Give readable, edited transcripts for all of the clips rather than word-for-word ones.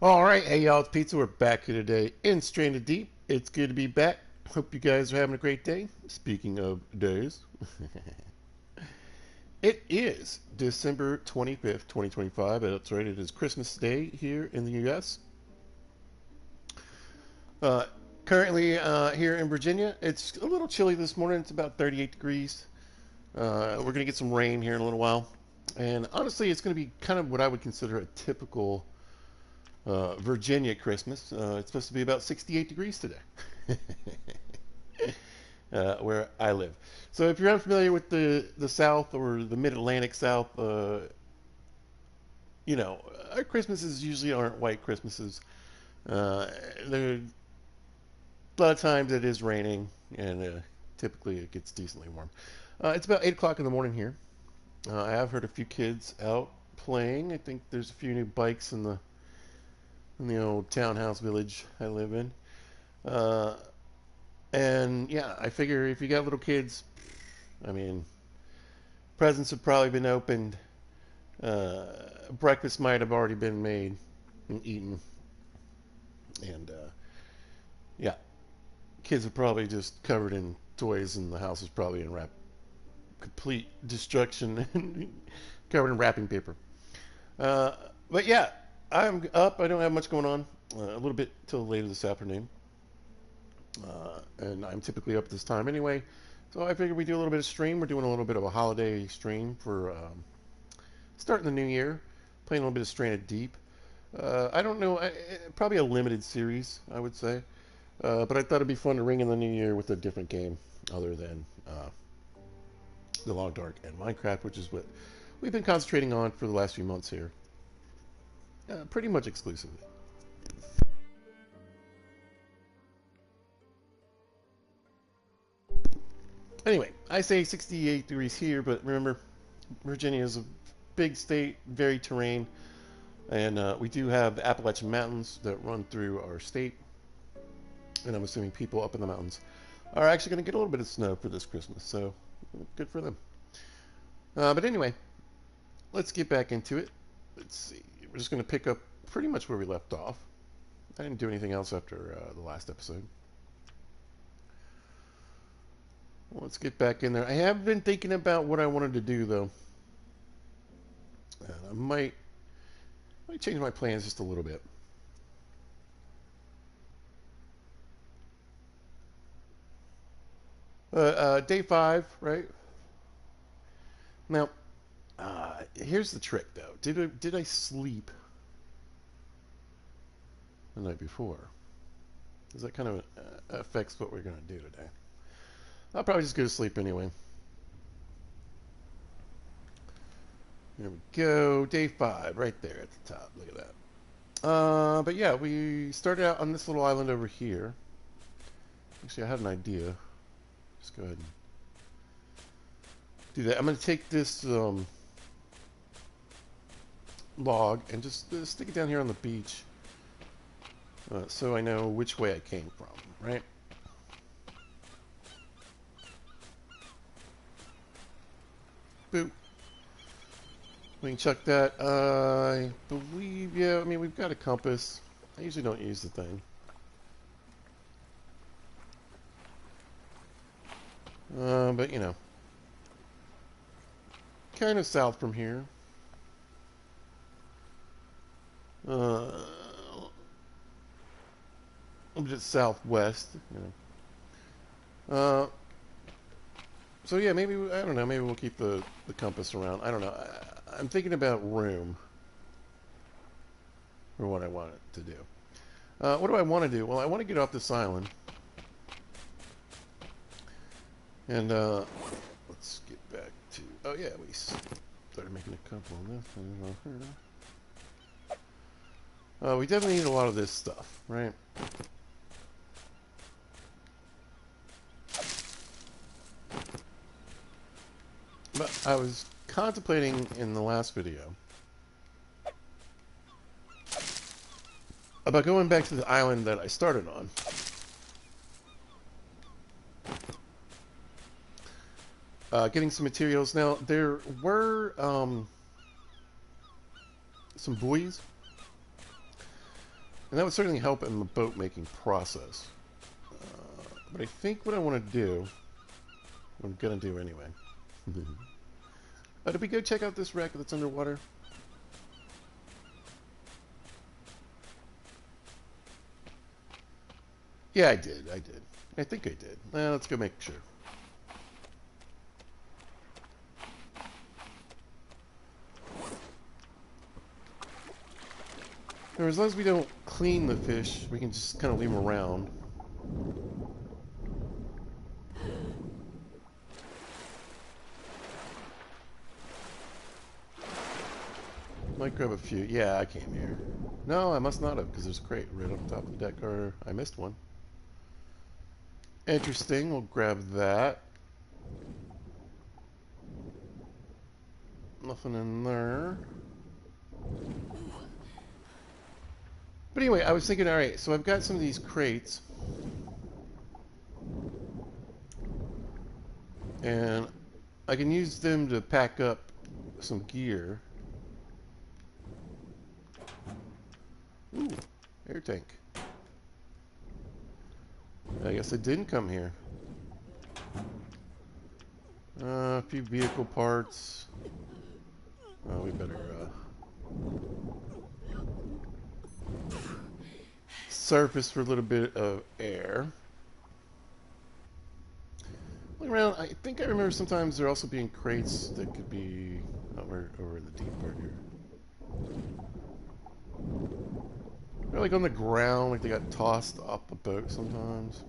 All right, hey y'all, it's Pizza. We're back here today in Stranded Deep. It's good to be back. Hope you guys are having a great day. Speaking of days, it is December 25th, 2025. That's right, it is Christmas Day here in the U.S. Uh, Currently here in Virginia, it's a little chilly this morning. It's about 38 degrees. We're going to get some rain here in a little while. And honestly, it's going to be kind of what I would consider a typical Virginia Christmas. It's supposed to be about 68 degrees today, where I live. So if you're unfamiliar with the South or the Mid-Atlantic South, our Christmases usually aren't white Christmases. There, a lot of times it is raining, and typically it gets decently warm. It's about 8 o'clock in the morning here. I have heard a few kids out playing. I think there's a few new bikes in the old townhouse village I live in. Uh, and yeah, I figure if you got little kids, I mean, presents have probably been opened. Uh, Breakfast might have already been made and eaten. And yeah, kids are probably just covered in toys, and the house is probably in complete destruction and covered in wrapping paper. Uh, but yeah, I'm up. I don't have much going on. A little bit till later this afternoon. And I'm typically up this time anyway. So I figured we do a little bit of stream. We're doing a little bit of a holiday stream for starting the new year, playing a little bit of Stranded Deep. I don't know, probably a limited series, I would say. But I thought it'd be fun to ring in the new year with a different game other than The Long Dark and Minecraft, which is what we've been concentrating on for the last few months here. Pretty much exclusively. Anyway, I say 68 degrees here, but remember, Virginia is a big state, very terrain, and we do have the Appalachian Mountains that run through our state, and I'm assuming people up in the mountains are actually going to get a little bit of snow for this Christmas, so good for them. But anyway, let's get back into it. Let's see. We're just going to pick up pretty much where we left off. I didn't do anything else after the last episode. Let's get back in there. I have been thinking about what I wanted to do, though. I might change my plans just a little bit. Day 5, right? Now, here's the trick, though. Did I sleep the night before? Because that kind of affects what we're going to do today. I'll probably just go to sleep anyway. There we go. Day 5, right there at the top. Look at that. But yeah, we started out on this little island over here. Actually, I had an idea. Just go ahead and do that. I'm going to take this log and just stick it down here on the beach so I know which way I came from, right? Boop. We can check that. I believe, yeah, I mean, we've got a compass. I usually don't use the thing. But, you know, kind of south from here. A little bit southwest, you know. So yeah, maybe, I don't know, maybe we'll keep the compass around. I don't know. I'm thinking about room for what I want it to do. What do I want to do? Well, I want to get off this island. And let's get back to... Oh yeah, we started making a couple of this. We definitely need a lot of this stuff, right? But I was contemplating in the last video about going back to the island that I started on. Getting some materials. Now, there were some buoys And that would certainly help in the boat making process. But I think what I want to do, what I'm going to do anyway. Did we go check out this wreck that's underwater? Yeah, I did. I did. I think I did. Let's go make sure. Or as long as we don't clean the fish, we can just kind of leave them around. Might grab a few. Yeah, I came here. No, I must not have, because there's a crate right on top of the deck, or I missed one. Interesting. We'll grab that. Nothing in there. But anyway, I was thinking, alright, so I've got some of these crates. And I can use them to pack up some gear. Ooh, air tank. I guess it didn't come here. A few vehicle parts. Oh, we better surface for a little bit of air. Look around. I think I remember sometimes there also being crates that could be over in the deep part here. They're like on the ground, like they got tossed off the boat sometimes.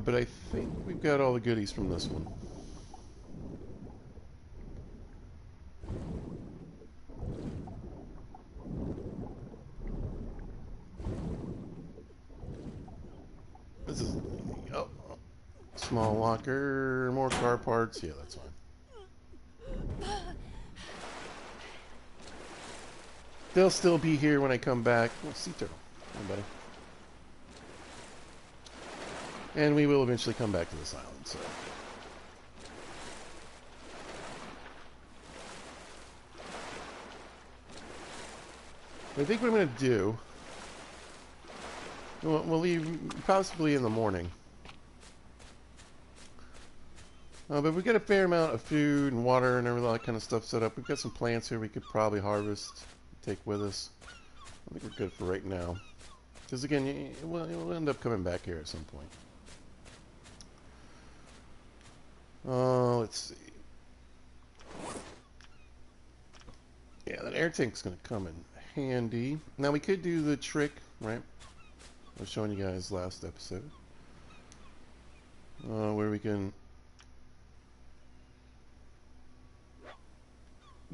But I think we've got all the goodies from this one. This is small locker, more car parts. Yeah, that's fine. They'll still be here when I come back. Oh, sea turtle. Hey, buddy. And we will eventually come back to this island, so. I think what I'm going to do, we'll leave possibly in the morning. But we've got a fair amount of food and water and all that kind of stuff set up. We've got some plants here we could probably harvest, take with us. I think we're good for right now. Because again, we'll end up coming back here at some point. Let's see. Yeah, that air tank's going to come in handy. Now we could do the trick, right? I was showing you guys last episode. Where we can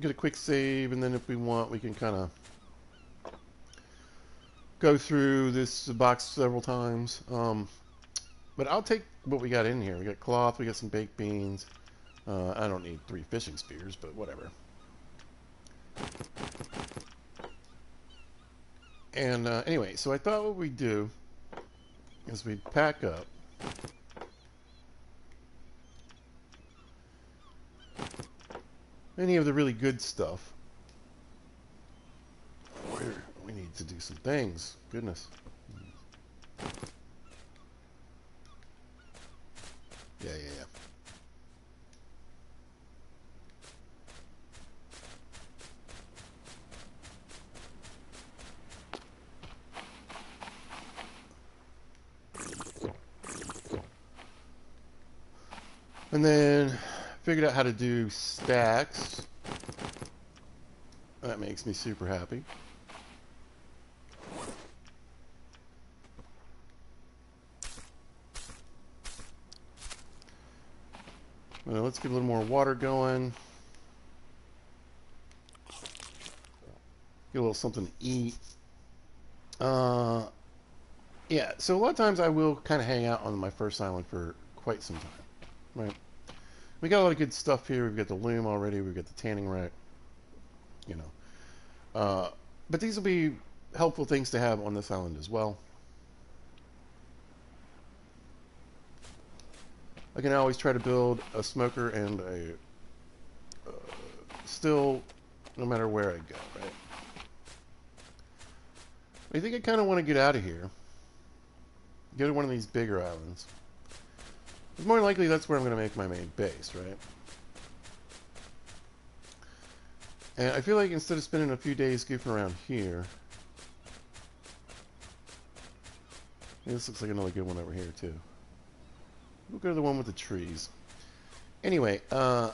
get a quick save, and then if we want, we can kind of go through this box several times. But I'll take what we got in here. We got cloth, we got some baked beans. I don't need 3 fishing spears, but whatever. And anyway, so I thought what we'd do is we'd pack up any of the really good stuff. We need to do some things. Goodness. Yeah. And then figured out how to do stacks. That makes me super happy. Well, let's get a little more water going. Get a little something to eat. Yeah, so a lot of times I will kind of hang out on my first island for quite some time. Right. We got a lot of good stuff here. We've got the loom already. We've got the tanning rack. You know. But these will be helpful things to have on this island as well. I can always try to build a smoker and a still, no matter where I go, right? I think I kind of want to get out of here. Go to one of these bigger islands. It's more likely that's where I'm going to make my main base, right? And I feel like instead of spending a few days goofing around here, this looks like another good one over here too. We'll go to the one with the trees. Anyway, I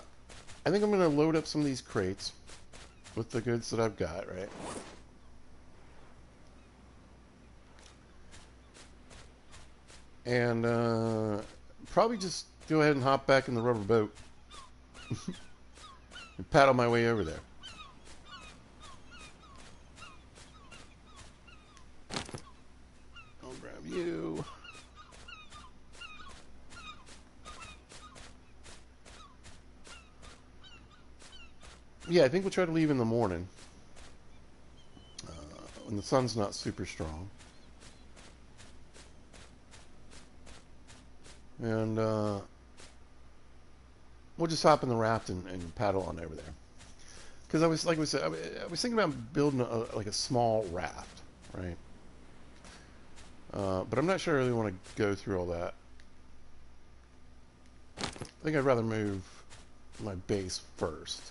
think I'm going to load up some of these crates with the goods that I've got, right? And probably just go ahead and hop back in the rubber boat and paddle my way over there. I'll grab you. Yeah, I think we'll try to leave in the morning when the sun's not super strong. And we'll just hop in the raft and paddle on over there. Because I was, like we said, I was thinking about building like a small raft, right? But I'm not sure I really want to go through all that. I think I'd rather move my base first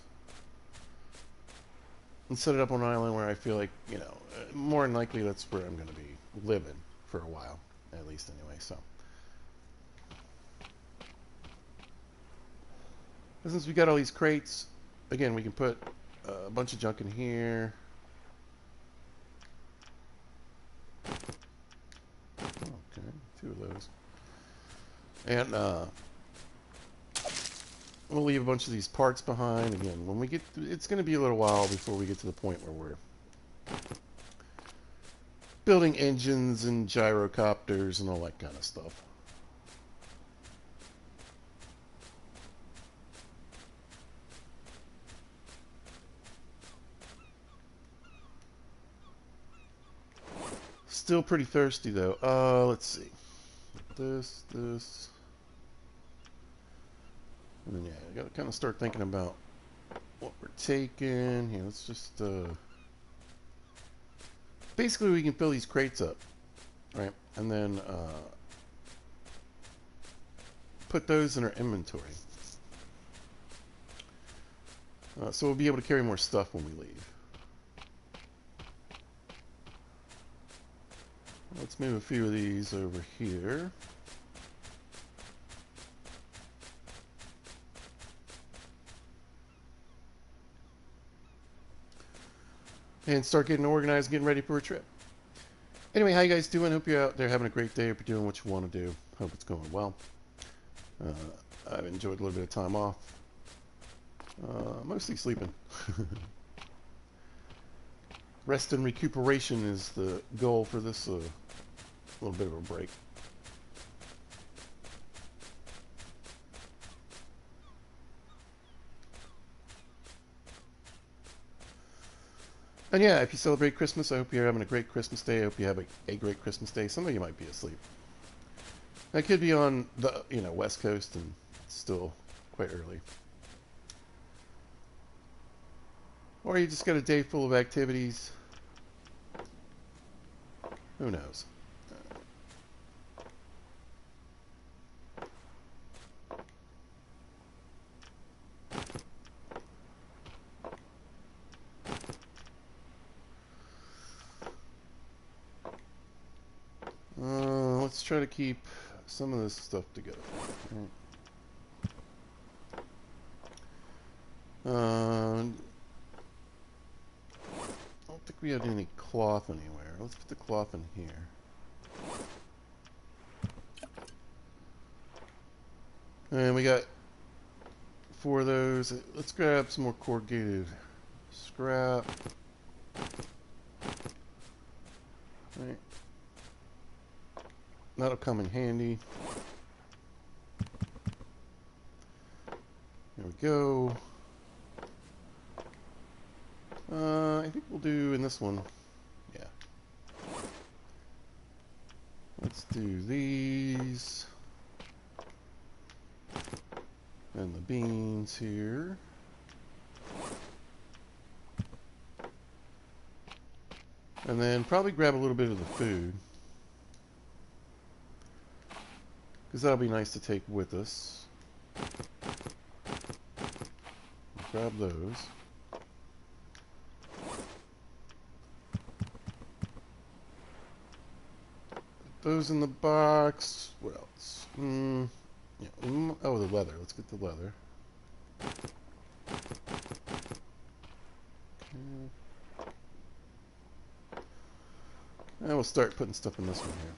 and set it up on an island where I feel like, you know, more than likely that's where I'm going to be living for a while, at least anyway. So, since we got all these crates, again, we can put a bunch of junk in here. Okay, 2 of those. And we'll leave a bunch of these parts behind. Again, when we get, it's going to be a little while before we get to the point where we're building engines and gyrocopters and all that kind of stuff. Still pretty thirsty though. Let's see. This. And then, yeah, I gotta kind of start thinking about what we're taking. Here, let's just, basically we can fill these crates up, right? And then, put those in our inventory. So we'll be able to carry more stuff when we leave. Let's move a few of these over here. And start getting organized, getting ready for a trip. Anyway, how you guys doing? Hope you're out there having a great day. Hope you're doing what you want to do. Hope it's going well. I've enjoyed a little bit of time off. Mostly sleeping. Rest and recuperation is the goal for this little bit of a break. And yeah, if you celebrate Christmas, I hope you're having a great Christmas day. I hope you have a great Christmas day. Some of you might be asleep. I could be on the West Coast and it's still quite early. Or you just got a day full of activities. Who knows? Let's try to keep some of this stuff together. I don't think we have any cloth anywhere. Let's put the cloth in here. And we got 4 of those. Let's grab some more corrugated scrap. Right. That'll come in handy. There we go. I think we'll do in this one. Yeah. Let's do these. beans here. And then probably grab a little bit of the food, because that'll be nice to take with us. Grab those. Put those in the box. What else? Yeah. Oh, the leather. Let's get the leather. Okay. And we'll start putting stuff in this one here.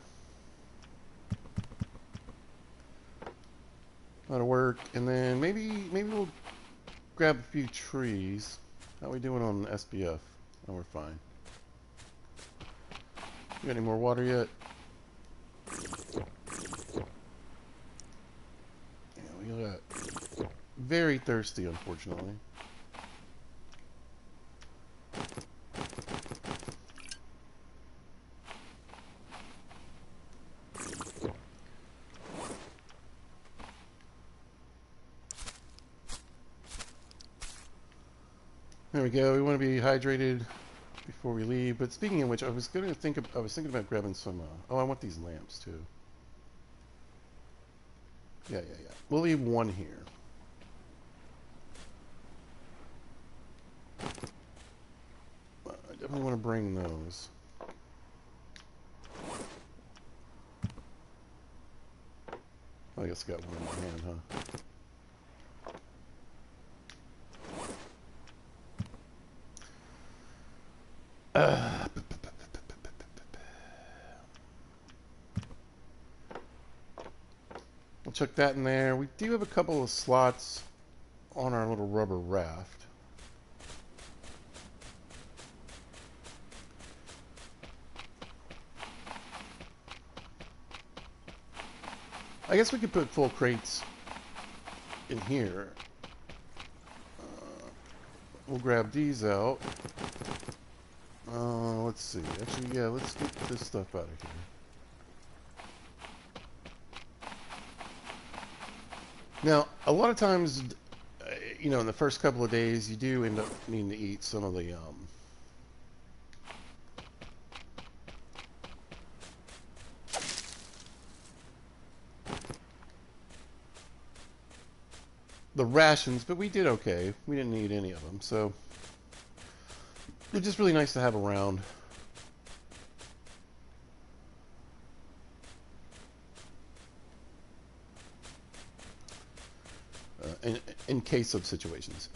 That'll work. And then maybe we'll grab a few trees. How are we doing on SPF? Oh, we're fine. You got any more water yet? Yeah, we got very thirsty, unfortunately. There we go. We want to be hydrated before we leave. But speaking of which, I was thinking about grabbing some. Oh, I want these lamps too. Yeah. We'll leave one here. I definitely want to bring those. I guess I got one in my hand, huh? We'll chuck that in there. We do have a couple of slots on our little rubber raft. I guess we could put full crates in here. We'll grab these out. Let's see. Actually, yeah, let's get this stuff out of here. Now, a lot of times, you know, in the first couple of days, you do end up needing to eat some of the rations, but we did okay. We didn't need any of them, so they're just really nice to have around. In case of situations.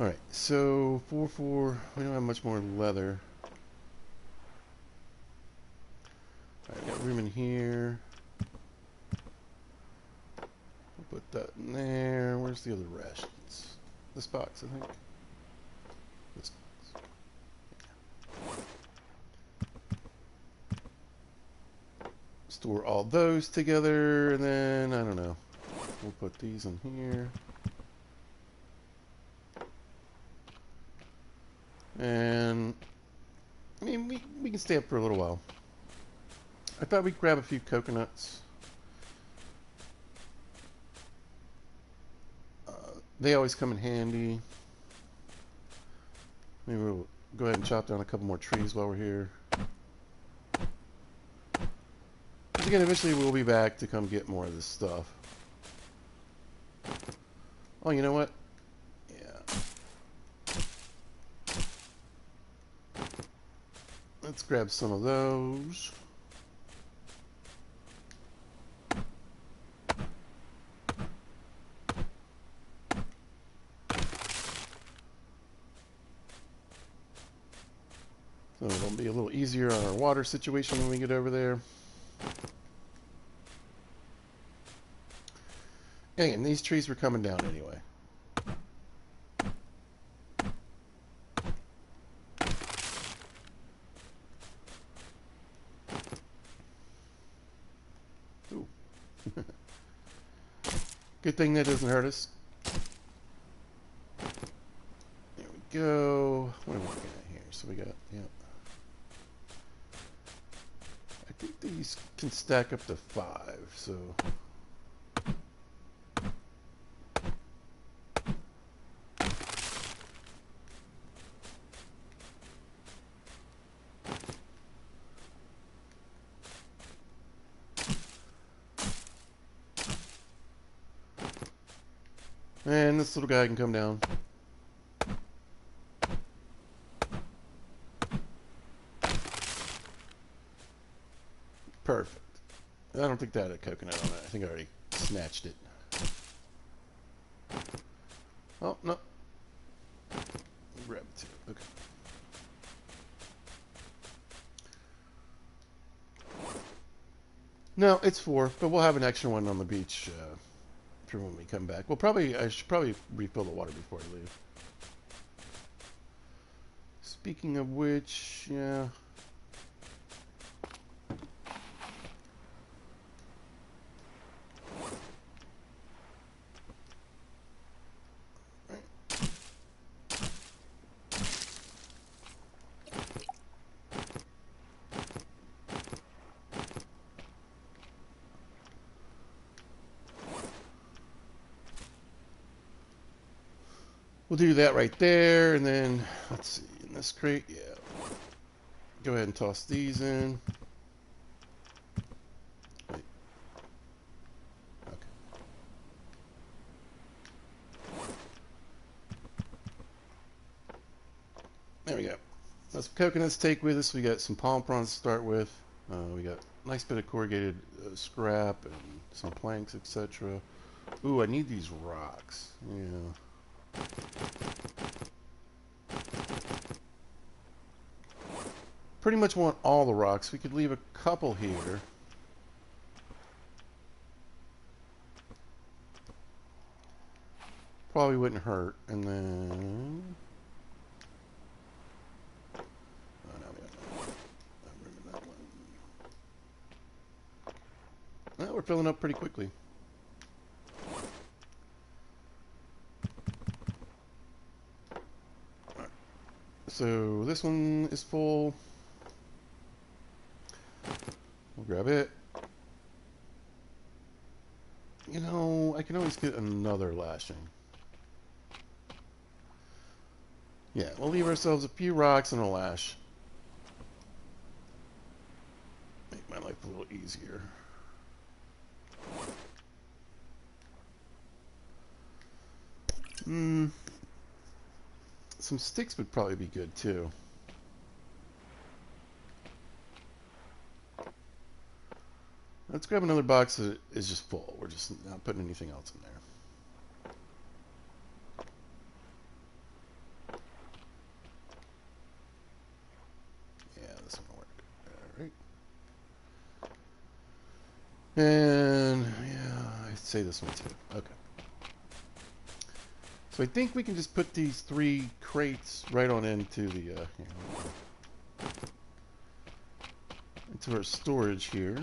Alright, so 4, we don't have much more leather. Alright, got room in here. We'll put that in there. Where's the other rations? This box, I think. This box. Store all those together, and then, I don't know. We'll put these in here. And I mean, we can stay up for a little while. I thought we'd grab a few coconuts. They always come in handy. Maybe we'll go ahead and chop down a couple more trees while we're here. But again, eventually we'll be back to come get more of this stuff. Oh, you know what? Let's grab some of those. So it'll be a little easier on our water situation when we get over there. And these trees were coming down anyway. Ooh. Good thing that doesn't hurt us. There we go. What am I looking at here? So we got, yeah. I think these can stack up to 5, so. And this little guy can come down. Perfect. I don't think that had a coconut on it. I think I already snatched it. Oh, no. Grab it. Okay. No, it's 4, but we'll have an extra one on the beach for when we come back. I should probably refill the water before I leave. Speaking of which, yeah. We'll do that right there, and then, let's see, in this crate, yeah. Go ahead and toss these in. Wait. Okay. There we go. That's some coconuts to take with us. We got some palm prawns to start with. We got a nice bit of corrugated scrap and some planks, etc. Ooh, I need these rocks. Yeah. Pretty much want all the rocks. We could leave a couple here. Probably wouldn't hurt. And then... oh, no, we got room in that one. Well, we're filling up pretty quickly. Right. So this one is full. We'll grab it. You know, I can always get another lashing. Yeah, we'll leave ourselves a few rocks and a lash. Make my life a little easier. Some sticks would probably be good too. Let's grab another box that is just full. We're just not putting anything else in there. Yeah, this one will work. Alright. And, yeah, I'd say this one too. Okay. So I think we can just put these 3 crates right on into the, into our storage here.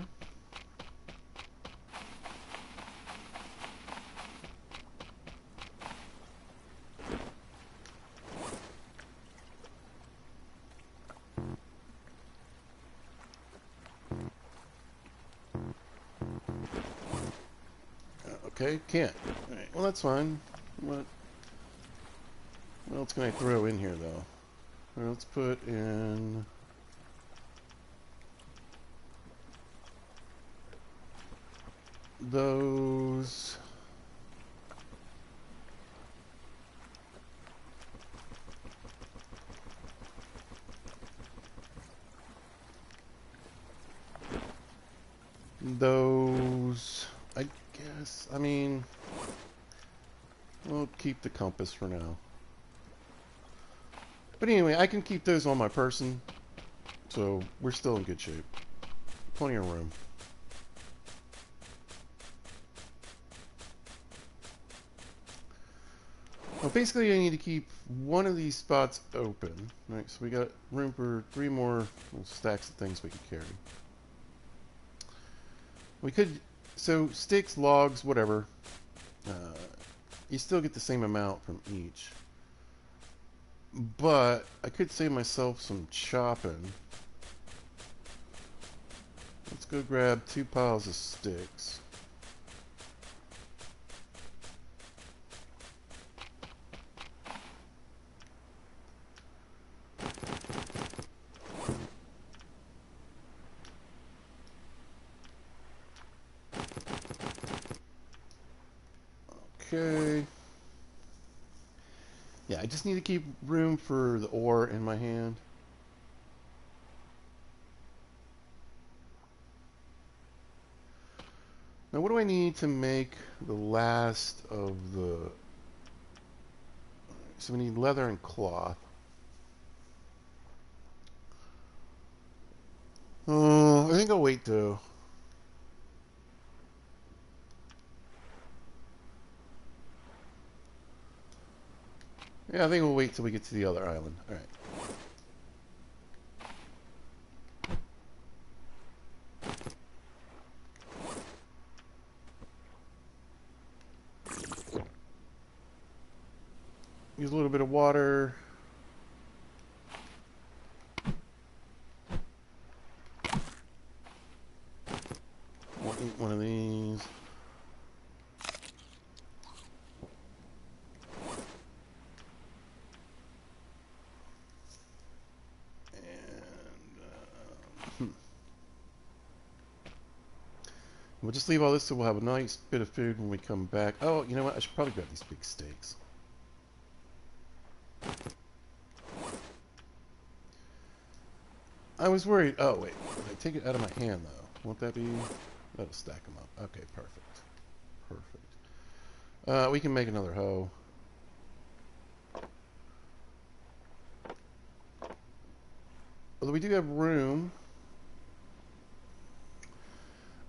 Okay, can't. Alright, well that's fine. What else can I throw in here though? Well, let's put in... those... those... I guess, I mean... we'll keep the compass for now. But anyway, I can keep those on my person, so we're still in good shape. Plenty of room. Well, basically I need to keep one of these spots open. Right, so we got room for 3 more stacks of things we could carry. We could, so sticks, logs, whatever, you still get the same amount from each. But I could save myself some chopping. Let's go grab 2 piles of sticks. Okay. Yeah, I just need to keep room for the ore in my hand. Now, what do I need to make the last of the... So we need leather and cloth. I think I'll wait though. Yeah, I think we'll wait till we get to the other island. Alright. Use a little bit of water. We'll eat one of these. And we'll just leave all this so we'll have a nice bit of food when we come back. Oh, you know what? I should probably grab these big steaks. I was worried. Oh, wait. If I take it out of my hand, though, won't that be... That'll stack them up. Okay, perfect. Perfect. We can make another hoe. Although we do have room.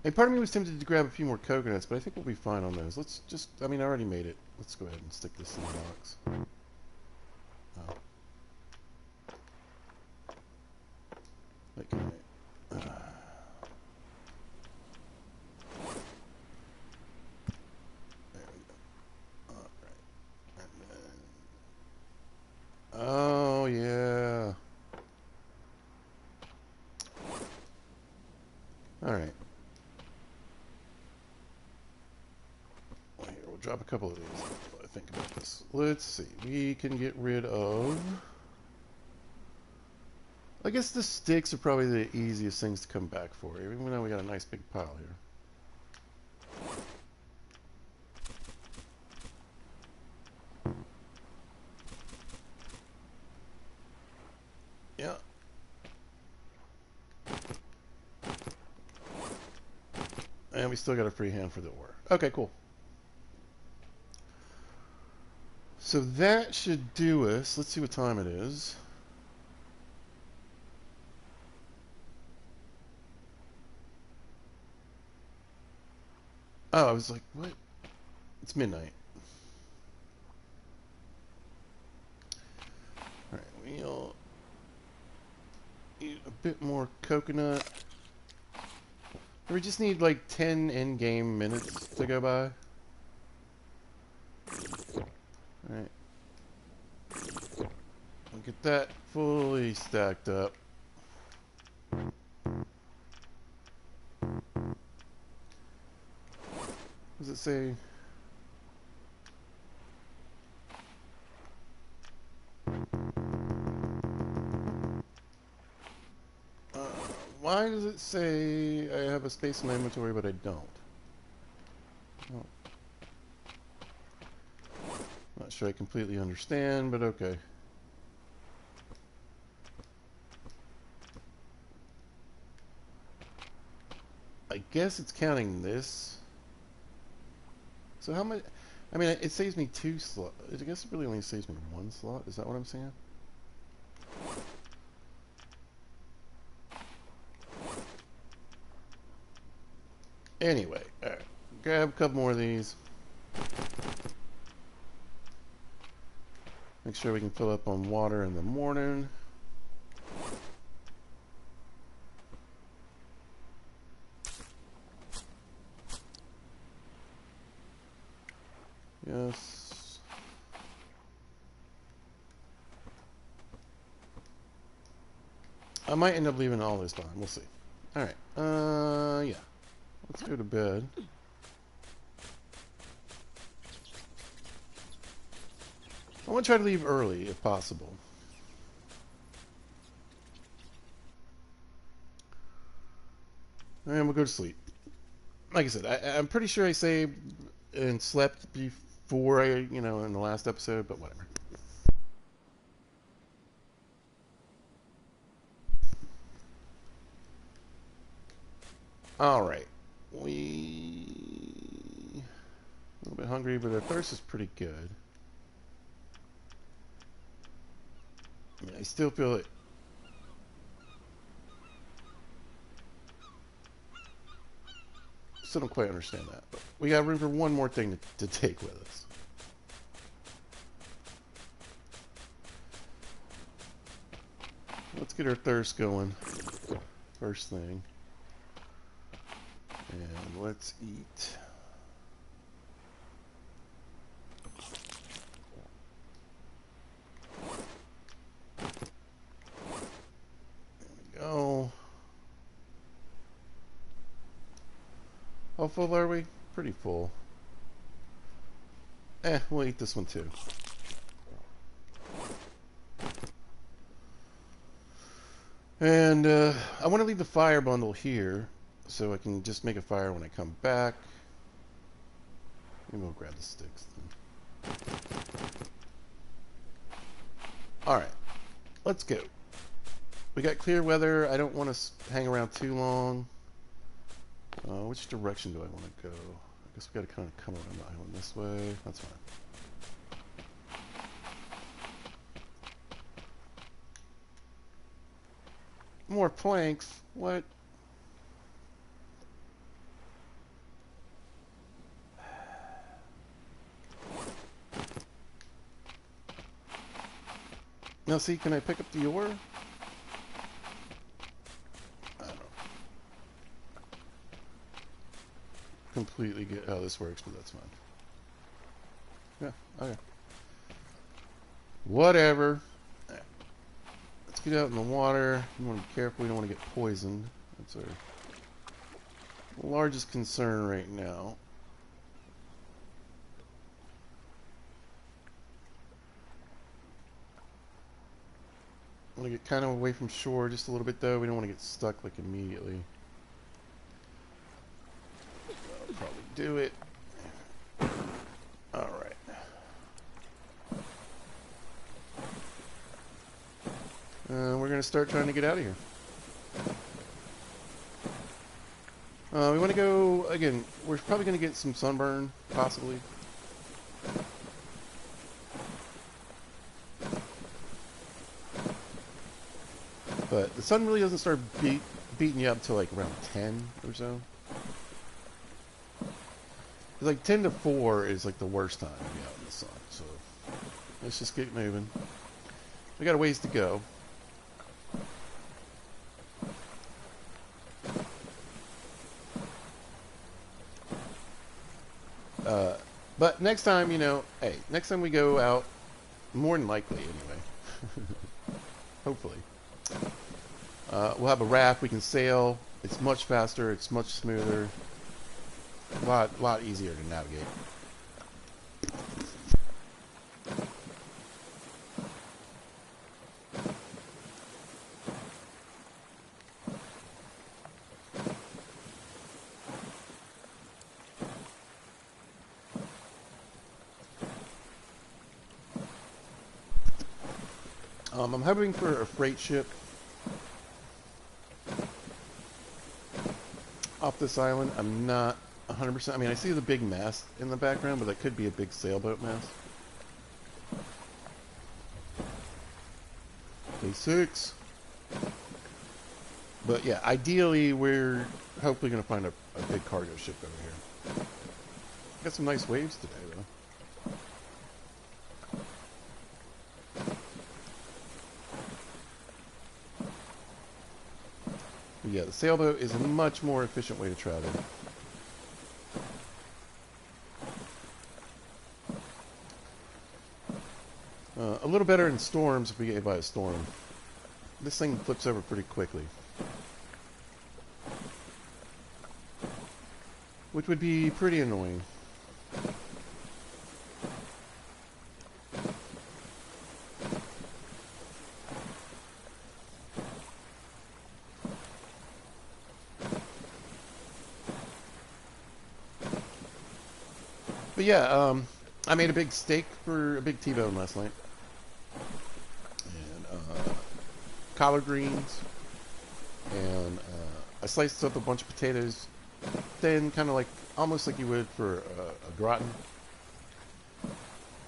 And part of me was tempted to grab a few more coconuts, but I think we'll be fine on those. Let's just... I mean, I already made it. Let's go ahead and stick this in the box. Oh. Wait, can I... There we go. Alright. And then... Oh, yeah. Alright. Well, here, we'll drop a couple of these while I think about this. Let's see. We can get rid of... I guess the sticks are probably the easiest things to come back for, even though we got a nice big pile here. Yeah. And we still got a free hand for the ore. Okay, cool. So that should do us. Let's see what time it is. Oh, I was like, what? It's midnight. Alright, we'll eat a bit more coconut. We just need like 10 in-game minutes to go by. Alright. We'll get that fully stacked up. What does it say? Why does it say I have a space in my inventory, but I don't? Oh. Not sure I completely understand, but okay. I guess it's counting this. So how much... I mean, it saves me 2 slots. I guess it really only saves me 1 slot. Is that what I'm saying? Anyway, alright. Grab a couple more of these. Make sure we can fill up on water in the morning. Yes. I might end up leaving all this behind. We'll see. Alright. Yeah. Let's go to bed. I want to try to leave early, if possible. And we'll go to sleep. Like I said, I'm pretty sure I saved and slept before in the last episode, but whatever. Alright. A little bit hungry, but our thirst is pretty good. I mean, I still feel it. Still don't quite understand that, but we got room for one more thing to take with us. Let's get our thirst going. First thing. And let's eat. There we go. How full are we? Pretty full. We'll eat this one too. And I want to leave the fire bundle here so I can just make a fire when I come back. Maybe we'll grab the sticks then. Alright, let's go. We got clear weather. I don't want to hang around too long. Which direction do I want to go? I guess we got to kind of come around the island this way. That's fine. More planks? What? Now see, can I pick up the ore? I don't know. Completely get how this works, but that's fine. Yeah, okay. Whatever. Let's get out in the water. We want to be careful. We don't want to get poisoned. That's our largest concern right now. I want to get kind of away from shore just a little bit, though. We don't want to get stuck like immediately. I'll probably do it. All right. We're going to start trying to get out of here. We want to go, again, we're probably going to get some sunburn, possibly. But the sun really doesn't start beating you up until like around 10 or so. It's like 10 to 4 is like the worst time to be out in the sun. So let's just get moving. We got a ways to go. But next time, hey, next time we go out, more than likely anyway, hopefully, we'll have a raft. We can sail. It's much faster. It's much smoother. A lot easier to navigate. I'm hoping for a freight ship off this island. I'm not 100%. I mean, I see the big mast in the background, but that could be a big sailboat mast. Day 6. But yeah, ideally, we're hopefully going to find a big cargo ship over here. Got some nice waves today, though. But yeah, the sailboat is a much more efficient way to travel. A little better in storms if we get hit by a storm. this thing flips over pretty quickly, which would be pretty annoying. But yeah, I made a big steak for a big T-bone last night, and collard greens, and I sliced up a bunch of potatoes, thin, kind of like almost like you would for a gratin,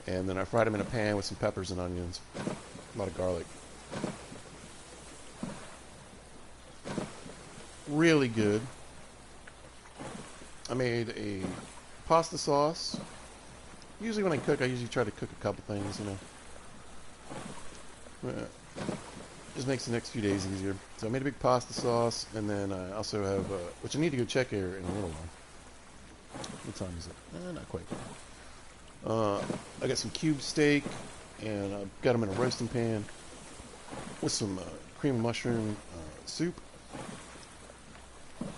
and then I fried them in a pan with some peppers and onions, a lot of garlic. Really good. I made a pasta sauce. Usually when I cook, I usually try to cook a couple things, you know. Just makes the next few days easier. So I made a big pasta sauce, and then I also have, which I need to go check here in a little while. What time is it? Not quite. I got some cube steak, and I've got them in a roasting pan with some cream of mushroom soup, and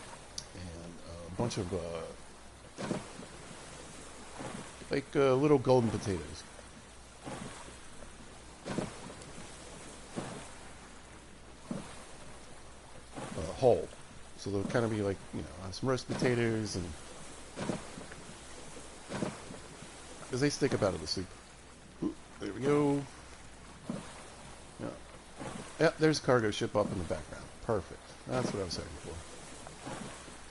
a bunch of little golden potatoes. Whole. So they'll kind of be like, you know, some roast potatoes, and because they stick up out of the soup. Ooh, there we go. Yeah. Yep, there's a cargo ship up in the background. Perfect. That's what I was hoping for.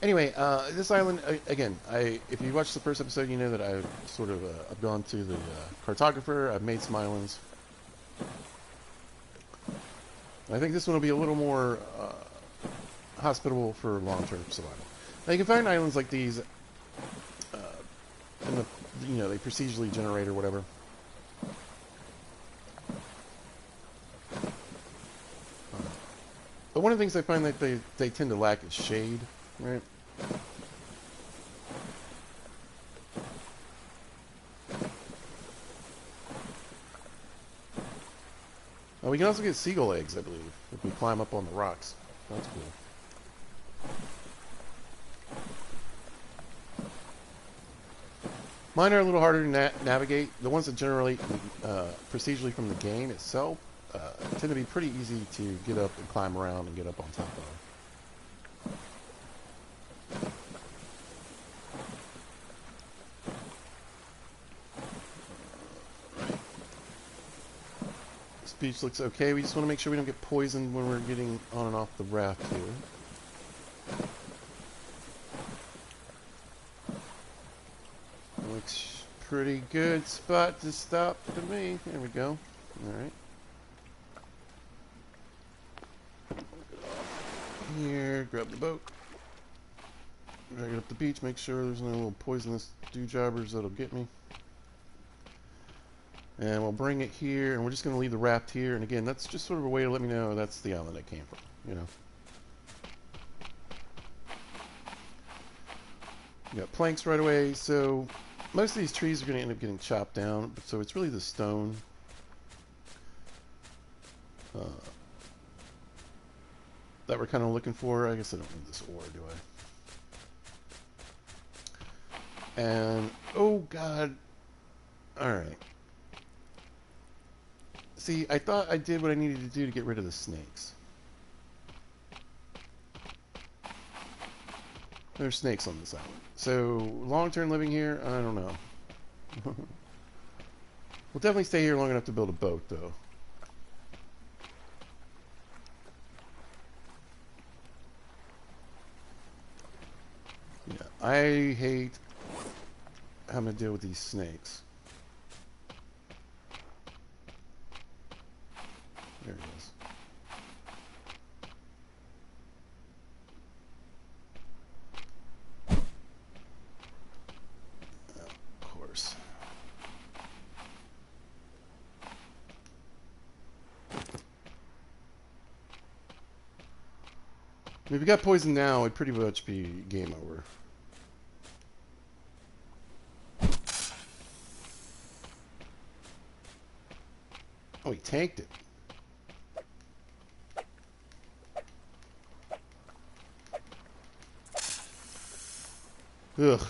Anyway, this island, again, if you watched the first episode, you know that I've gone to the cartographer. I've made some islands. I think this one will be a little more hospitable for long-term survival. Now you can find islands like these in the, you know, they procedurally generate or whatever. But one of the things I find that they tend to lack is shade, right? We can also get seagull eggs, I believe, if we climb up on the rocks. That's cool. Mine are a little harder to navigate. The ones that generate procedurally from the game itself tend to be pretty easy to get up and climb around and get up on top of. Right. This beach looks okay. We just want to make sure we don't get poisoned when we're getting on and off the raft here. Looks pretty good spot to stop to me. There we go. Alright. Here, grab the boat. Drag it up the beach, make sure there's no little poisonous dewjobbers that'll get me. And we'll bring it here, and we're just going to leave the raft here. And again, that's just sort of a way to let me know that's the island I came from, you know. You got planks right away, so most of these trees are going to end up getting chopped down, so it's really the stone. That we're kind of looking for. I guess I don't need this ore, do I? And, oh god. Alright. See, I thought I did what I needed to do to get rid of the snakes. There's snakes on this island. So, long-term living here, I don't know. We'll definitely stay here long enough to build a boat, though. Yeah, I hate having to deal with these snakes. There he is. Of course. If you got poison now, it'd pretty much be game over. Oh, he tanked it. Ugh.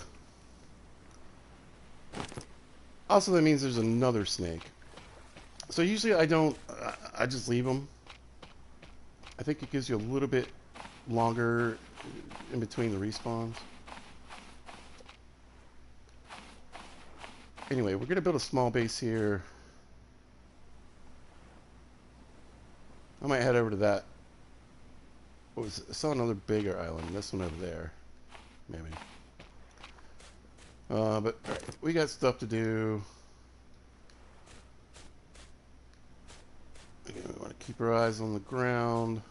Also, that means there's another snake. So usually I don't. I just leave them. I think it gives you a little bit longer in between the respawns. Anyway, we're gonna build a small base here. I might head over to that. What was it? I saw another bigger island. This one over there, maybe. But all right, we got stuff to do. Again, we want to keep our eyes on the ground.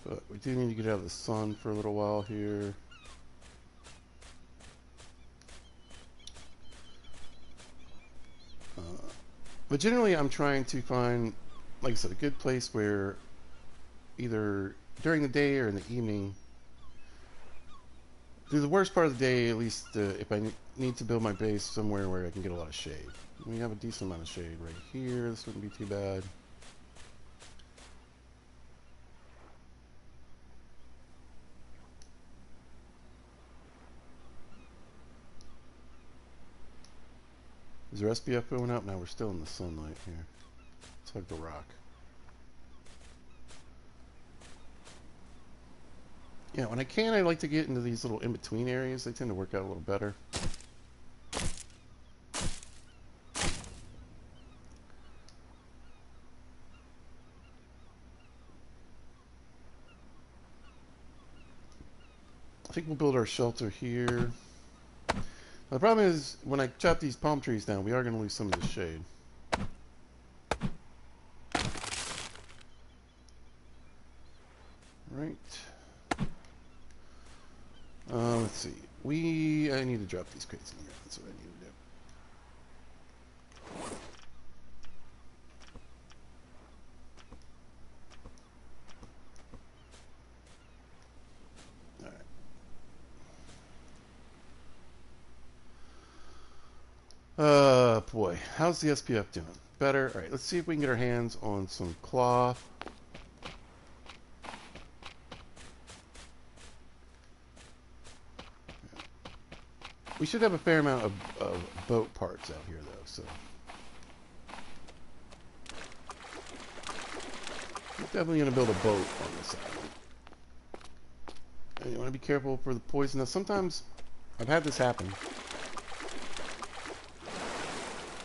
But we do need to get out of the sun for a little while here. But generally, I'm trying to find, like I said, a good place where either during the day or in the evening, through the worst part of the day, at least if I need to build my base somewhere where I can get a lot of shade. We have a decent amount of shade right here. This wouldn't be too bad. Is there SPF going up? Now we're still in the sunlight here. Let's hug the rock. Yeah, when I can, I like to get into these little in-between areas. They tend to work out a little better. I think we'll build our shelter here. The problem is, when I chop these palm trees down, we are going to lose some of the shade. Right. Let's see. I need to drop these crates in here. That's what I need to do. Alright. Boy. How's the SPF doing? Better? Alright, let's see if we can get our hands on some cloth. We should have a fair amount of boat parts out here, though, so. I'm definitely going to build a boat on this island. And you want to be careful for the poison. Now, sometimes I've had this happen.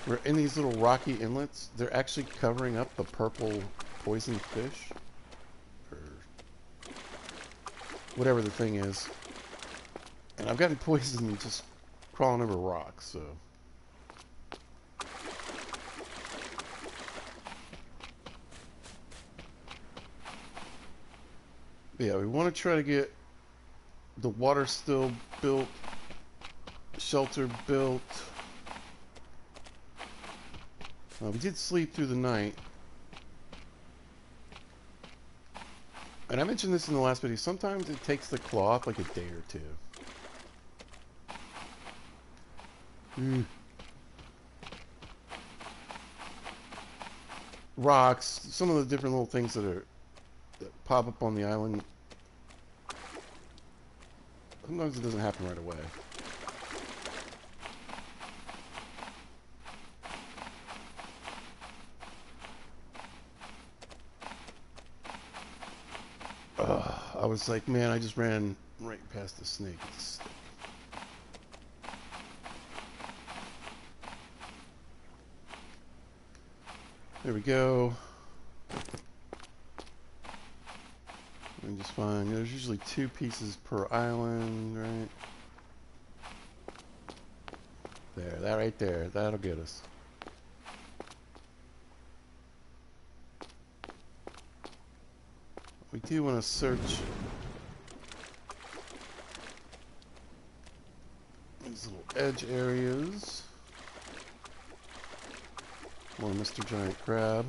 Where in these little rocky inlets, they're actually covering up the purple poison fish. Or whatever the thing is. And I've gotten poisoned just crawling over rocks, so. But yeah, we want to try to get the water still built, shelter built. We did sleep through the night. And I mentioned this in the last video. Sometimes it takes the cloth like a day or two. Rocks, some of the different little things that pop up on the island. Sometimes it doesn't happen right away. I was like, man, I just ran right past the snake. There we go. And just fine. There's usually 2 pieces per island, right? There, that right there. That'll get us. We do want to search these little edge areas. More Mr. Giant Crab.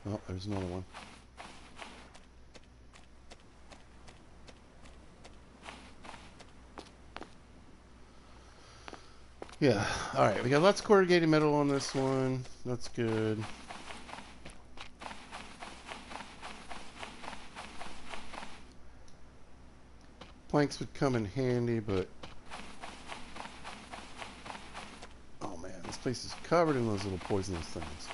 Oh, there's another one. Yeah. All right. We got lots of corrugated metal on this one. That's good. Planks would come in handy, but oh man, this place is covered in those little poisonous things.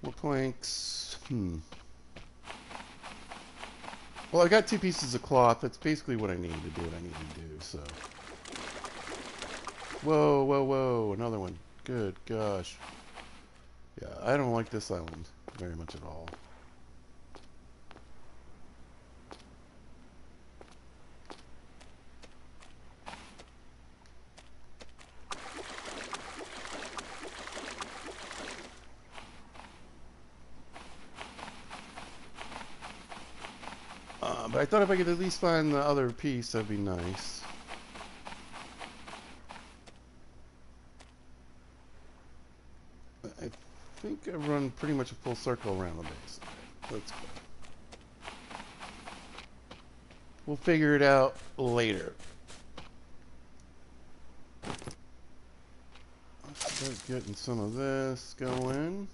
More planks. Well, I got 2 pieces of cloth. That's basically what I need to do what I need to do, so. Whoa, whoa, whoa. Another one. Good gosh. Yeah, I don't like this island very much at all. But I thought if I could at least find the other piece, that'd be nice. I think I've run pretty much a full circle around the base. Let's go. We'll figure it out later. Let's start getting some of this going.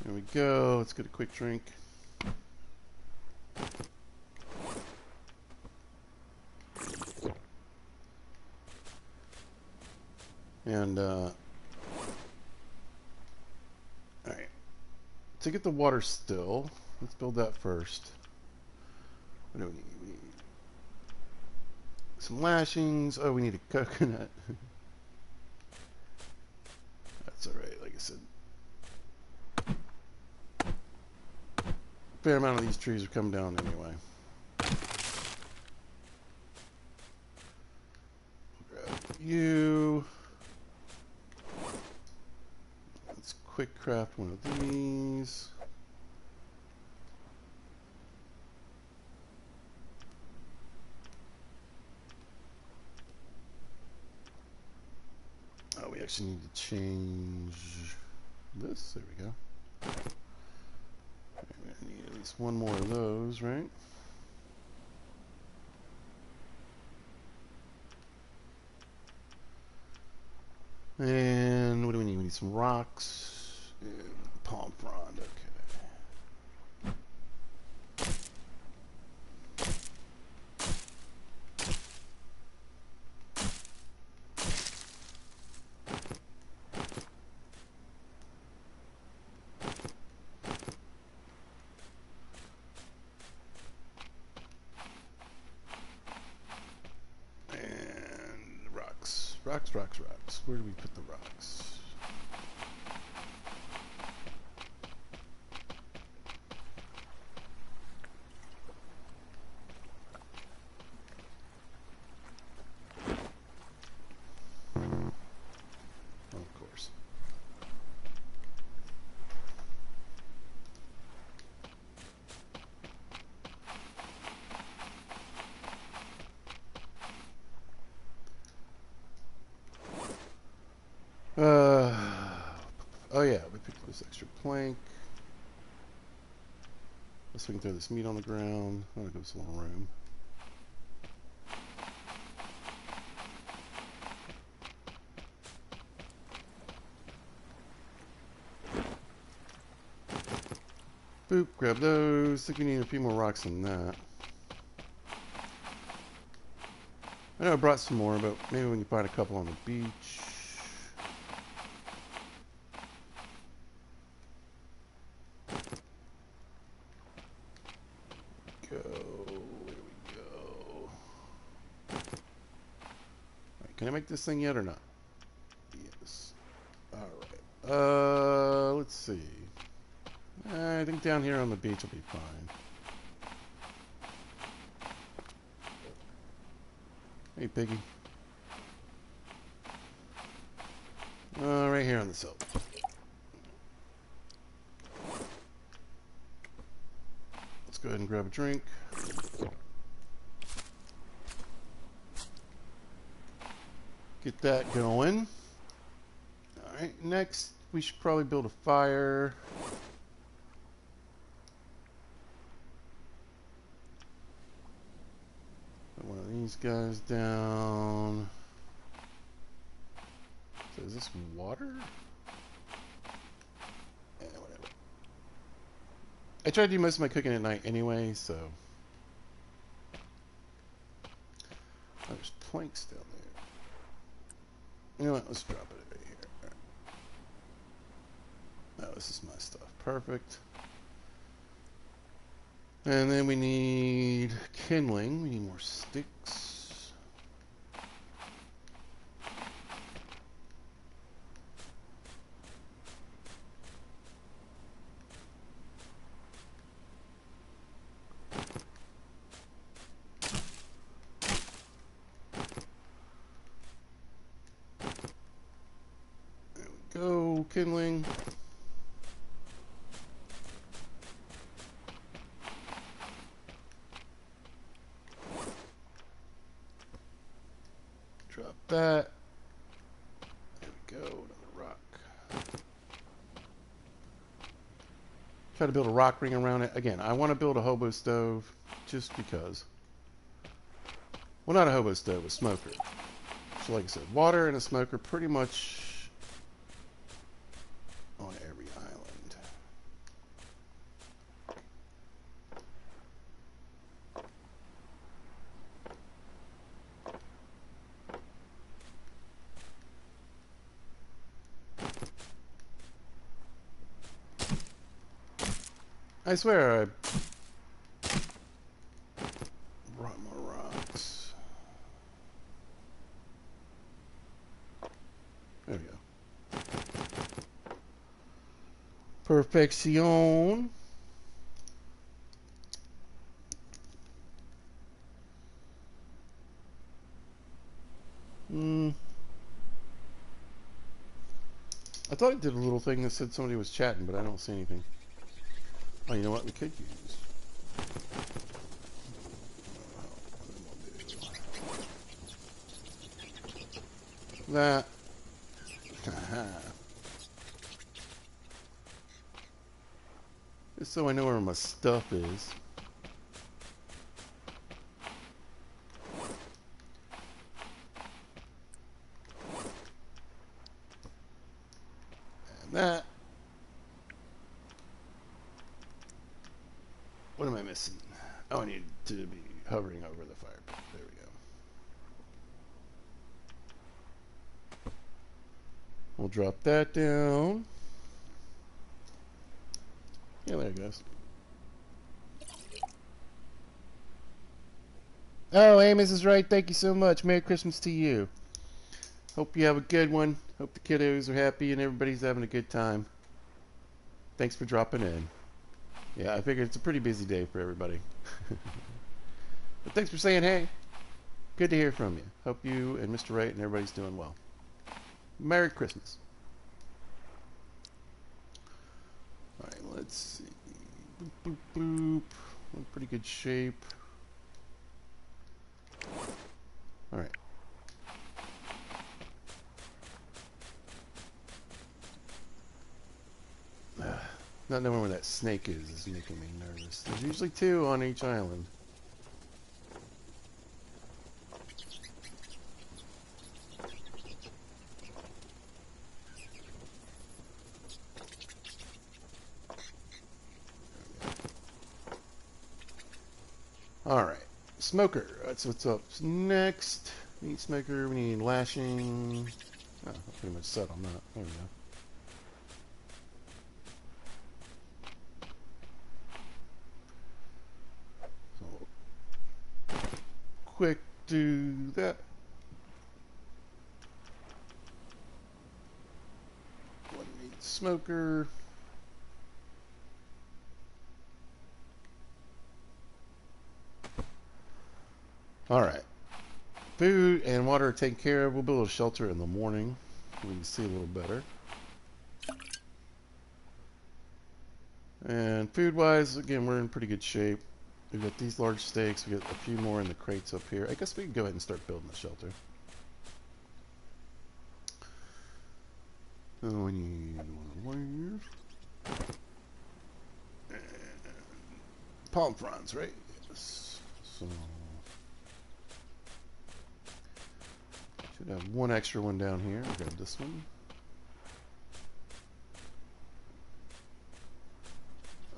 There we go. Let's get a quick drink. And, alright. To get the water still, let's build that first. What do we need? We need some lashings. Oh, we need a coconut. That's alright, like I said. Fair amount of these trees are coming down anyway. Grab you. Let's quick craft one of these. Oh, we actually need to change this. There we go. I need at least one more of those, right? And what do we need? We need some rocks and palm frond. Okay. And rocks. Rocks, rocks, rocks. Where do we put the rocks? Of course. Oh yeah, we picked up this extra plank. So we can throw this meat on the ground. That'll give us a little room. Boop, grab those. I think we need a few more rocks than that. I know I brought some more, but maybe we can find a couple on the beach. Go. There we go. Alright, can I make this thing yet or not? Yes. Alright. Let's see. I think down here on the beach will be fine. Hey, piggy. Right here on the sill. Let's go ahead and grab a drink. get that going. Alright, next we should probably build a fire. Put one of these guys down. So is this water? Yeah, whatever. I try to do most of my cooking at night anyway, so. Oh, there's planks down there. You know what? Let's drop it right here. Oh, this is my stuff. Perfect. And then we need kindling. We need more sticks. There we go, kindling. Drop that. There we go, another rock. Try to build a rock ring around it. Again, I want to build a hobo stove just because. Well, not a hobo stove, a smoker. So like I said, water and a smoker pretty much on every island. I swear I brought more rocks. There we go. Perfection. I thought it did a little thing that said somebody was chatting, but I don't see anything. Oh, you know what we could use? That. Just so I know where my stuff is. And that. What am I missing? Oh, I need to be hovering over the fire pit. There we go. We'll drop that down. Yeah, there it goes. Oh, Amos is right. Thank you so much. Merry Christmas to you. Hope you have a good one. Hope the kiddos are happy and everybody's having a good time. Thanks for dropping in. Yeah, I figured it's a pretty busy day for everybody. But thanks for saying hey. Good to hear from you. Hope you and Mr. Wright and everybody's doing well. Merry Christmas. Alright, let's see. Boop, boop, boop. We're in pretty good shape. Alright. Not knowing where that snake is making me nervous. There's usually two on each island. Alright. Smoker. That's what's up next. We need smoker. We need lashing. Oh, I'm pretty much set on that. There we go. Quick do that. One needs smoker. Alright. Food and water are taken care of. We'll build a shelter in the morning. We can see a little better. And food wise, again, we're in pretty good shape. We've got these large steaks. We got a few more in the crates up here. I guess we can go ahead and start building the shelter. Oh, we need one of these. Palm fronds, right? Yes. So should have one extra one down here. I'll grab this one.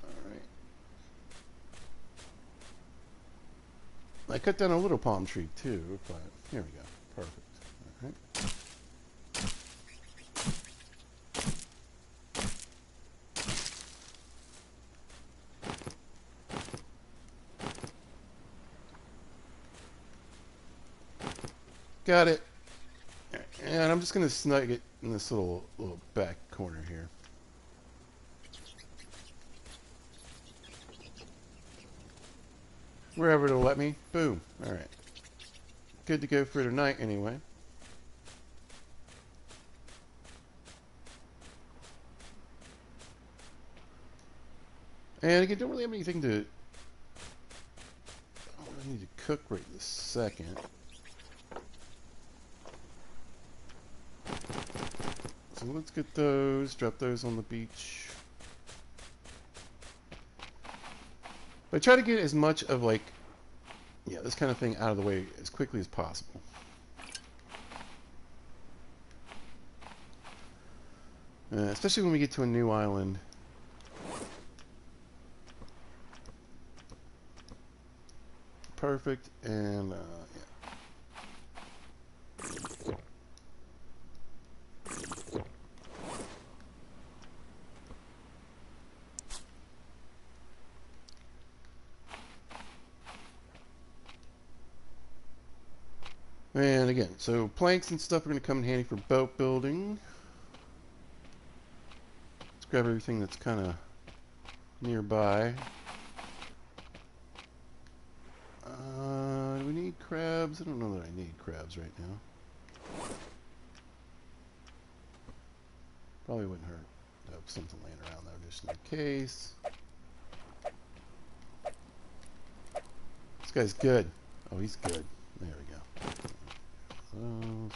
Alright. I cut down a little palm tree too, but here we go. Perfect. Alright. Got it. And I'm just going to snug it in this little back corner here. Wherever it'll let me. Boom. Alright. Good to go for tonight anyway. And again, don't really have anything to... I need to cook right this second. So let's get those, drop those on the beach. But I try to get as much of like, yeah, this kind of thing out of the way as quickly as possible. Especially when we get to a new island. Perfect, and yeah. And again, so planks and stuff are going to come in handy for boat building. Let's grab everything that's kind of nearby. Do we need crabs? I don't know that I need crabs right now. Probably wouldn't hurt to have something laying around there just in case. This guy's good. Oh, he's good. There we go. Those.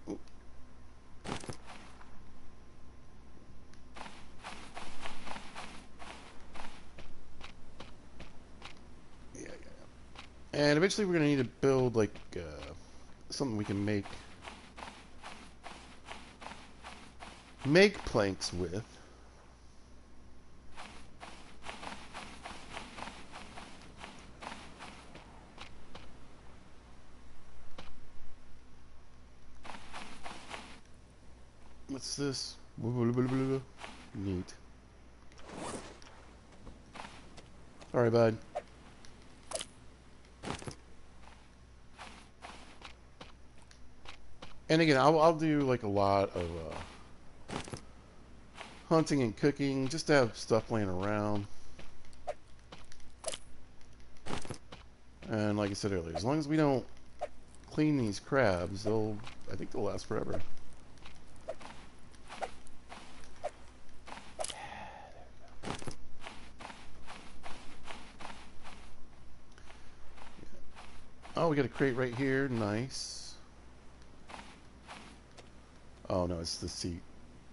Ooh. Yeah. And eventually we're going to need to build like something we can make planks with. What's this? Neat. Alright, bud. And again, I'll do like a lot of hunting and cooking just to have stuff laying around. And like I said earlier, as long as we don't clean these crabs, I think they'll last forever. Oh, we got a crate right here. Nice. Oh, no, it's the seat.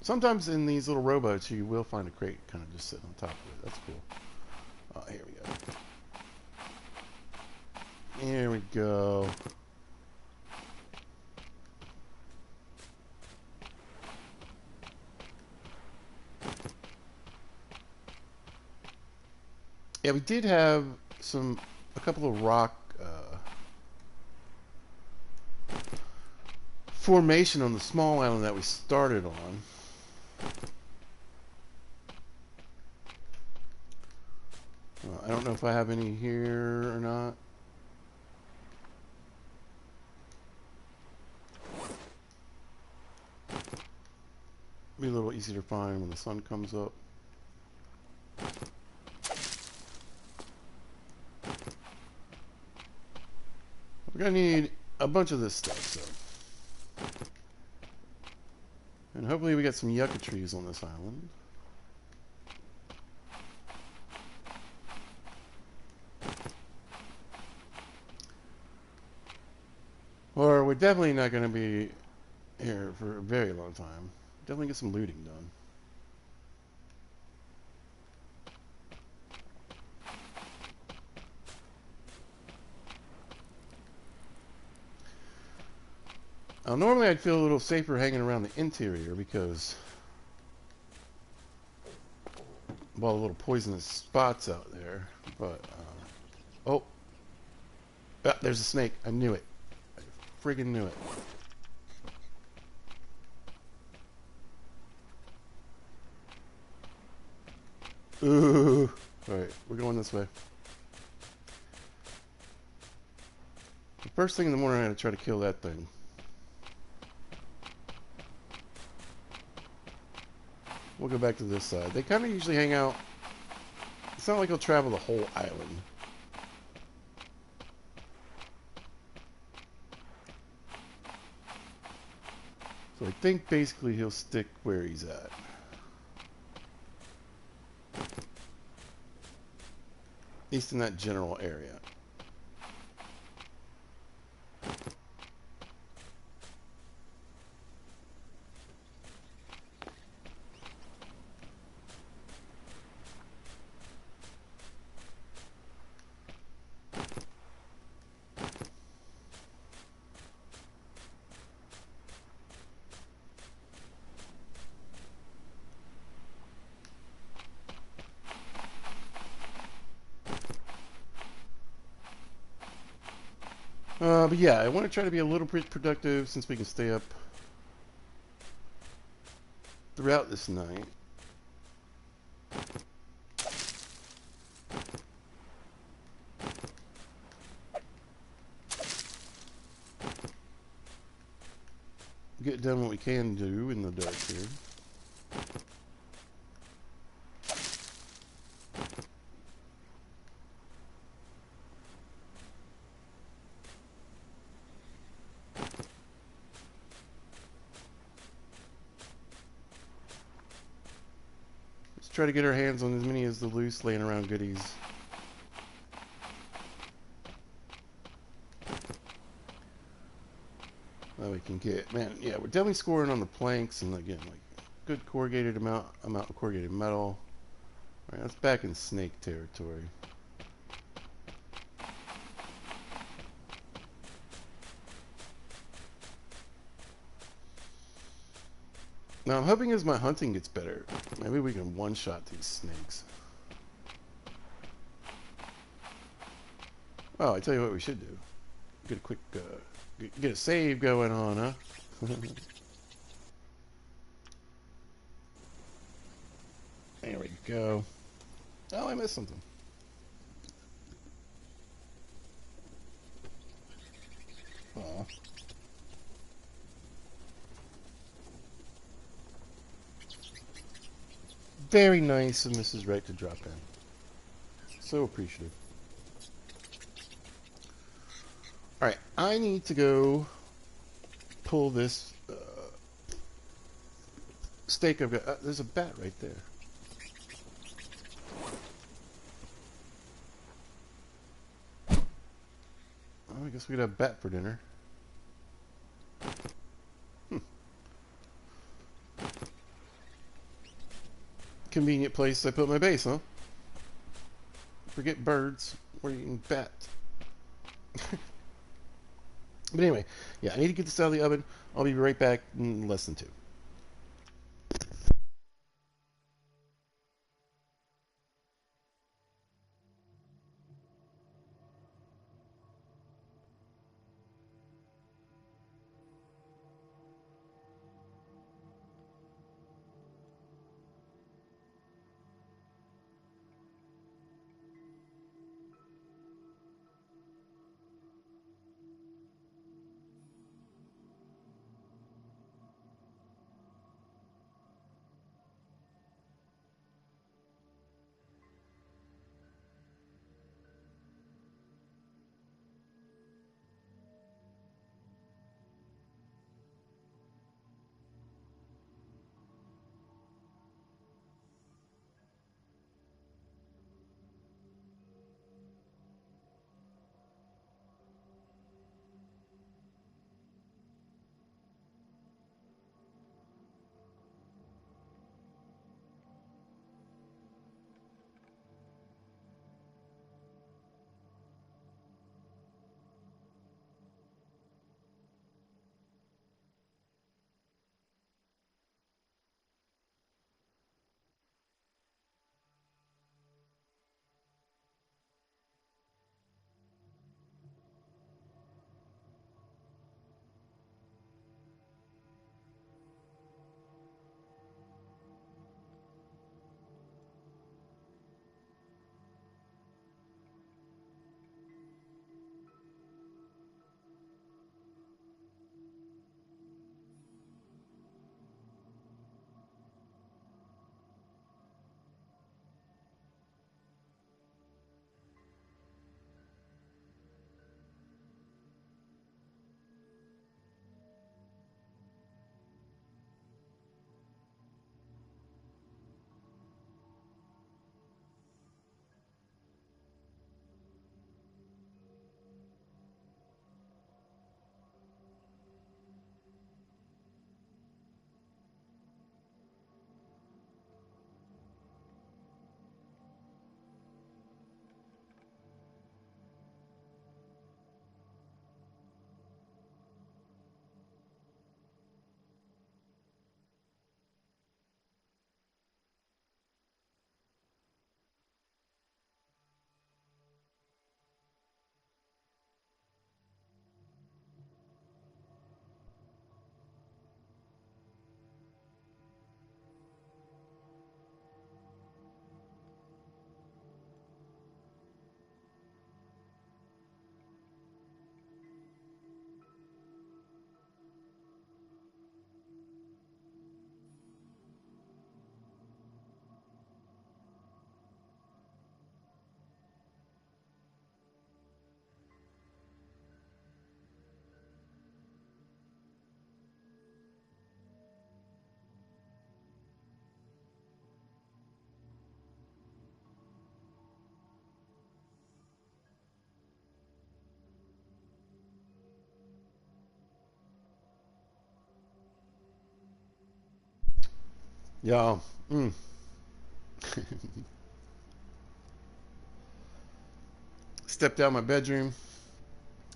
Sometimes in these little rowboats, you will find a crate kind of just sitting on top of it. That's cool. Here we go. Here we go. Yeah, we did have a couple of rock formation on the small island that we started on. I don't know if I have any here or not. Be a little easier to find when the sun comes up. We're gonna need a bunch of this stuff, so. And hopefully we get some yucca trees on this island. Or we're definitely not going to be here for a very long time. Definitely get some looting done. Normally I'd feel a little safer hanging around the interior because of all the little poisonous spots out there. But, oh, there's a snake. I knew it. I friggin' knew it. Ooh. Alright, we're going this way. The first thing in the morning, I'm going to try to kill that thing. We'll go back to this side. They kind of usually hang out. It's not like he'll travel the whole island. So I think basically he'll stick where he's at. At least in that general area. But yeah, I want to try to be a little bit productive since we can stay up throughout this night. Get done what we can do in the dark here. Let's try to get our hands on as many as the loose laying around goodies. That we can get. Man, yeah, we're definitely scoring on the planks and again, like good corrugated amount of corrugated metal. Alright, that's back in snake territory. Now I'm hoping as my hunting gets better, maybe we can one-shot these snakes. Oh, I tell you what we should do. Get a quick, get a save going on, huh? There we go. Oh, I missed something. Aw. Very nice of Mrs. Wright to drop in. So appreciative. Alright, I need to go pull this stake I've got. There's a bat right there. Oh, I guess we could have bat for dinner. Convenient place I put my base, huh? Forget birds. We're eating bat. But anyway, yeah, I need to get this out of the oven. I'll be right back in less than 2. Y'all, stepped out of my bedroom.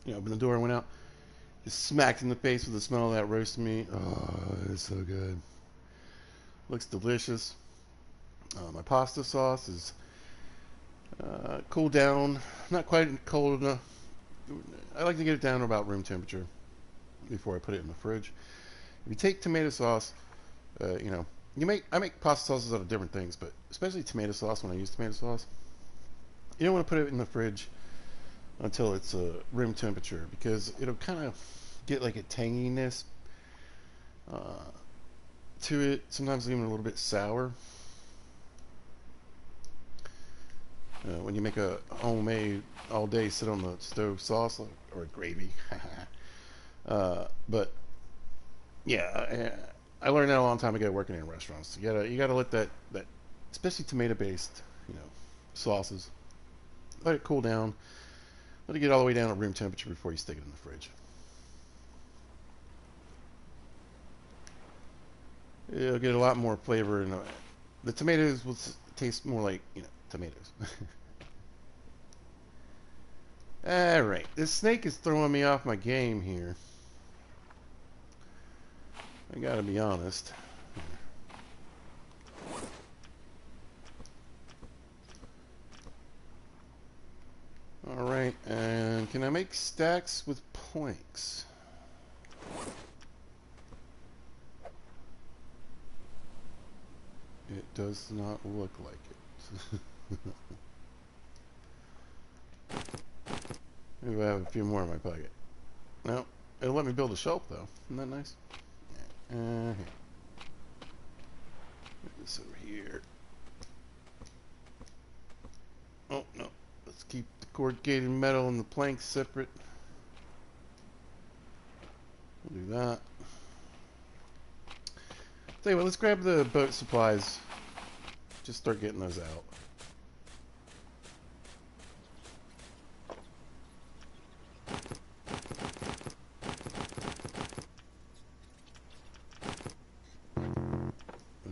Opened the door and went out. Just smacked in the face with the smell of that roast meat. Oh, it's so good. Looks delicious. My pasta sauce is cooled down. Not quite cold enough. I like to get it down to about room temperature before I put it in the fridge. If you take tomato sauce, I make pasta sauces out of different things, but especially tomato sauce. When I use tomato sauce, you don't want to put it in the fridge until it's room temperature, because it'll kind of get like a tanginess to it. Sometimes even a little bit sour. When you make a homemade all day sit on the stove sauce or gravy. But yeah, I learned that a long time ago working in restaurants. You gotta let that especially tomato based sauces, let it cool down. Let it get all the way down to room temperature before you stick it in the fridge. It'll get a lot more flavor, and the tomatoes will taste more like tomatoes. All right, this snake is throwing me off my game here. I gotta be honest. All right, and can I make stacks with planks? It does not look like it. Maybe I have a few more in my pocket. No, it'll let me build a shelf though. Isn't that nice? Here. Put this over here. Oh no, let's keep the corrugated metal and the planks separate. We'll do that. Tell you what, let's grab the boat supplies. Just start getting those out.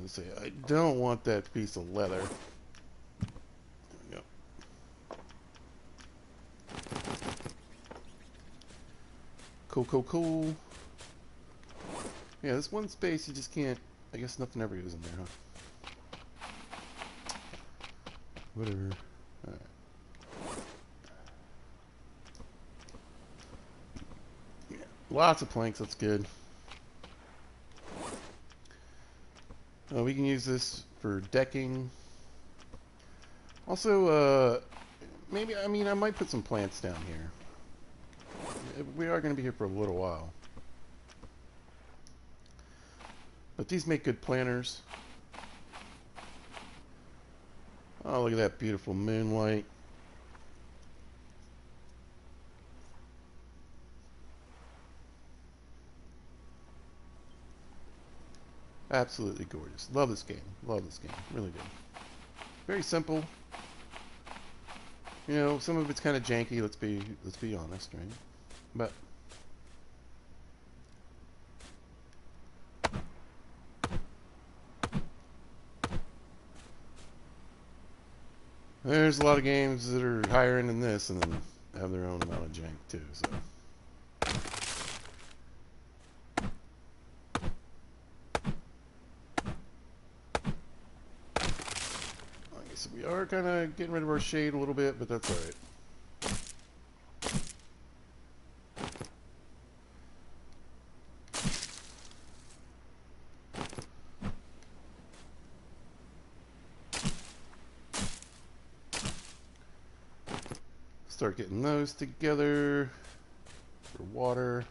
Let's see, I don't want that piece of leather. There we go. Cool. Yeah, this one space you just can't. I guess nothing ever goes in there, huh? Whatever. Alright. Yeah, lots of planks, that's good. We can use this for decking. Also, I might put some plants down here. We are going to be here for a little while. But these make good planters. Oh, look at that beautiful moonlight. Absolutely gorgeous. Love this game. Really good. Very simple. Some of it's kind of janky. Let's be honest, right? But there's a lot of games that are higher end than this, and then have their own amount of jank too. So. So we are kind of getting rid of our shade a little bit, but that's alright. Start getting those together for water.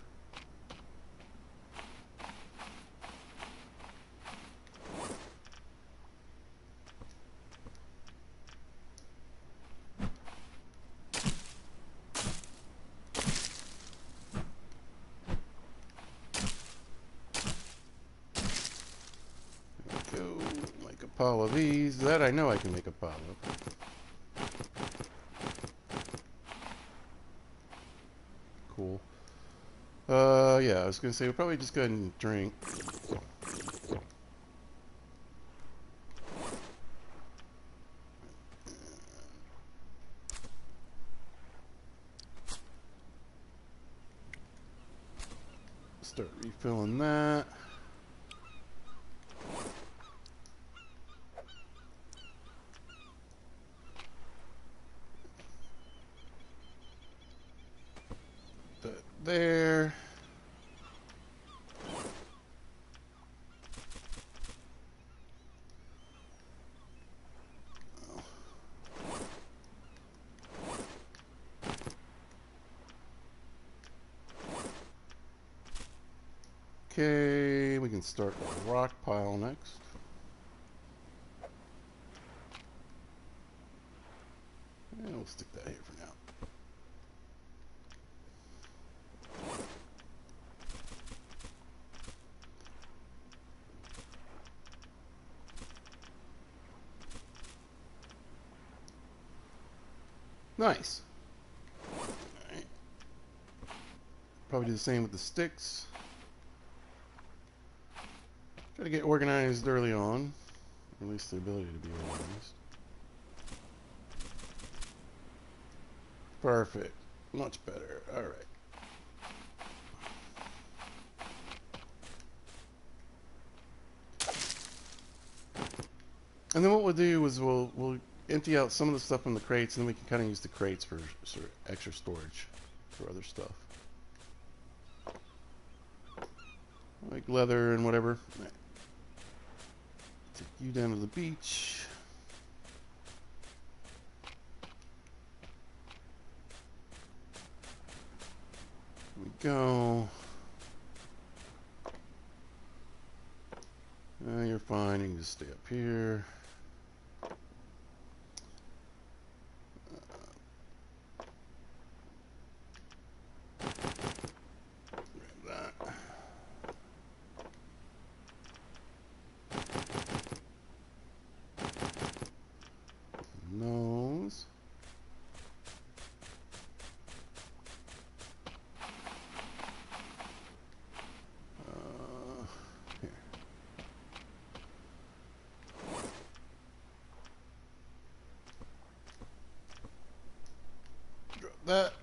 Go make a pile of these. That I know I can make a pile of. Cool. Yeah, I was gonna say we'll probably just go ahead and drink. refilling that. That there. Okay, we can start the rock pile next. And we'll stick that here for now. Nice. Alright. Probably do the same with the sticks. Gotta get organized early on. At least the ability to be organized. Perfect. Much better. Alright. And then what we'll do is we'll empty out some of the stuff in the crates, and then we can kind of use the crates for sort of extra storage for other stuff. Like leather and whatever. Right. Take you down to the beach. Here we go. You're fine. You can just stay up here. Grab that. Nose. Here. Drop that.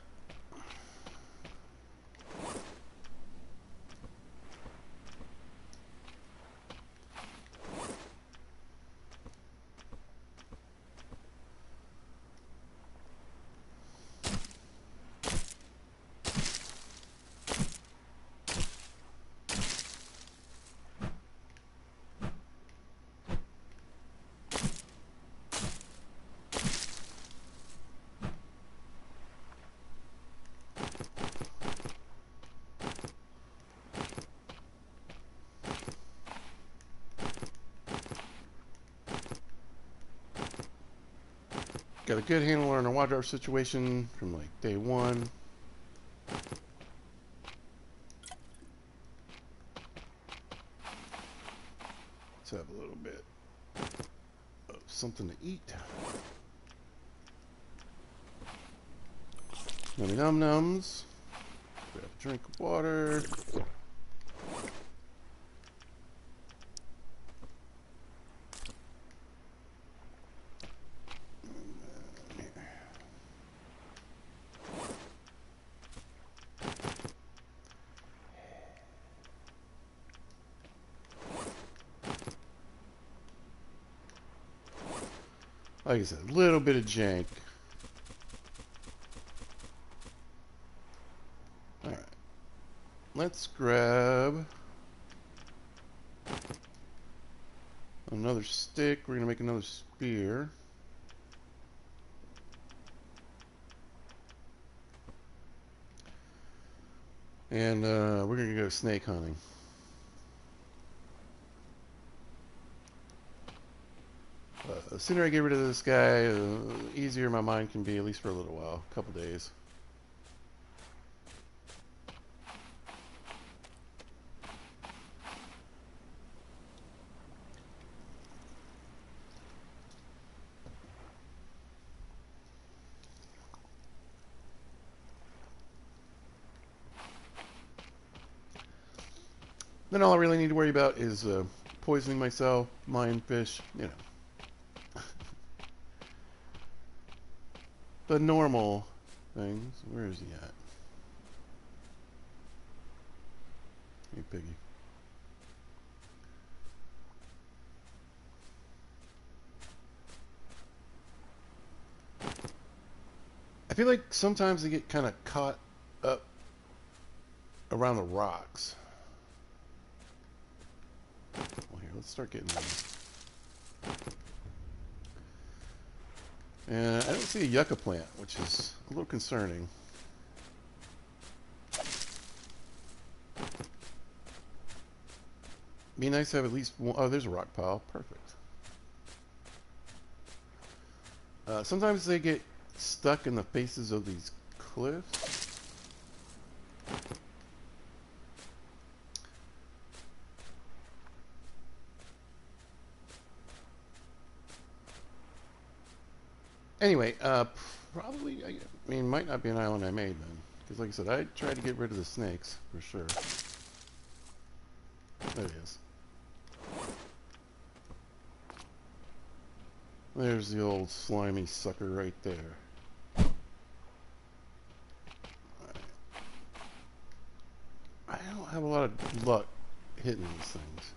Got a good handle on our water situation from like day one. Let's have a little bit of something to eat. Yummy num nums. Grab a drink of water. Like I said, a little bit of jank. Alright. Let's grab another stick. We're going to make another spear. And we're going to go snake hunting. The sooner I get rid of this guy, the easier my mind can be, at least for a little while, a couple days. Then all I really need to worry about is poisoning myself, mine fish, you know. The normal things. Where is he at? Hey, piggy. I feel like sometimes they get kind of caught up around the rocks. Well, here, let's start getting them. And I don't see a yucca plant, which is a little concerning. Be nice to have at least one. Oh, there's a rock pile. Perfect. Sometimes they get stuck in the faces of these cliffs. Anyway, probably, I mean, might not be an island I made then. Because like I said, I tried to get rid of the snakes, for sure. There it is. There's the old slimy sucker right there. I don't have a lot of luck hitting these things.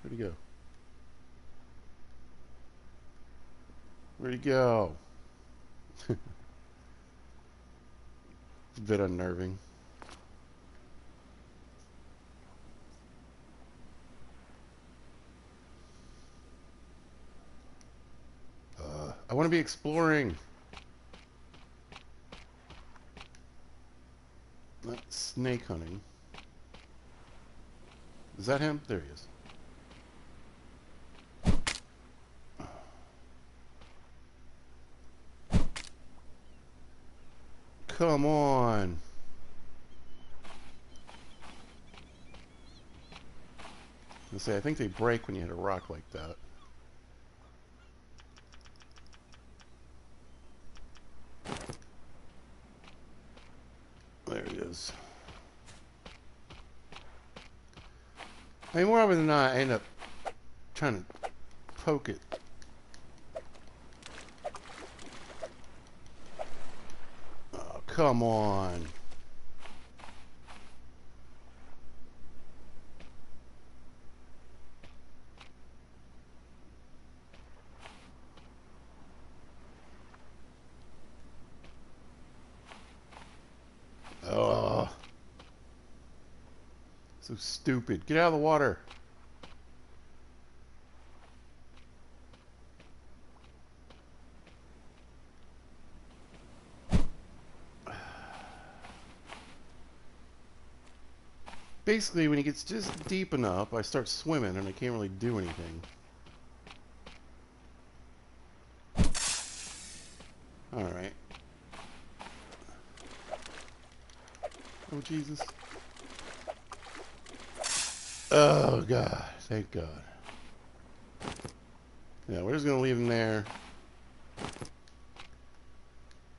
Where'd he go? Where'd he go? It's a bit unnerving. I want to be exploring. Not snake hunting. Is that him? There he is. Come on. I think they break when you hit a rock like that. There he is. I mean, more often than not, I end up trying to poke it. Oh, come on. Oh, so stupid. Get out of the water. Basically, when he gets just deep enough, I start swimming and I can't really do anything. Alright. Oh, Jesus. Oh, God. Thank God. Yeah, we're just going to leave him there.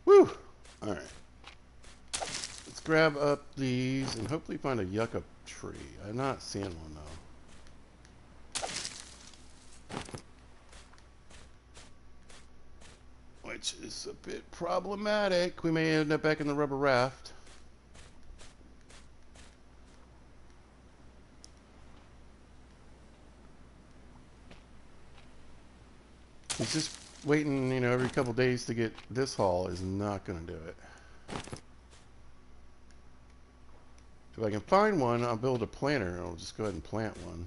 Woo! Alright. Let's grab up these and hopefully find a yucca tree. I'm not seeing one, though. Which is a bit problematic. We may end up back in the rubber raft. He's just waiting, you know, every couple days to get this haul is not going to do it. If I can find one, I'll build a planter and I'll just go ahead and plant one.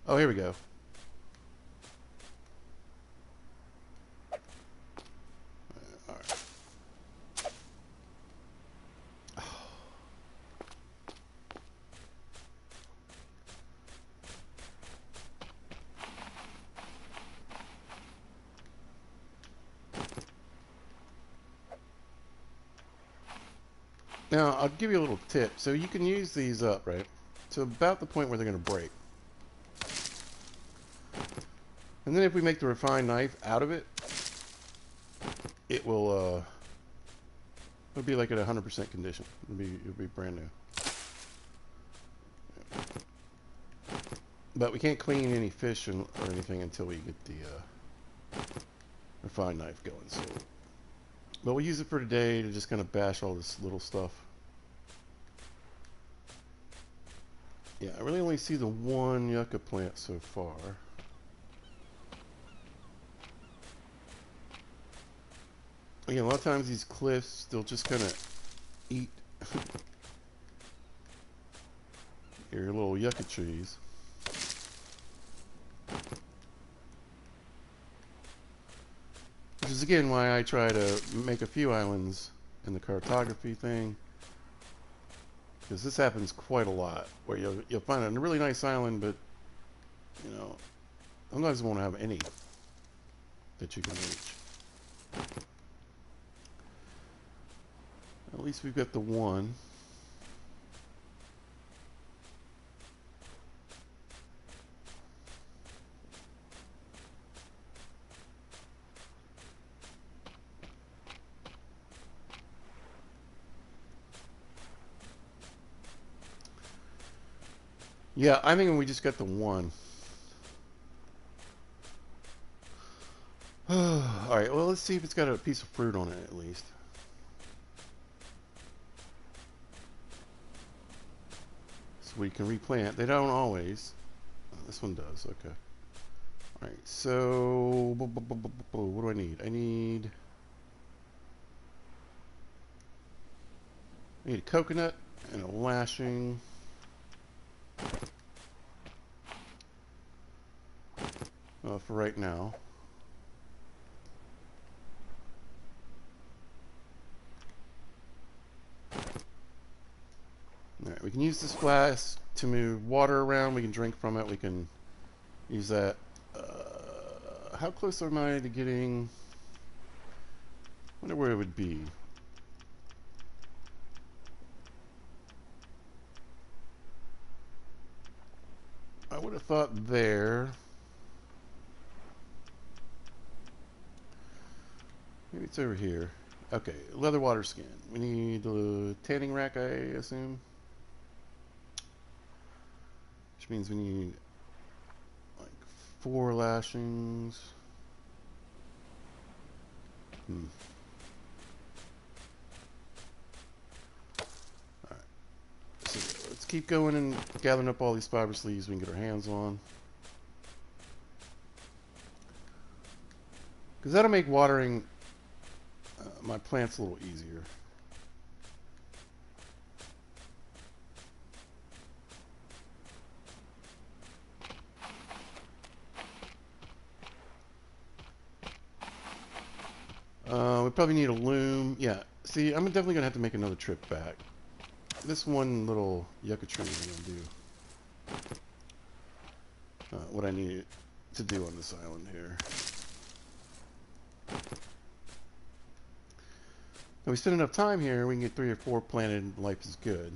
Oh, here we go. All right. Now, I'll give you a little tip. So you can use these up, right? To about the point where they're going to break. And then if we make the refined knife out of it, it will, it'll be like at 100% condition. It'll be brand new. But we can't clean any fish or anything until we get the refined knife going. So, but we'll use it for today to just kind of bash all this little stuff. Yeah, I really only see the one yucca plant so far. Again, a lot of times these cliffs, they'll just kind of eat your little yucca trees. Which is again why I try to make a few islands in the cartography thing. Because this happens quite a lot, where you'll find a really nice island, but, you know, sometimes it won't have any that you can reach. At least we've got the one. Yeah, I think we just got the one. Alright, well, let's see if it's got a piece of fruit on it at least. So we can replant. They don't always. This one does, okay. Alright, so what do I need? I need a coconut and a lashing. For right now. Alright, we can use this flask to move water around. We can drink from it. We can use that. How close am I to getting... I wonder where it would be. I would have thought there. Maybe it's over here. Okay, leather water skin. We need the tanning rack, I assume. Which means we need like 4 lashings. Alright. So let's keep going and gathering up all these fiber sleeves we can get our hands on. Because that'll make watering my plants a little easier. We probably need a loom. Yeah, see, I'm definitely going to have to make another trip back. This one little yucca tree I'm going to do what I need to do on this island here. If we spend enough time here, we can get 3 or 4 planted. Life is good.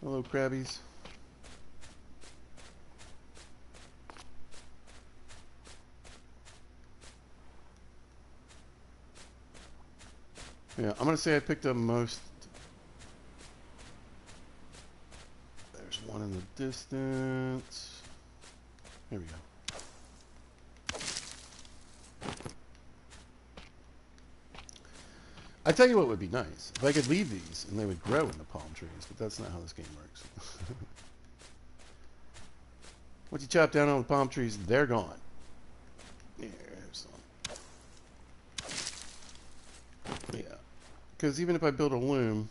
Hello, crabbies. Yeah, I'm going to say I picked up most. There's one in the distance. There we go. I tell you what would be nice. If I could leave these and they would grow in the palm trees, but that's not how this game works. Once you chop down all the palm trees, they're gone. Here's some. Yeah. Because even if I build a loom,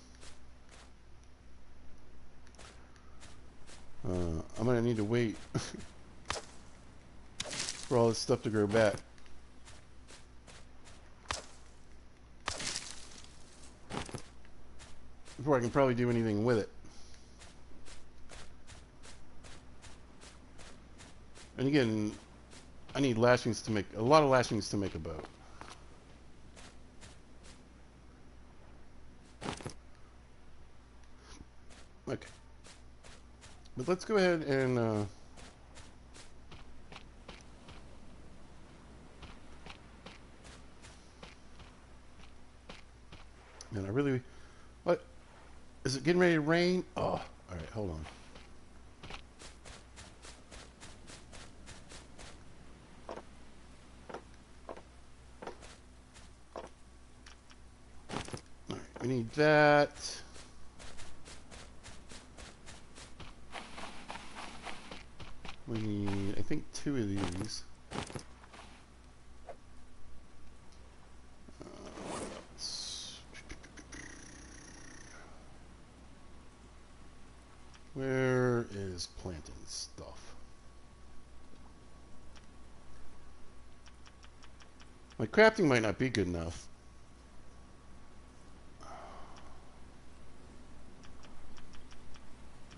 I'm going to need to wait for all this stuff to grow back. Before I can probably do anything with it. And again, I need lashings to make a lot of lashings to make a boat. Okay. But let's go ahead and I really Is it getting ready to rain? Oh, all right, hold on. All right, we need that. We need, I think, 2 of these. Where is planting stuff? My crafting might not be good enough.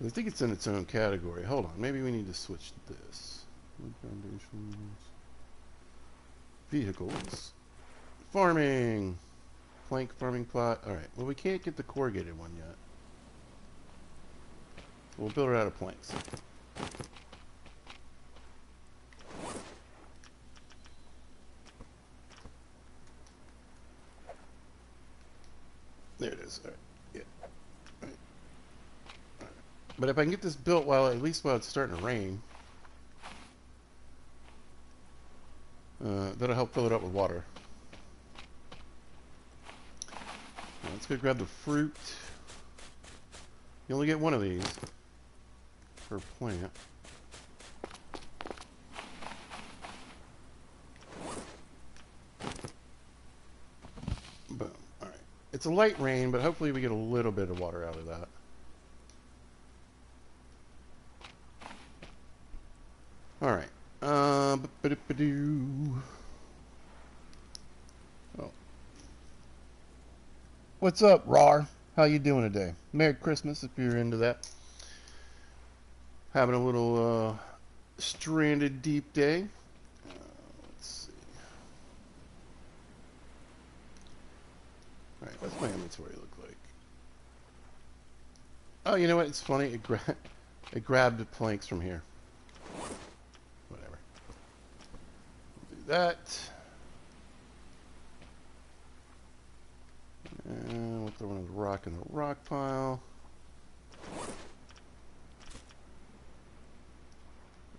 I think it's in its own category. Hold on, maybe we need to switch this. Foundations. Vehicles. Farming. Plank farming plot. Alright, well we can't get the corrugated one yet. We'll build her out of planks. There it is. Alright. Yeah. All right. All right. But if I can get this built at least while it's starting to rain, that'll help fill it up with water. Now, let's go grab the fruit. You only get one of these per plant. Boom. All right. It's a light rain, but hopefully we get a little bit of water out of that. All right. Oh. What's up, Rar? How you doing today? Merry Christmas if you're into that. Having a little stranded deep day. Let's see. All right, what's my inventory look like? Oh, you know what? It's funny. It grabbed the planks from here. Whatever. We'll do that. And we'll throw one of the rock in the rock pile.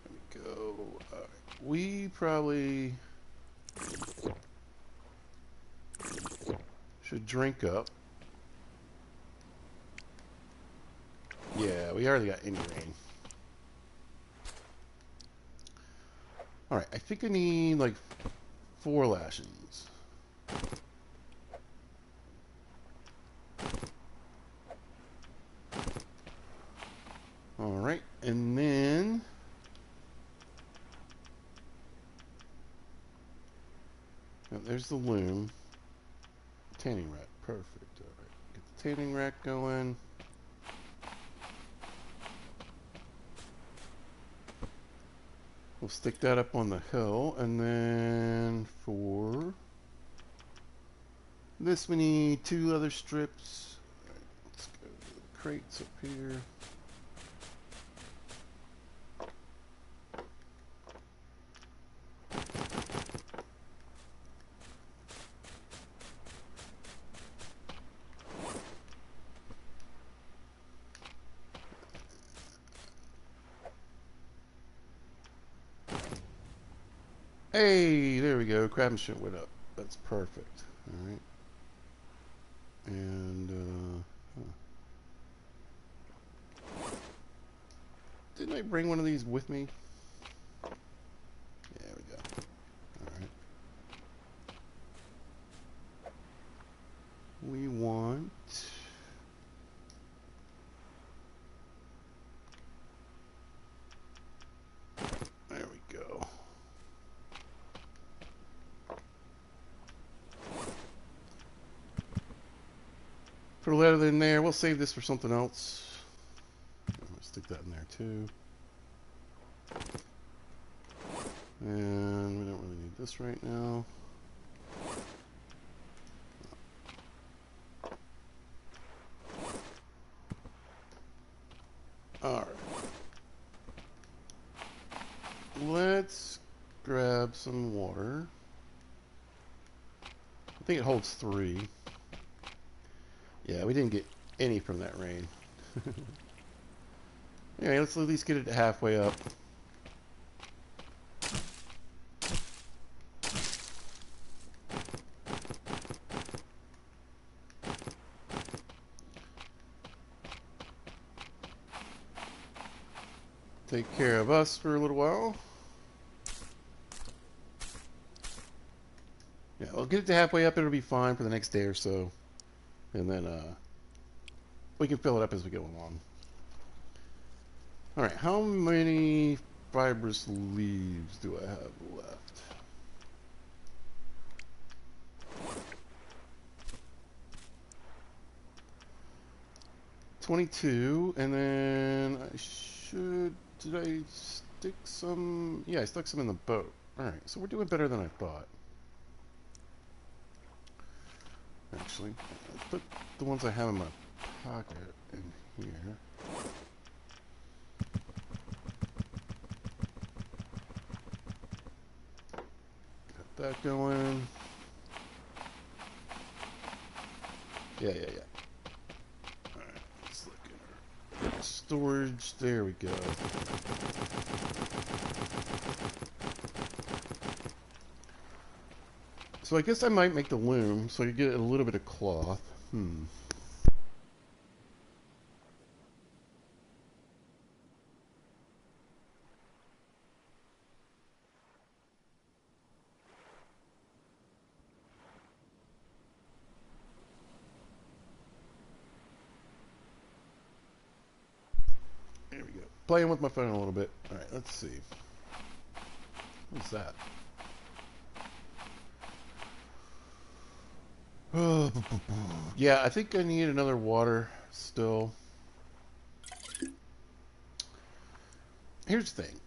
There we go. All right. We probably should drink up. Yeah, we already got any rain. Alright, I think I need like 4 lashings. Alright, and then oh, there's the loom. Tanning rack, perfect. Alright, get the tanning rack going. We'll stick that up on the hill, and then for this we need 2 leather strips. Right, let's go to the crates up here. Hey, there we go. Craftsmanship went up. That's perfect. All right. And didn't I bring one of these with me? There we go. All right. We want there we go. Put a letter in there. We'll save this for something else. I'm gonna stick that in there too. And we don't really need this right now. Alright. Let's grab some water. I think it holds 3. Yeah, we didn't get any from that rain. Anyway, let's at least get it halfway up. Take care of us for a little while. Yeah, we'll get it to halfway up. It'll be fine for the next day or so. And then we can fill it up as we go along. Alright, how many fibrous leaves do I have left? $22, and then I should... Did I stick some... Yeah, I stuck some in the boat. Alright, so we're doing better than I thought. Actually, let's put the ones I have in my pocket in here. Got that going. Yeah. Alright, let's look at our storage. There we go. So I guess I might make the loom so I can get a little bit of cloth. There we go. Playing with my phone a little bit. Alright, let's see. What's that? Yeah, I think I need another water still. Here's the thing.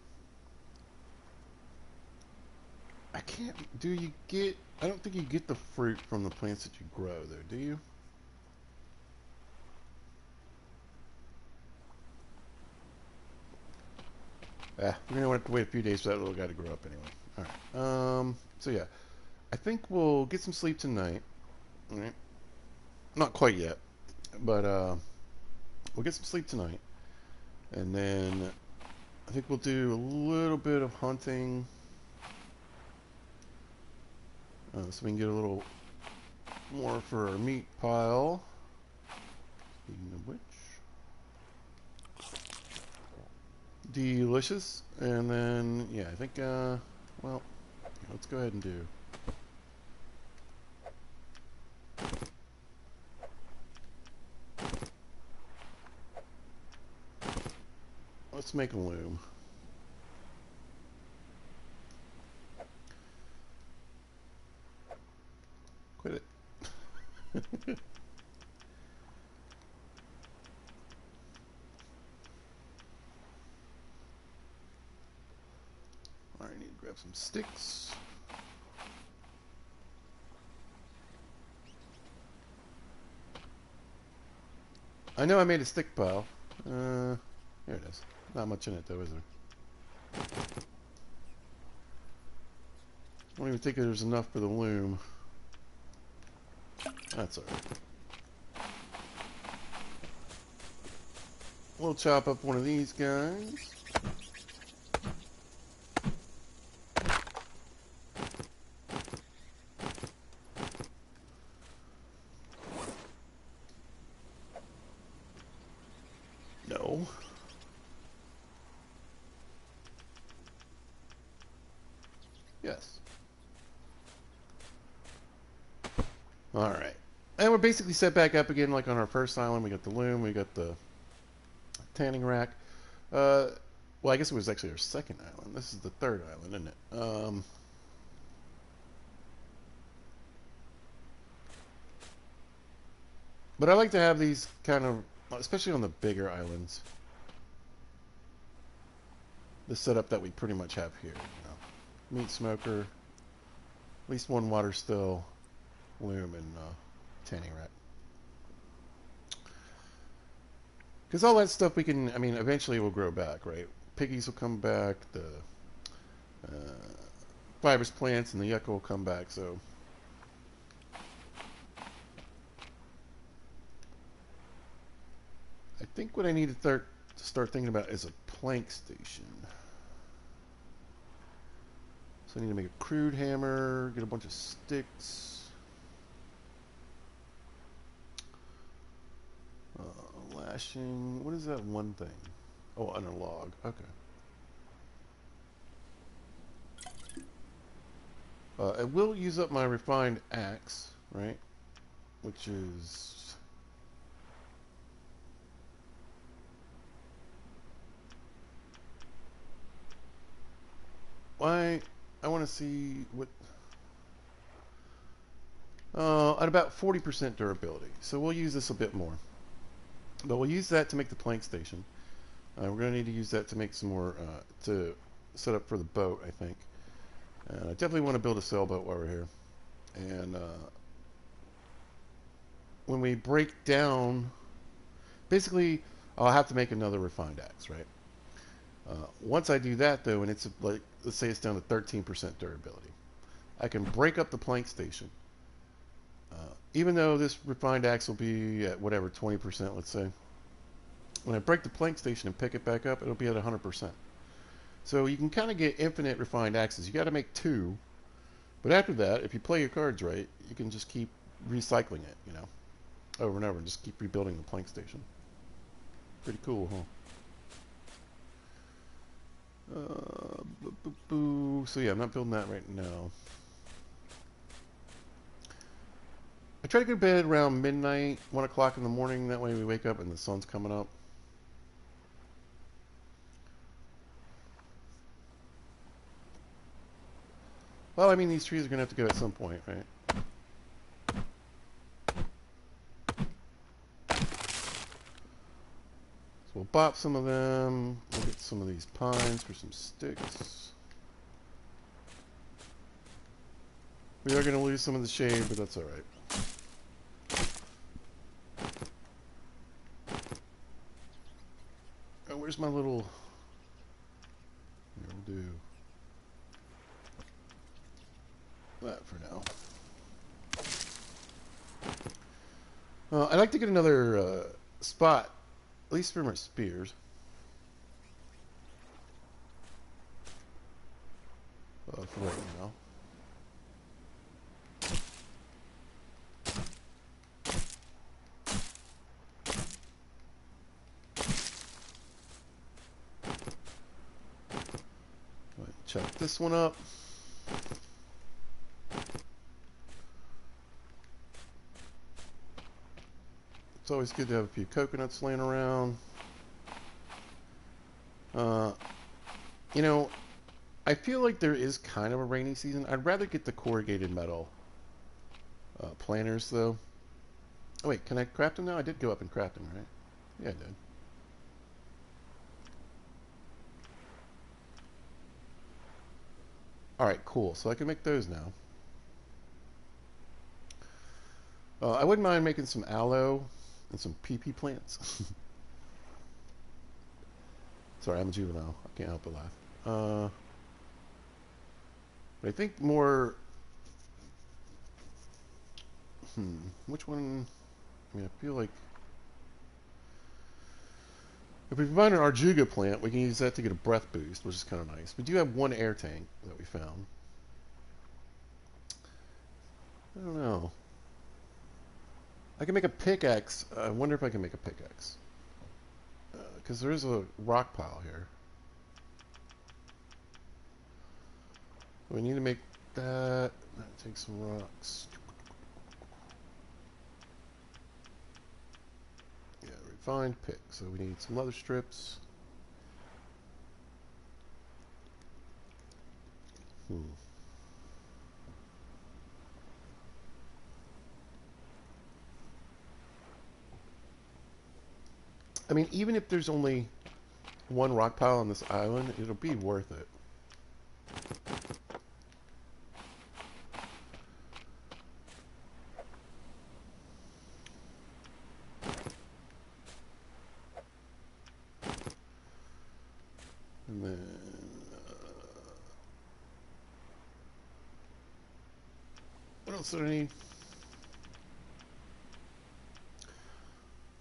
I can't... Do you get... I don't think you get the fruit from the plants that you grow, though, do you? We're going to have to wait a few days for that little guy to grow up anyway. Alright. So yeah. I think we'll get some sleep tonight. Alright. Not quite yet. But, we'll get some sleep tonight. And then I think we'll do a little bit of hunting. So we can get a little more for our meat pile. Speaking of which. Delicious. And then, yeah, I think, well, let's go ahead and do. Let's make a loom. Quit it. Alright, I need to grab some sticks. I know I made a stick pile. Here it is. Not much in it though, is there? I don't even think there's enough for the loom. That's alright. We'll chop up one of these guys. No. Yes. Alright. And we're basically set back up again like on our first island. We got the loom, we got the tanning rack. Well, I guess it was actually our second island. This is the third island, isn't it? But I like to have these kind of, especially on the bigger islands, the setup that we pretty much have here. You know, meat smoker, at least one water still, loom, and tanning rack. Because all that stuff we can, I mean, eventually will grow back, right? Piggies will come back, the fibrous plants and the yucca will come back, so... think what I need to start thinking about is a plank station. So I need to make a crude hammer, get a bunch of sticks. Lashing. What is that one thing? Oh, on a log. Okay. I will use up my refined axe, right? Which is... why... I want to see what... at about 40% durability. So we'll use this a bit more. But we'll use that to make the plank station. We're going to need to use that to make some more... to set up for the boat, I think. And I definitely want to build a sailboat while we're here. And when we break down... basically, I'll have to make another refined axe, right? Once I do that, though, and it's like, let's say it's down to 13% durability, I can break up the plank station. Even though this refined axe will be at whatever, 20%, let's say. When I break the plank station and pick it back up, it'll be at 100%. So you can kind of get infinite refined axes. You got to make 2. But after that, if you play your cards right, you can just keep recycling it, you know, over and over, and just keep rebuilding the plank station. Pretty cool, huh? So yeah, I'm not building that right now. I try to go to bed around midnight, 1 o'clock in the morning. That way we wake up and the sun's coming up. Well, I mean, these trees are going to have to go at some point, right? So we'll bop some of them. We'll get some of these pines for some sticks. We are going to lose some of the shade, but that's alright. Oh, where's my little... here, we'll do that for now. I'd like to get another spot, at least for my spears. For right now. Chop this one up. It's always good to have a few coconuts laying around. You know, I feel like there is kind of a rainy season. I'd rather get the corrugated metal planters, though. Oh, wait, can I craft them now? I did go up and craft them, right? Yeah, I did. Alright, cool. So I can make those now. I wouldn't mind making some aloe and some PP plants. Sorry, I'm a juvenile. I can't help but laugh. But I think more... which one... I mean, I feel like... if we find an Arjuga plant, we can use that to get a breath boost, which is kind of nice. We do have one air tank that we found. I don't know. I can make a pickaxe. I wonder if I can make a pickaxe. Because there is a rock pile here. We need to make that. Take some rocks. Yeah, refined pick. So we need some leather strips. I mean, even if there's only one rock pile on this island, it'll be worth it. And then... what else do I need? A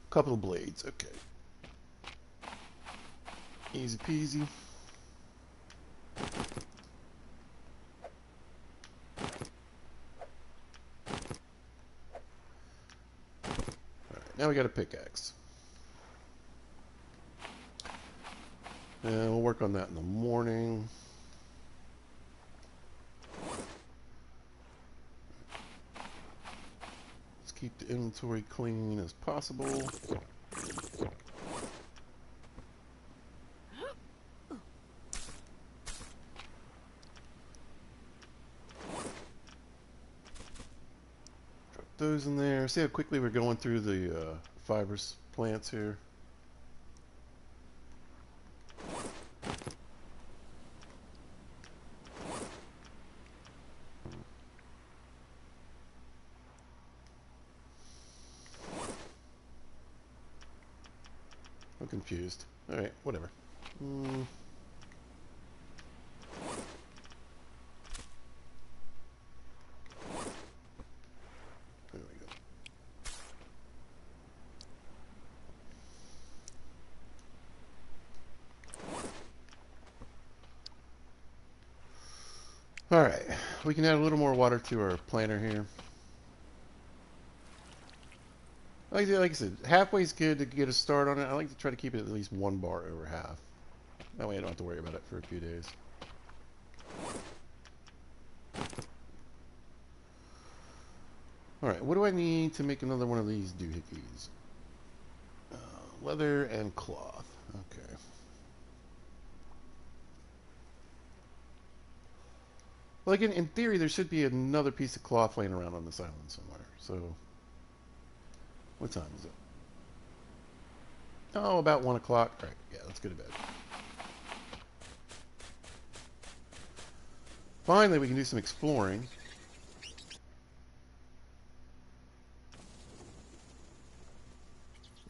couple of blades, okay. Easy peasy. Alright, now we got a pickaxe. And we'll work on that in the morning. Let's keep the inventory clean as possible. Those in there. See how quickly we're going through the fibrous plants here. I'm confused. Alright, whatever. There we go. Alright, we can add a little more water to our planter here. Like I said, halfway's good to get a start on it. I like to try to keep it at least 1 bar over half. That way I don't have to worry about it for a few days. Alright, what do I need to make another one of these doohickeys? Leather and cloth. Okay. Well, again, in theory, there should be another piece of cloth laying around on this island somewhere. So, what time is it? Oh, about 1 o'clock. All right, yeah, let's go to bed. Finally, we can do some exploring.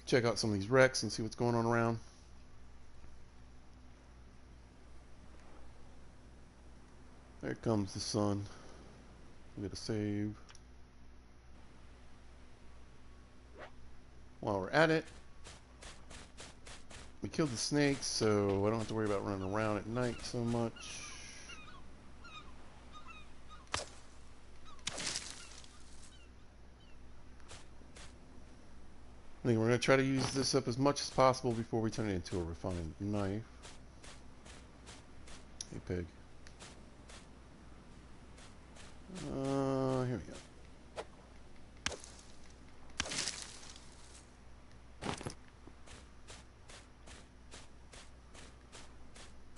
Check out some of these wrecks and see what's going on around. There comes the sun. We gotta save. While we're at it, we killed the snakes, so I don't have to worry about running around at night so much. I think we're going to try to use this up as much as possible before we turn it into a refined knife. Hey, pig. Here we go.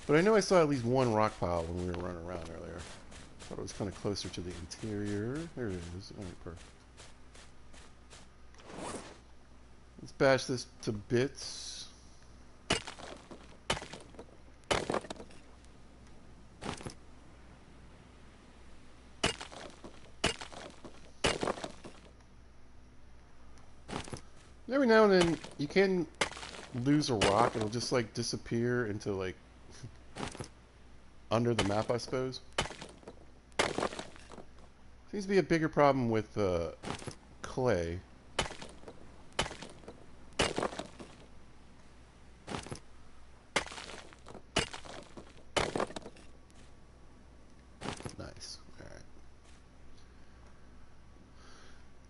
But I know I saw at least one rock pile when we were running around earlier. Thought it was kind of closer to the interior. There it is. All right, perfect. Let's bash this to bits. Every now and then you can lose a rock. It'll just like disappear into like under the map, I suppose. Seems to be a bigger problem with clay. Nice. All right.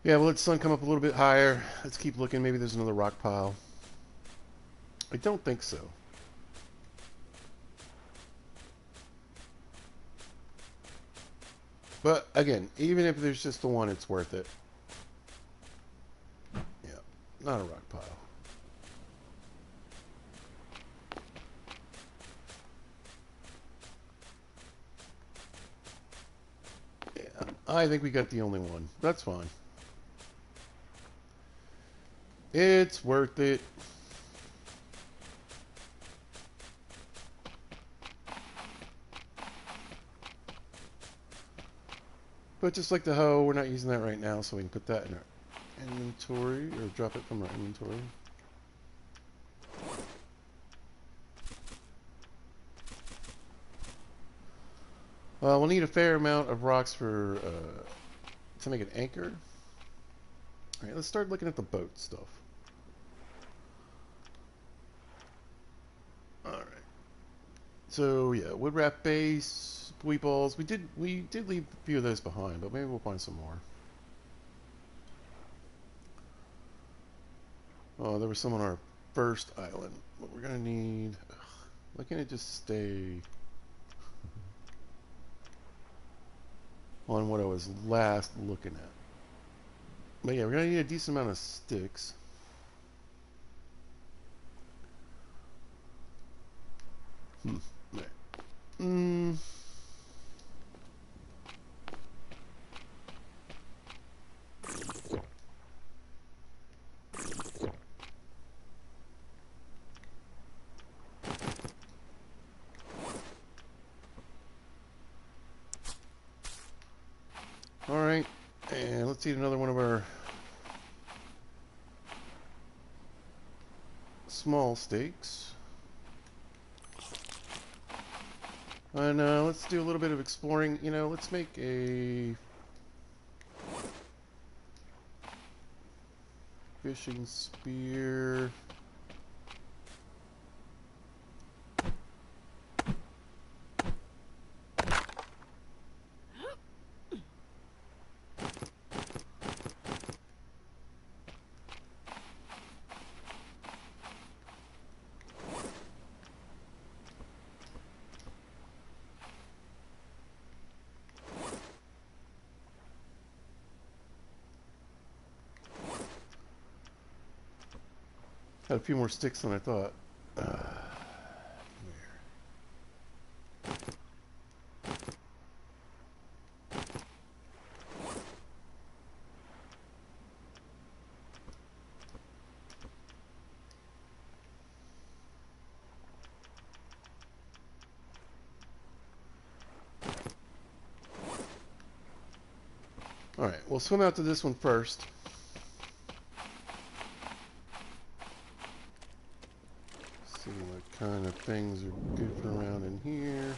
Yeah, we'll let the sun come up a little bit higher. Let's keep looking. Maybe there's another rock pile. I don't think so. But again, even if there's just the one, it's worth it. Yeah, not a rock pile. Yeah, I think we got the only one. That's fine. It's worth it. But just like the hoe, we're not using that right now, so we can put that in our inventory, or drop it from our inventory. We'll need a fair amount of rocks for to make an anchor. All right, let's start looking at the boat stuff. All right, So yeah, wood wrap base, buoy balls. We did leave a few of those behind, but maybe we'll find some more. Oh, there was some on our first island. But we're gonna need. Why can't it just stay on what I was last looking at? But yeah, we're gonna need a decent amount of sticks. Right. Mm. All right, and let's eat another one of our small steaks. And let's do a little bit of exploring. You know, let's make a fishing spear. Had a few more sticks than I thought. All right, we'll swim out to this one first. See what kind of things are goofing around in here.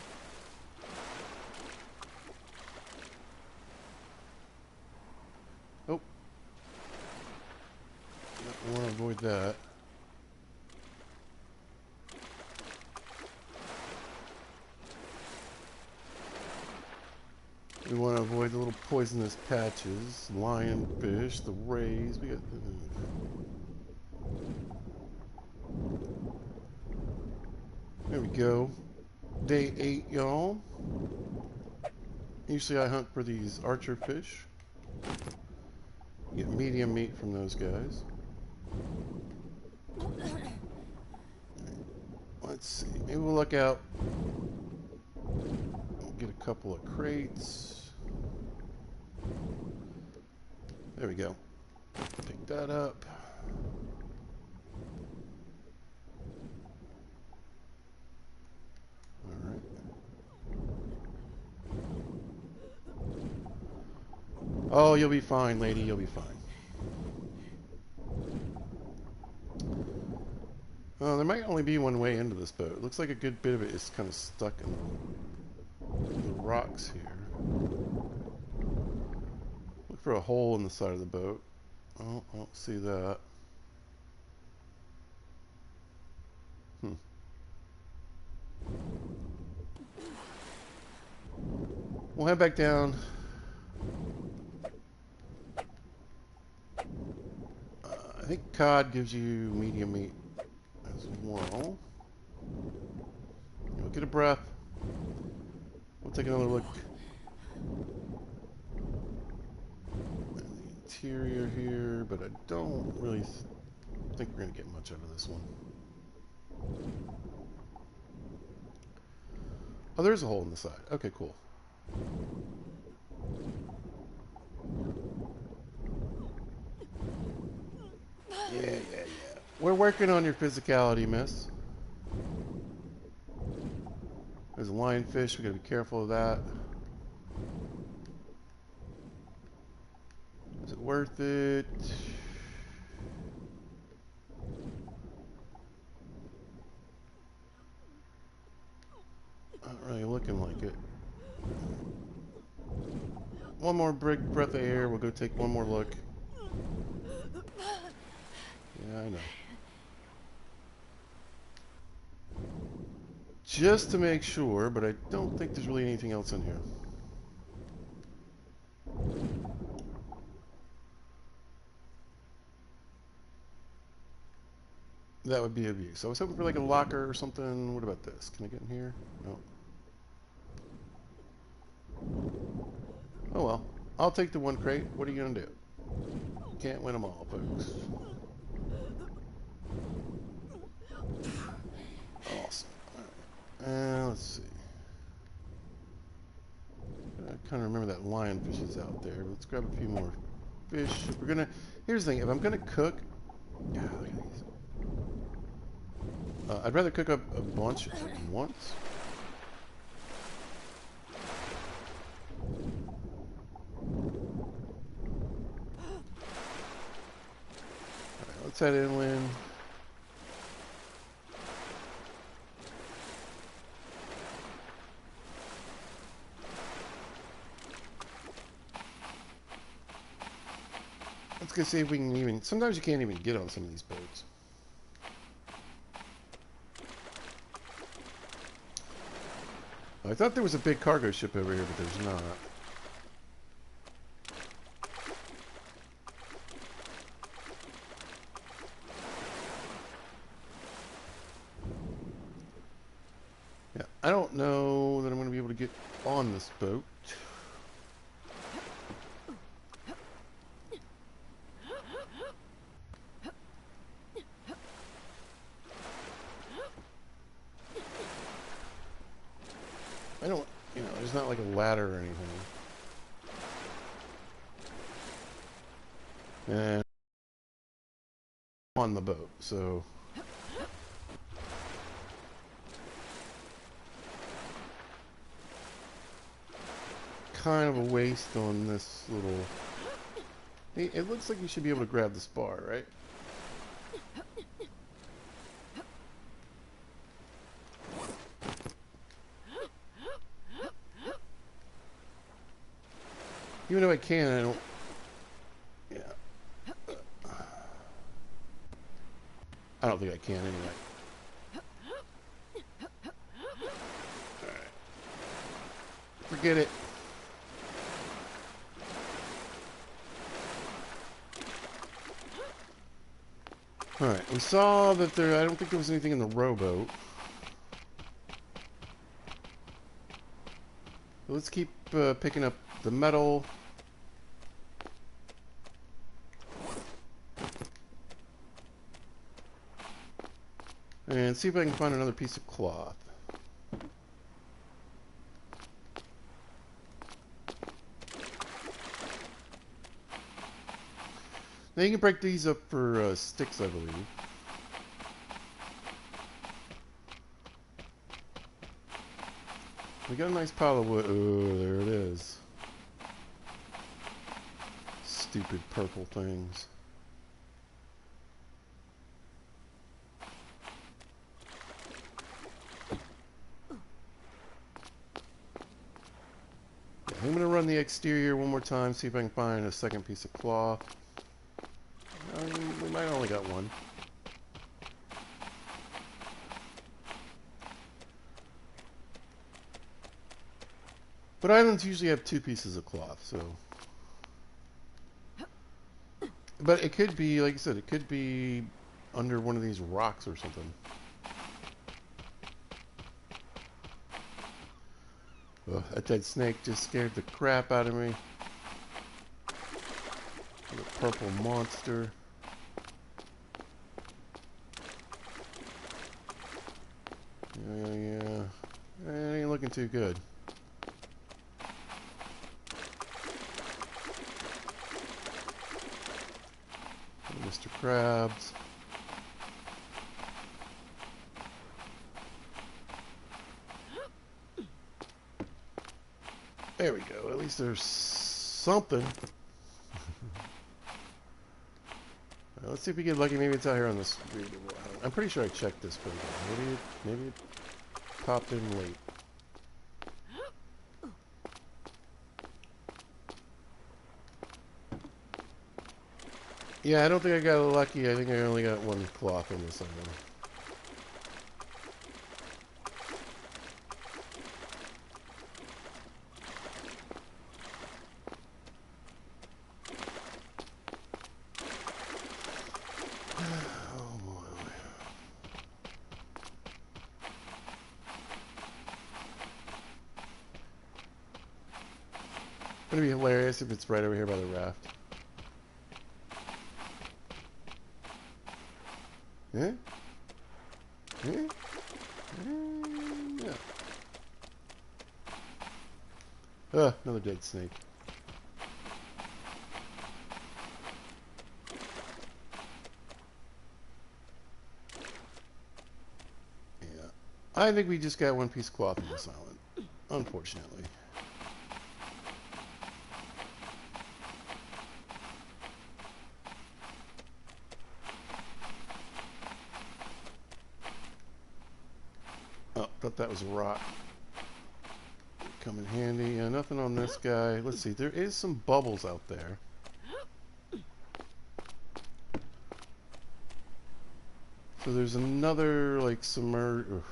Oh, I want to avoid that. We want to avoid the little poisonous patches, lionfish, the rays. We got. There we go. Day 8, y'all. Usually I hunt for these archer fish. Get medium meat from those guys. Let's see. Maybe we'll look out. We'll get a couple of crates. There we go. Pick that up. All right. Oh, you'll be fine, lady. You'll be fine. Oh, there might only be one way into this boat. It looks like a good bit of it is kind of stuck in the rocks here. Look for a hole in the side of the boat. Oh, I don't see that. We'll head back down. I think cod gives you medium meat as well. We'll get a breath. We'll take another look at the interior here, but I don't really think we're going to get much out of this one. Oh, there's a hole in the side. Okay, cool. Yeah. We're working on your physicality, miss. There's a lionfish. We gotta be careful of that. Is it worth it? Not really looking like it. One more breath of air. We'll go take one more look. Yeah, I know. just to make sure, but I don't think there's really anything else in here. That would be a view. So I was hoping for like a locker or something. What about this? Can I get in here? No. Oh well. I'll take the one crate. What are you going to do? Can't win them all, folks. Awesome. Let's see. I kind of remember that lionfish is out there. Let's grab a few more fish. If we're gonna. Here's the thing. If I'm gonna cook, yeah, look at these. I'd rather cook up a bunch at once. Alright, let's head inland. Let's go see if we can even. Sometimes you can't even get on some of these boats. I thought there was a big cargo ship over here, but there's not. Yeah, I don't know that I'm going to be able to get on this boat. I don't, there's not like a ladder or anything. And on the boat, so kind of a waste on this little. Hey, it looks like you should be able to grab the spar, right? Even though I can, I don't. Yeah. I don't think I can anyway. Alright. Forget it. Alright, we saw that there. I don't think there was anything in the rowboat. So let's keep picking up the metal. And see if I can find another piece of cloth. Now you can break these up for sticks, I believe. We got a nice pile of wood. Oh, there it is. Stupid purple things. I'm going to run the exterior one more time, see if I can find a second piece of cloth. We might only got one. But islands usually have two pieces of cloth, so. But it could be, like I said, it could be under one of these rocks or something. Ugh, that dead snake just scared the crap out of me. The purple monster. Yeah. It ain't looking too good. Mr. Krabs. There we go. At least there's something. Let's see if we get lucky. Maybe it's out here on this. I'm pretty sure I checked this, but maybe it popped in late. Yeah, I don't think I got lucky. I think I only got one cloth on this island. Gonna be hilarious if it's right over here by the raft. Yeah? Yeah? Yeah. Another dead snake. Yeah. I think we just got one piece of cloth in this island. Unfortunately. Oh, thought that was a rock. Come in handy. Yeah, nothing on this guy. Let's see. There is some bubbles out there. So there's another like submerged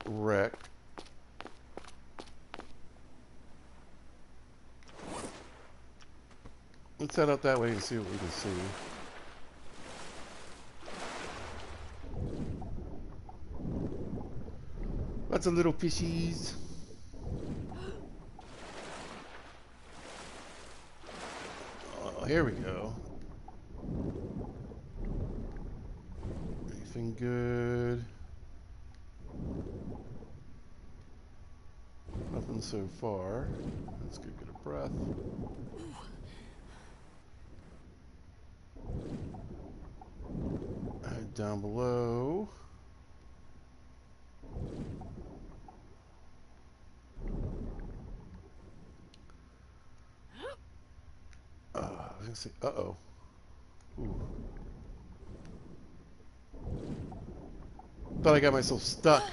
wreck. Let's head out that way and see what we can see. Lots of little fishies. Oh, here we go. Anything good? Nothing so far. Let's go get a breath. Head down below. I was gonna say, uh-oh. Ooh. Thought I got myself stuck.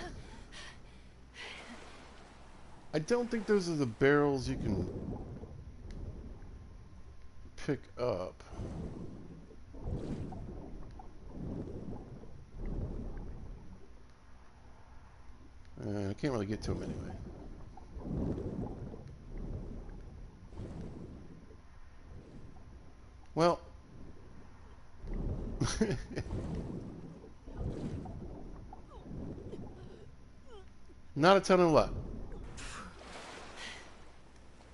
I don't think those are the barrels you can pick up. I can't really get to them anyway. Well. Not a ton of luck.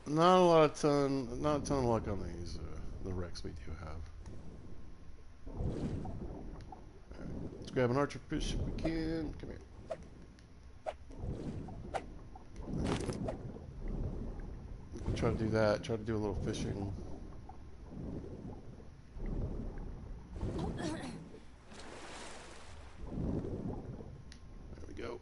Not a ton of luck on these, the wrecks we do have. Alright, let's grab an archer fish if we can. Come here. Try to do that. Try to do a little fishing. There we go.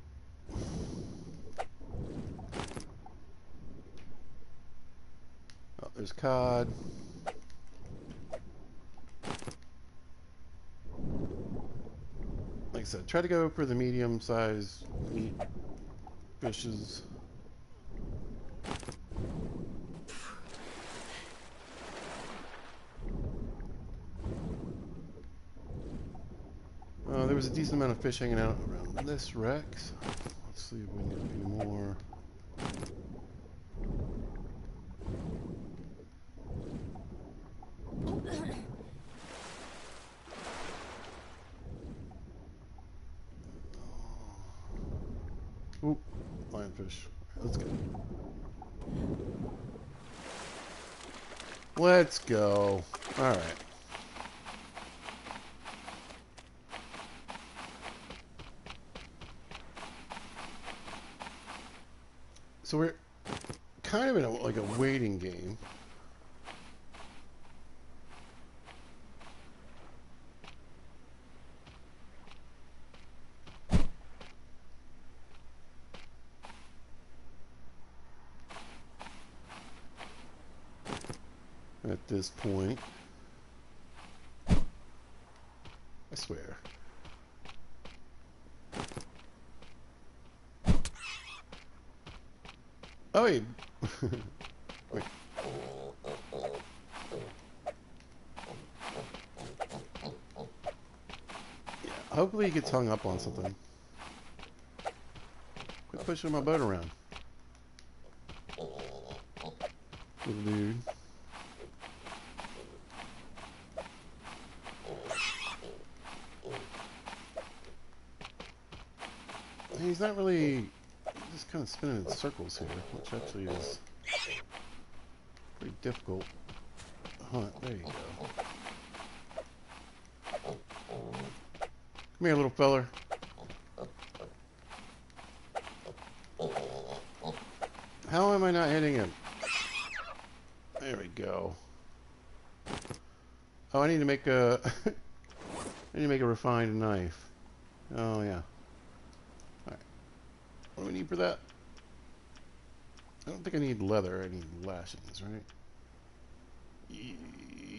Oh, there's cod. Like I said, try to go for the medium-sized meat fishes. There was a decent amount of fish hanging out around this wreck. So let's see if we can get a few more. Oop, lionfish. Let's go. Let's go. All right. So we're kind of in like a waiting game. At this point, I swear. Oh, wait. Wait. Yeah, hopefully he gets hung up on something. Quit pushing my boat around. Little dude. He's not really... just kind of spinning in circles here, which actually is pretty difficult. There you go. Come here, little feller. How am I not hitting him? There we go. Oh, I need to make a I need to make a refined knife. Oh yeah. Alright. What do we need for that? I don't think I need leather, I need lashings, right?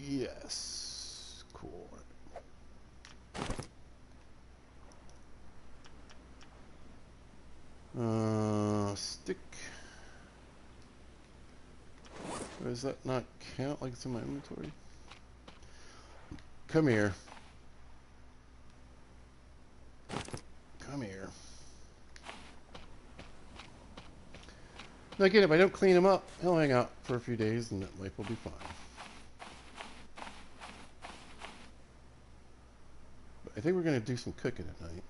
Yes. Cool. Stick. Or does that not count like it's in my inventory? Come here. Come here. Now again, if I don't clean him up, he'll hang out for a few days and life will be fine. But I think we're going to do some cooking at night.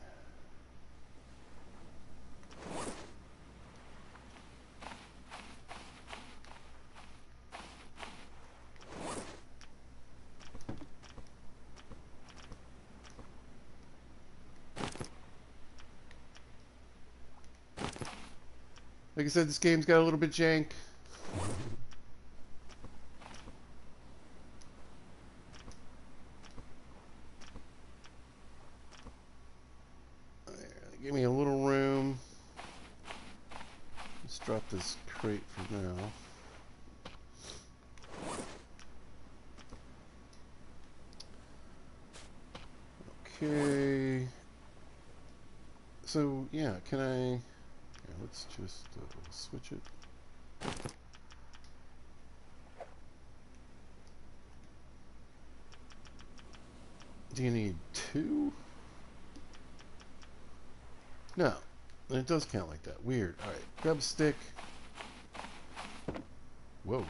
Like I said, this game's got a little bit jank. Give me a little room. Let's drop this crate for now. Okay. So, yeah, can I... Yeah, let's just switch it. Do you need 2? No. It does count like that. Weird. Alright, grab a stick. Whoa.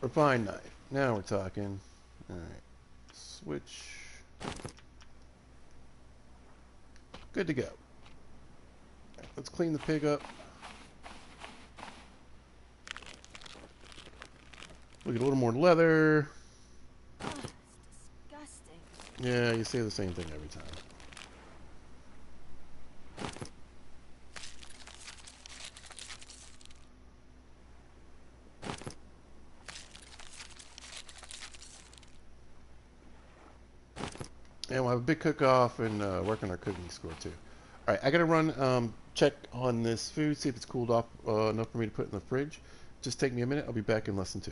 Refined knife. Now we're talking. Alright. Switch. Good to go. Right, let's clean the pig up. We get a little more leather. Oh, it's disgusting. Yeah, you say the same thing every time. And we'll have a big cook-off and work on our cooking score too. All right, I gotta run check on this food, see if it's cooled off enough for me to put it in the fridge. Just take me a minute. I'll be back in less than 2.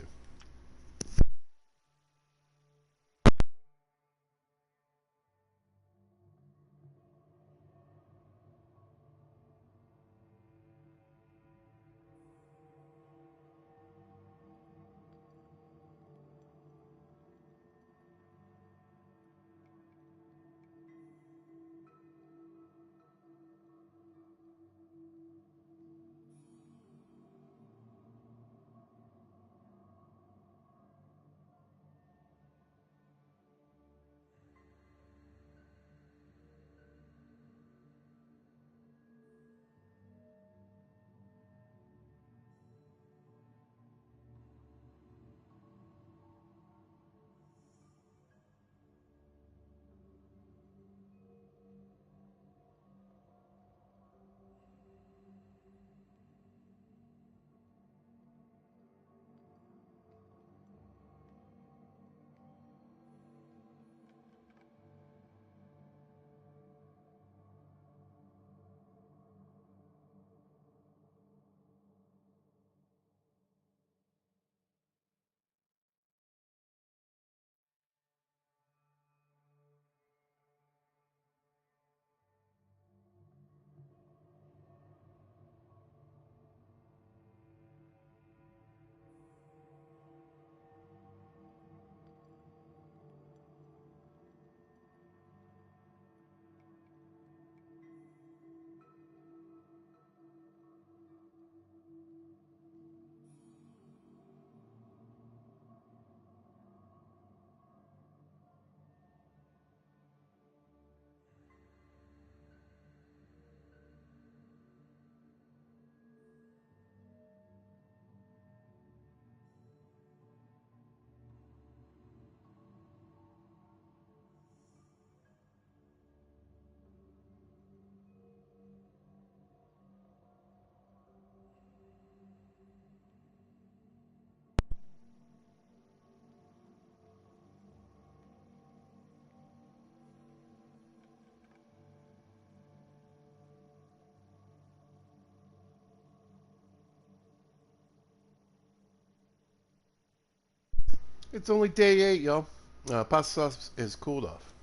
It's only day 8, y'all. Pasta sauce is cooled off.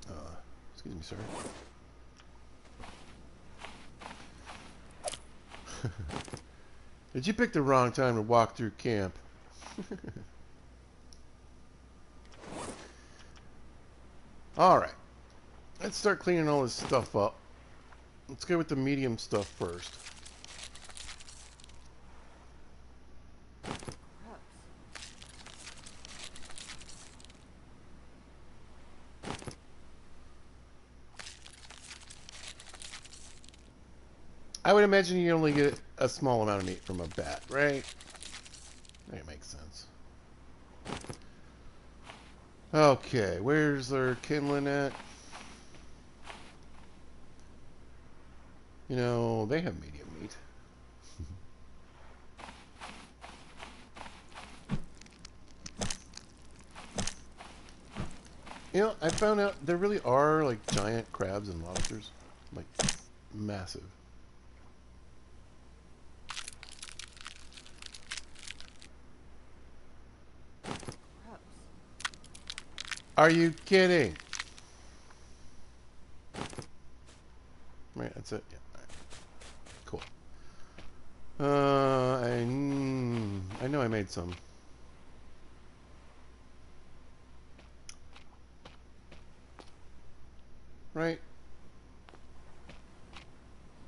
Uh, excuse me, sir. Did you pick the wrong time to walk through camp? Alright. Let's start cleaning all this stuff up. Let's go with the medium stuff first. Gross. I would imagine you only get a small amount of meat from a bat, right? That makes sense. Okay, where's their kindling at? You know, they have medium meat. You know, I found out there really are like giant crabs and lobsters. Like, massive. Gross. Are you kidding? Right, that's it. Yeah, all right. Cool. I know I made some. Right?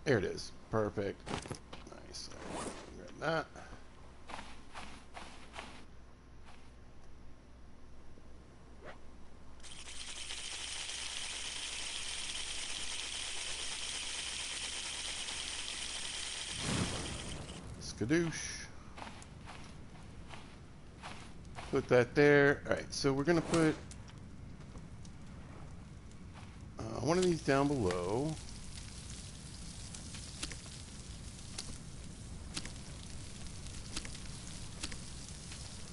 There it is. Perfect. Nice. Grab that. Skadoosh. Put that there. Alright, so we're going to put one of these down below.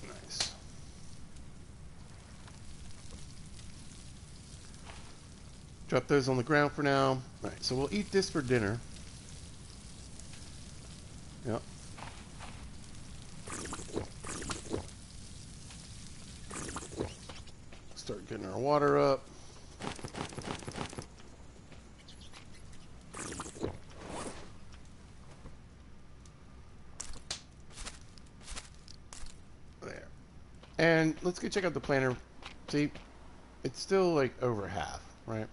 Nice. Drop those on the ground for now. Alright, so we'll eat this for dinner. Yep. Start getting our water up. There. And let's go check out the planter. See, it's still like over half, right?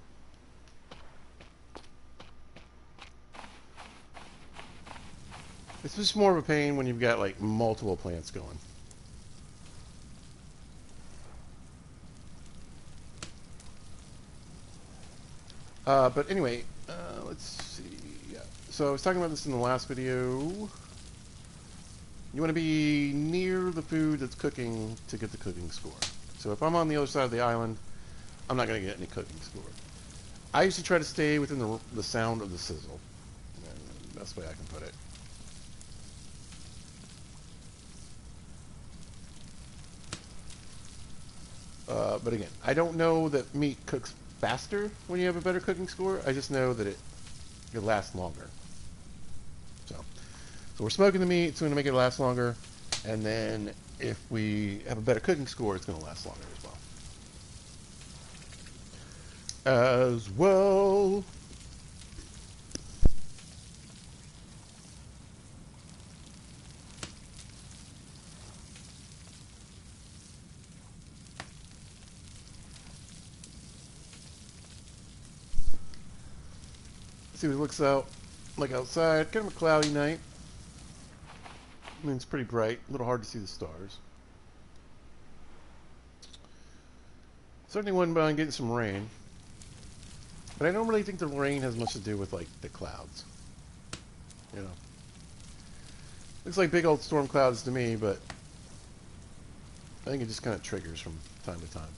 It's just more of a pain when you've got like multiple plants going. But anyway, let's see. Yeah. So I was talking about this in the last video. You want to be near the food that's cooking to get the cooking score. So if I'm on the other side of the island, I'm not going to get any cooking score. I used to try to stay within the sound of the sizzle. Best way I can put it. But again, I don't know that meat cooks faster when you have a better cooking score. I just know that it lasts longer. So we're smoking the meat, so we're going to make it last longer. And then if we have a better cooking score, it's going to last longer as well. See what it looks out like outside. Kind of a cloudy night. I mean, it's pretty bright. A little hard to see the stars. Certainly wouldn't mind getting some rain. But I don't really think the rain has much to do with, like, the clouds. You know. Looks like big old storm clouds to me, but I think it just kind of triggers from time to time.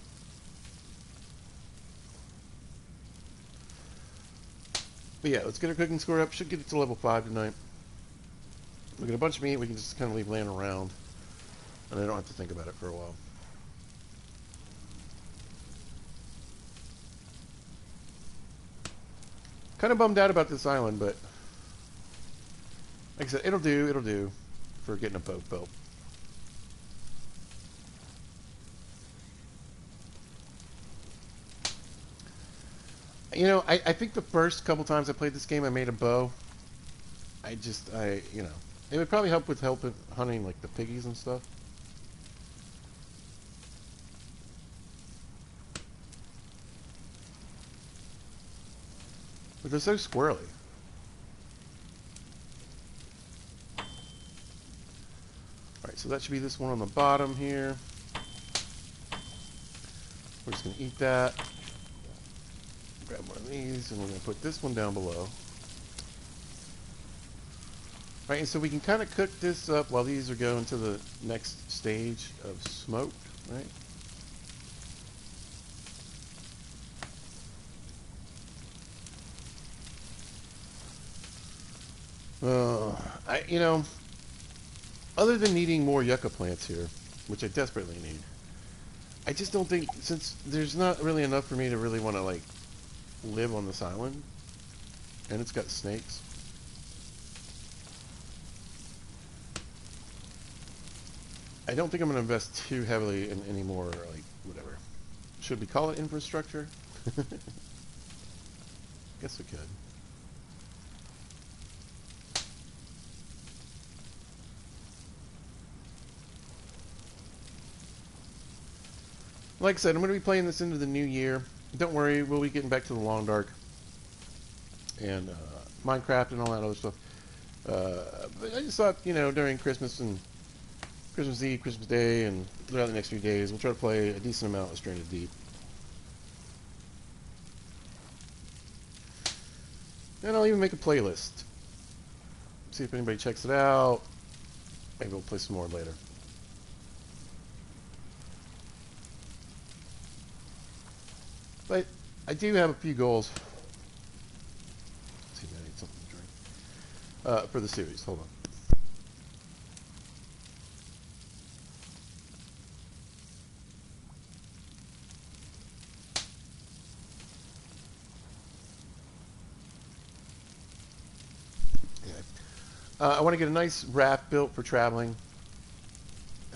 But yeah, let's get our cooking score up. Should get it to level 5 tonight. We get a bunch of meat we can just kind of leave laying around. And I don't have to think about it for a while. Kind of bummed out about this island, but like I said, it'll do for getting a boat built. I think the first couple times I played this game, I made a bow. It would probably help with hunting like the piggies and stuff. But they're so squirrely. Alright, so that should be this one on the bottom here. We're just going to eat that. Grab one of these, and we're going to put this one down below. Right, and so we can kind of cook this up while these are going to the next stage of smoke, right? Uh, I, you know, Other than needing more yucca plants here, which I desperately need, I just don't think, since there's not really enough for me to really want to, like, live on this island, and it's got snakes. I don't think I'm going to invest too heavily in any more, like, whatever. Should we call it infrastructure? Guess we could. Like I said, I'm going to be playing this into the new year. Don't worry, we'll be getting back to the Long Dark and Minecraft and all that other stuff. But I just thought, during Christmas and Christmas Eve, Christmas Day, and throughout the next few days, we'll try to play a decent amount of Stranded Deep. And I'll even make a playlist. See if anybody checks it out. Maybe we'll play some more later. But I do have a few goals. Let's see if I need something to drink. For the series. Hold on. Okay. I want to get a nice raft built for traveling.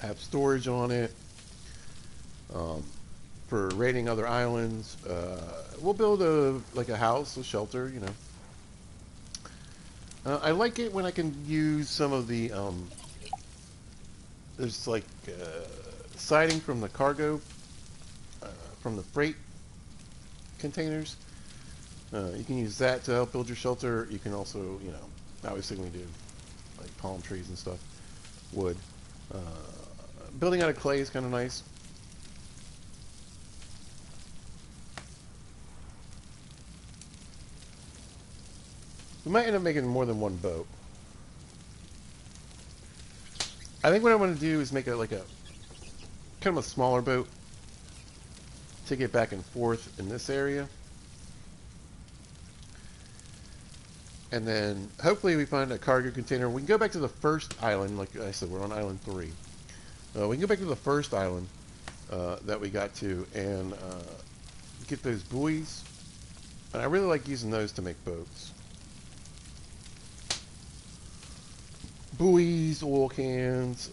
Have storage on it. Um, for raiding other islands. We'll build a house, a shelter. I like it when I can use some of the there's like siding from the cargo, from the freight containers. You can use that to help build your shelter. You can also, obviously we do like palm trees and stuff, wood. Uh, Building out of clay is kind of nice. We might end up making more than one boat. I think what I want to do is make it like a kind of a smaller boat to get back and forth in this area. And then hopefully we find a cargo container. We can go back to the first island. Like I said, we're on island 3. We can go back to the first island that we got to and get those buoys. And I really like using those to make boats. Buoys, oil cans,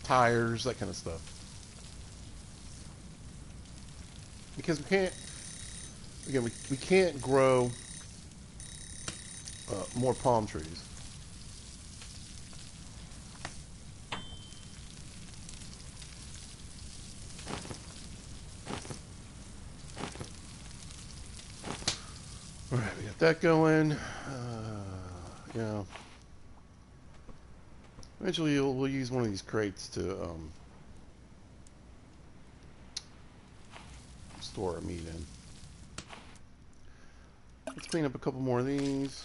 tires, that kind of stuff. Because we can't grow more palm trees. All right, we got that going. Yeah. Eventually, we'll use one of these crates to store our meat in. Let's clean up a couple more of these.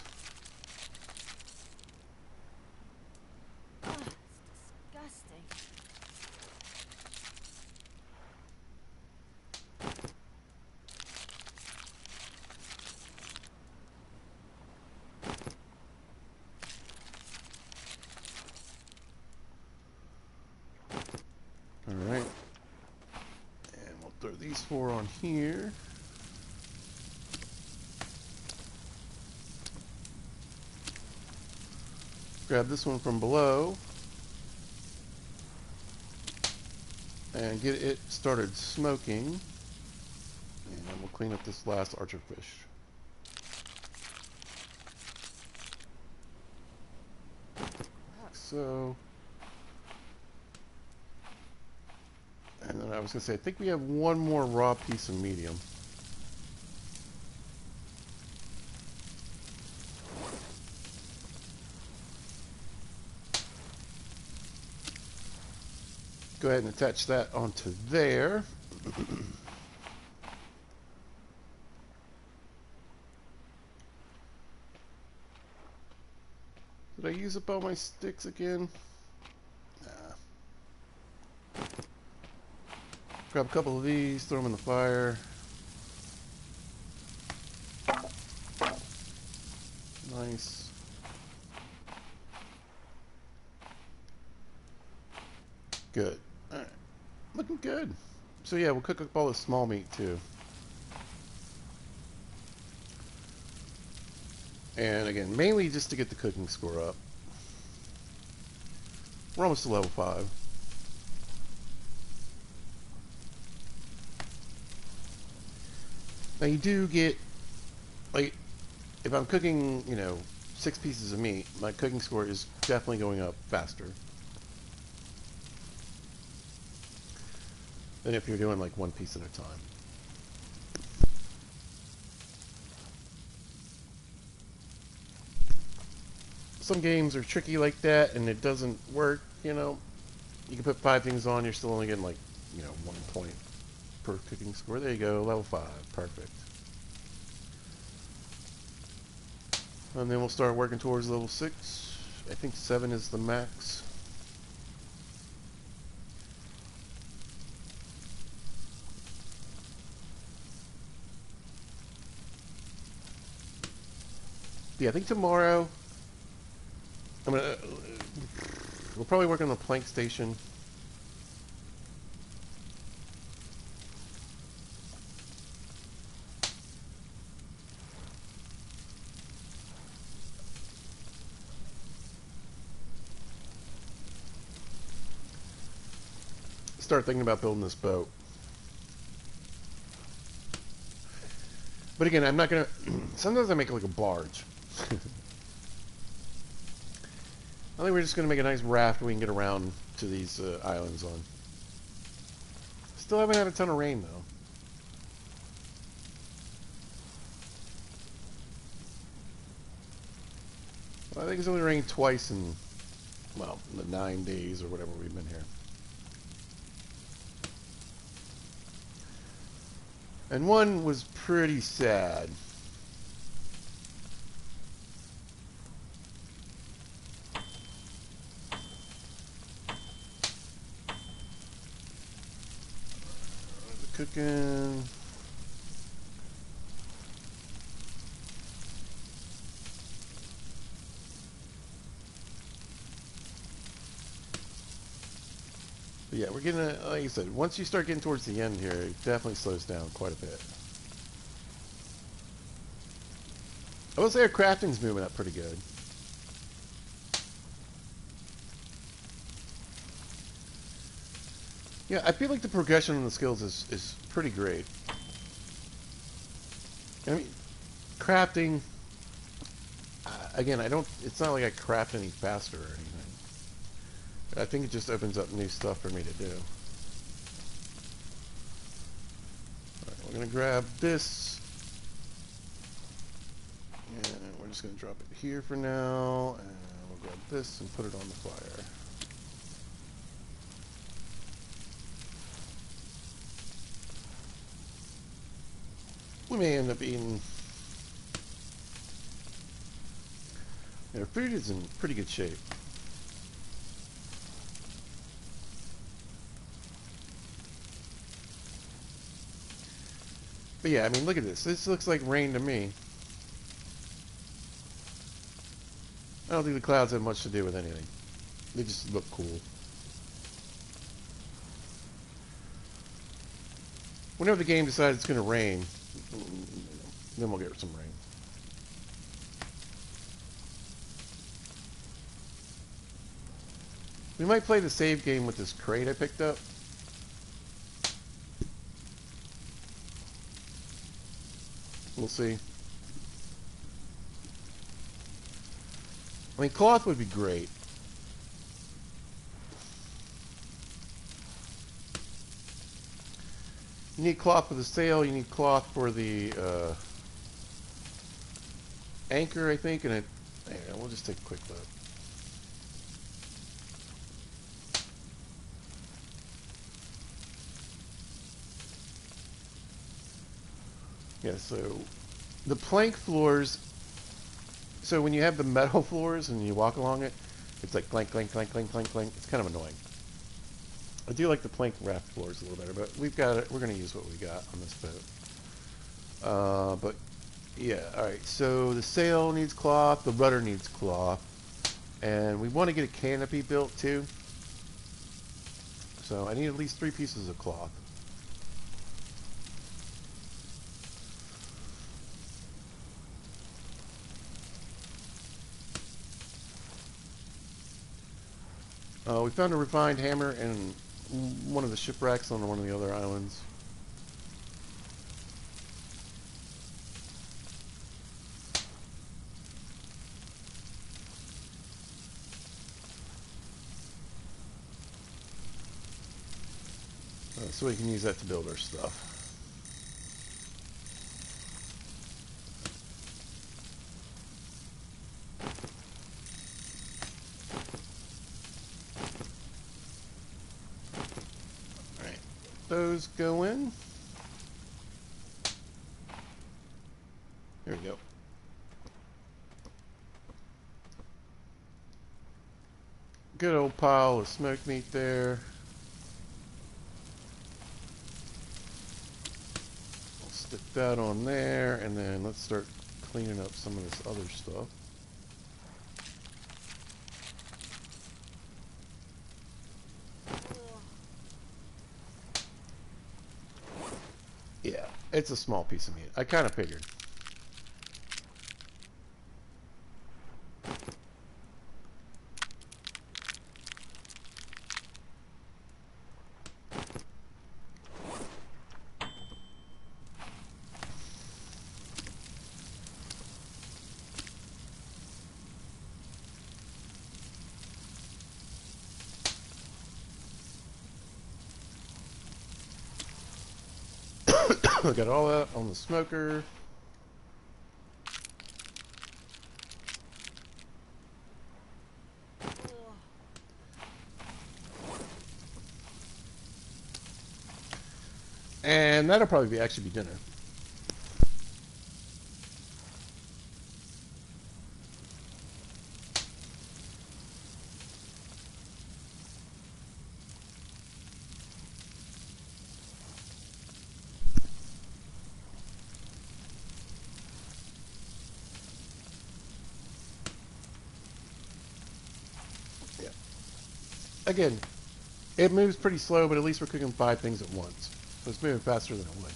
Ugh, it's disgusting. All right. And we'll throw these 4 on here. Grab this one from below. And get it started smoking. And we'll clean up this last archerfish. Like so. And then I was going to say, I think we have one more raw piece of medium. Go ahead and attach that onto there. Did I use up all my sticks again? Nah. Grab a couple of these, throw them in the fire. Nice. Good. Alright. Looking good. So yeah, we'll cook up all the small meat too. And again, mainly just to get the cooking score up. We're almost to level 5. Now you do get, like, if I'm cooking, 6 pieces of meat, my cooking score is definitely going up faster than if you're doing like 1 piece at a time. Some games are tricky like that and it doesn't work, You can put 5 things on, you're still only getting like, 1 point per cooking score. There you go, level 5. Perfect. And then we'll start working towards level 6. I think 7 is the max. Yeah, I think tomorrow we'll probably work on the plank station. Start thinking about building this boat. But again, I'm not gonna. Sometimes I make it like a barge. I think we're just gonna make a nice raft we can get around to these islands on. Still haven't had a ton of rain though. Well, I think it's only rained twice in, well, the 9 days or whatever we've been here. And one was pretty sad. Cooking. But yeah, we're getting, like I said, once you start getting towards the end here, it definitely slows down quite a bit. I will say our crafting's moving up pretty good. Yeah, I feel like the progression in the skills is pretty great. I mean, crafting, again, it's not like I craft any faster or anything. I think it just opens up new stuff for me to do. Alright, we're going to grab this. And we're just going to drop it here for now. And we'll grab this and put it on the fire. We may end up eating. Our food is in pretty good shape. But yeah, I mean, look at this. This looks like rain to me. I don't think the clouds have much to do with anything. They just look cool. Whenever the game decides it's going to rain, then we'll get some rain. We might play the save game with this crate I picked up. We'll see. I mean, cloth would be great. You need cloth for the sail. You need cloth for the anchor, I think. And we'll just take a quick look. Yeah, so the plank floors. So when you have the metal floors and you walk along it, it's like clank, clank, clank, clank, clank, clank. It's kind of annoying. I do like the plank raft floors a little better, but we've got it. We're going to use what we got on this boat. But yeah, all right. So the sail needs cloth. The rudder needs cloth, and we want to get a canopy built too. So I need at least 3 pieces of cloth. We found a refined hammer in one of the shipwrecks on one of the other islands. So we can use that to build our stuff. All right, those go in. There we go. Good old pile of smoked meat there. I'll stick that on there, and then let's start cleaning up some of this other stuff. Yeah, it's a small piece of meat. I kind of figured. I got all that on the smoker. And that'll probably actually be dinner. Yeah. Again, it moves pretty slow, but at least we're cooking 5 things at once. So it's moving faster than it would.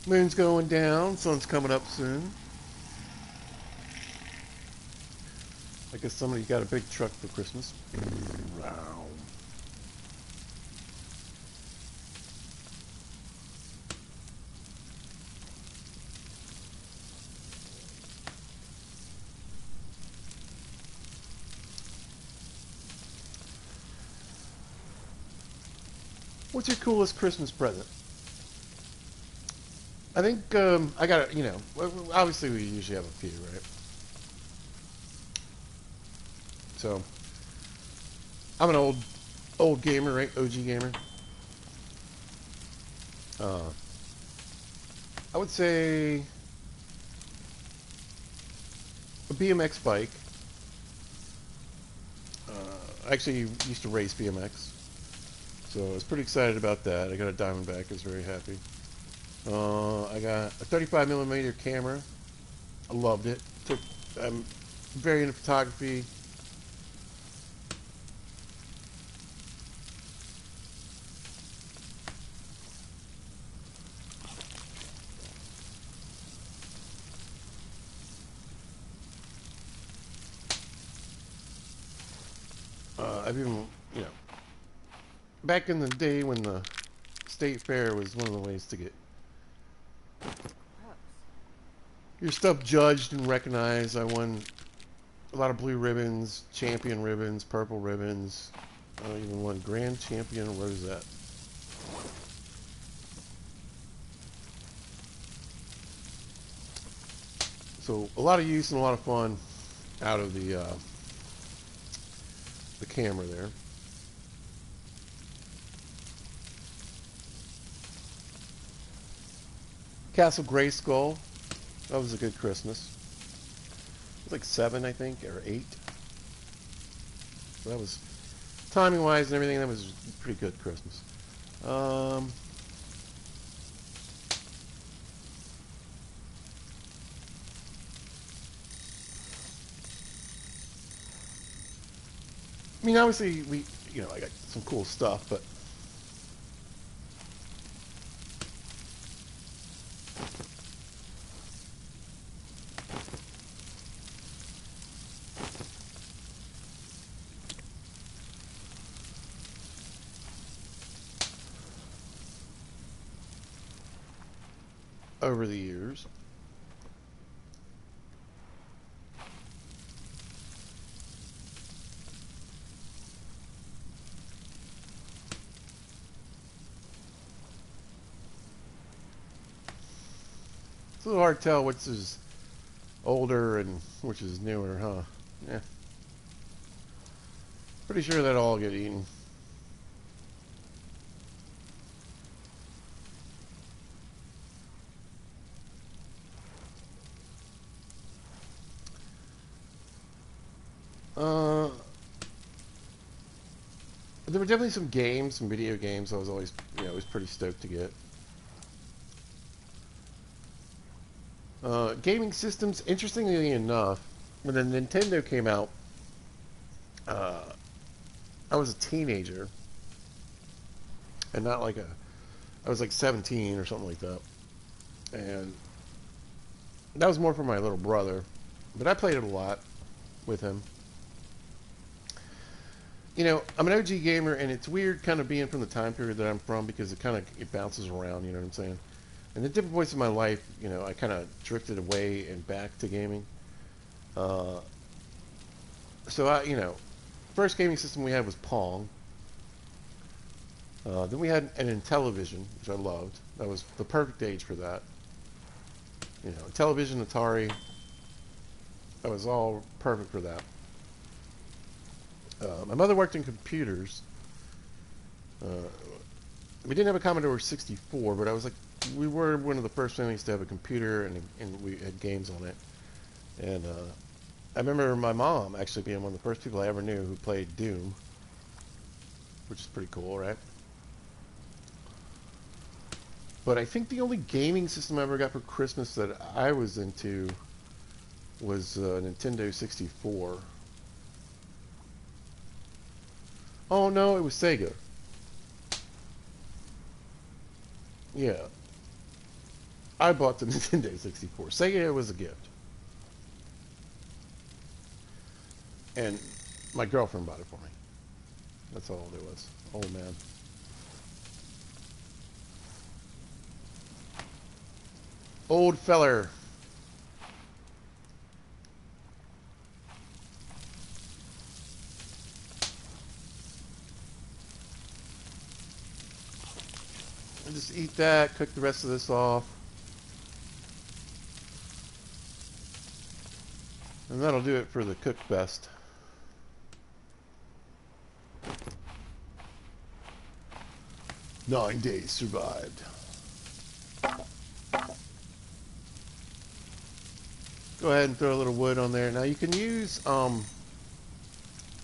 Moon's going down. Sun's coming up soon. I guess somebody got a big truck for Christmas. Wow. What's your coolest Christmas present? I think I got it. Obviously we usually have a few, right? So I'm an old gamer, right? OG gamer. Uh, I would say a BMX bike. I actually used to race BMX, so I was pretty excited about that. I got a Diamondback. I was very happy. I got a 35 millimeter camera. I loved it. I'm very into photography. I've even, back in the day when the state fair was one of the ways to get Gross. your stuff judged and recognized. I won a lot of blue ribbons, champion ribbons, purple ribbons. I even won grand champion rosette. So a lot of use and a lot of fun out of the camera there. Castle Grayskull. That was a good Christmas. It was like 7, I think, or 8. So that was timing wise and everything. That was a pretty good Christmas. Um, I mean, obviously I got some cool stuff, but over the years, it's a little hard to tell which is older and which is newer, huh? Yeah, pretty sure that all get eaten. Uh, there were definitely some games, some video games. I was always, was pretty stoked to get. Gaming systems, interestingly enough, when the Nintendo came out, uh, I was a teenager, and not like I was like 17 or something like that, and that was more for my little brother, but I played it a lot with him. I'm an OG gamer, and it's weird kind of being from the time period that I'm from because it bounces around. You know what I'm saying? And at different points in my life, I kind of drifted away and back to gaming. Uh, so first gaming system we had was Pong. Then we had an Intellivision, which I loved. That was the perfect age for that. Television, Atari. That was all perfect for that. My mother worked in computers. Uh, we didn't have a Commodore 64, but we were one of the first families to have a computer, and we had games on it. And I remember my mom actually being one of the first people I ever knew who played Doom, which is pretty cool, right? But I think the only gaming system I ever got for Christmas that I was into was Nintendo 64. Oh no, it was Sega. Yeah, I bought the Nintendo 64. Sega was a gift, and my girlfriend bought it for me. That's all it was. Oh man. Old feller. I just eat that, cook the rest of this off, and that'll do it for the Cook Fest. Nine days survived. Go ahead and throw a little wood on there. Now you can use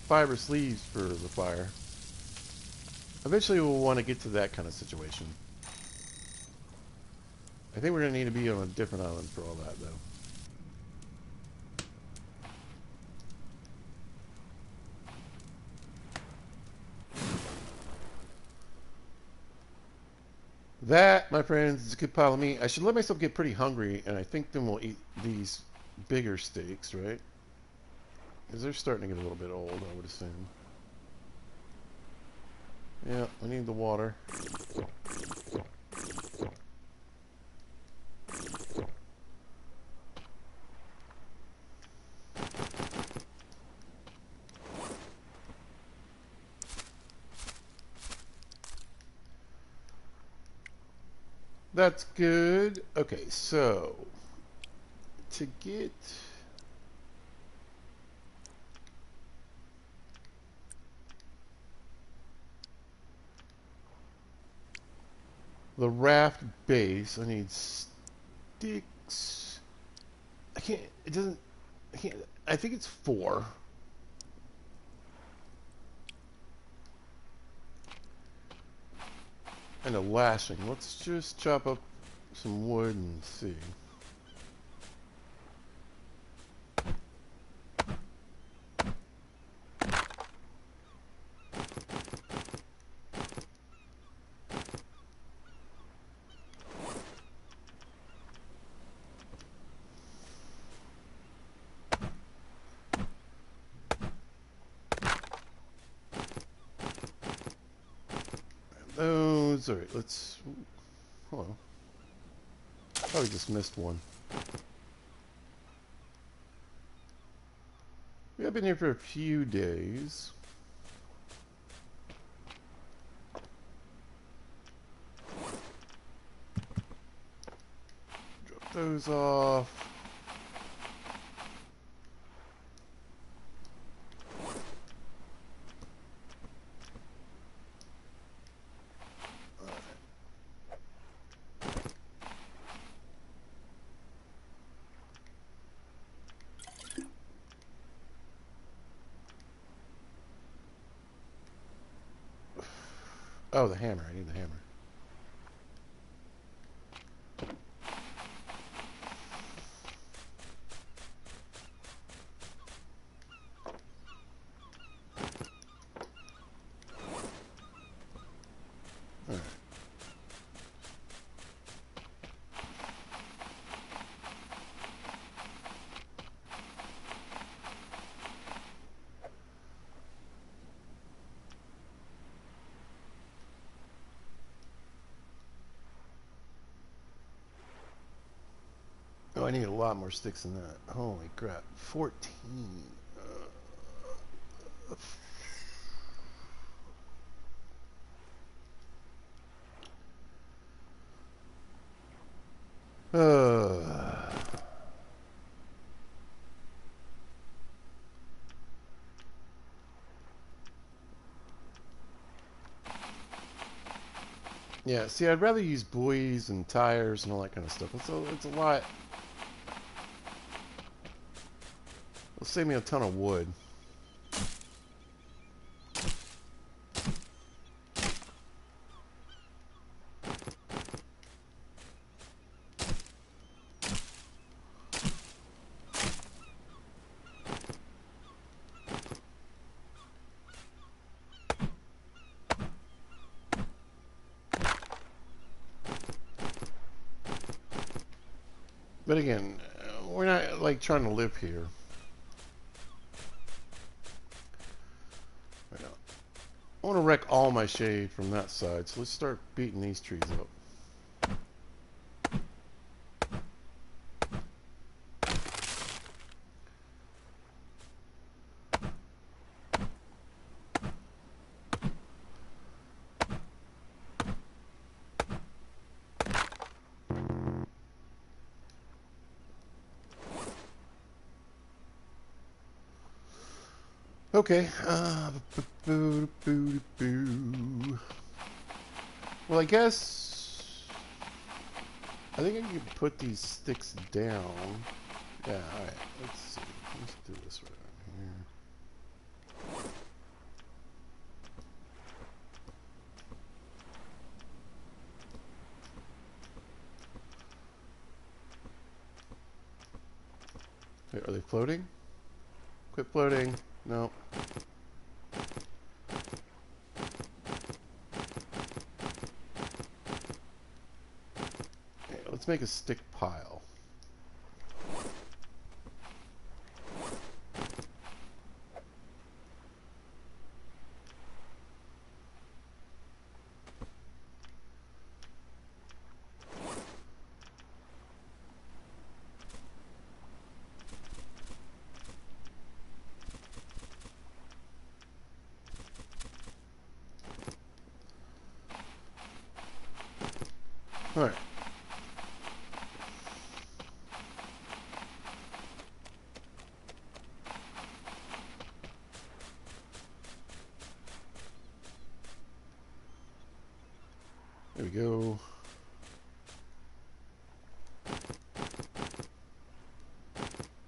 fiber sleeves for the fire. Eventually we'll want to get to that kind of situation. I think we're going to need to be on a different island for all that, though. That, my friends, is a good pile of meat. I should let myself get pretty hungry, and I think then we'll eat these bigger steaks, right? Because they're starting to get a little bit old, I would assume. Yeah, we need the water. That's good. Okay, so to get the raft base, I need sticks. I can't. It doesn't. I can't. I think it's 4. And a lashing. Let's just chop up some wood and see. Those. All right. Let's. Hello. Probably just missed one. We have been here for a few days. Drop those off. Oh, the hammer. I need the hammer. All right. Oh, I need a lot more sticks than that. Holy crap. 14. Uh, yeah, see, I'd rather use buoys and tires and all that kind of stuff. It's a lot. It'll save me a ton of wood. But again, we're not like trying to live here. Right now. I want to wreck all my shade from that side, so let's start beating these trees up. Okay. Well, I guess I think I can put these sticks down. Yeah. All right. Let's see. Let's do this right here. Wait, are they floating? Quit floating. No. Okay, let's make a stick pile. we go.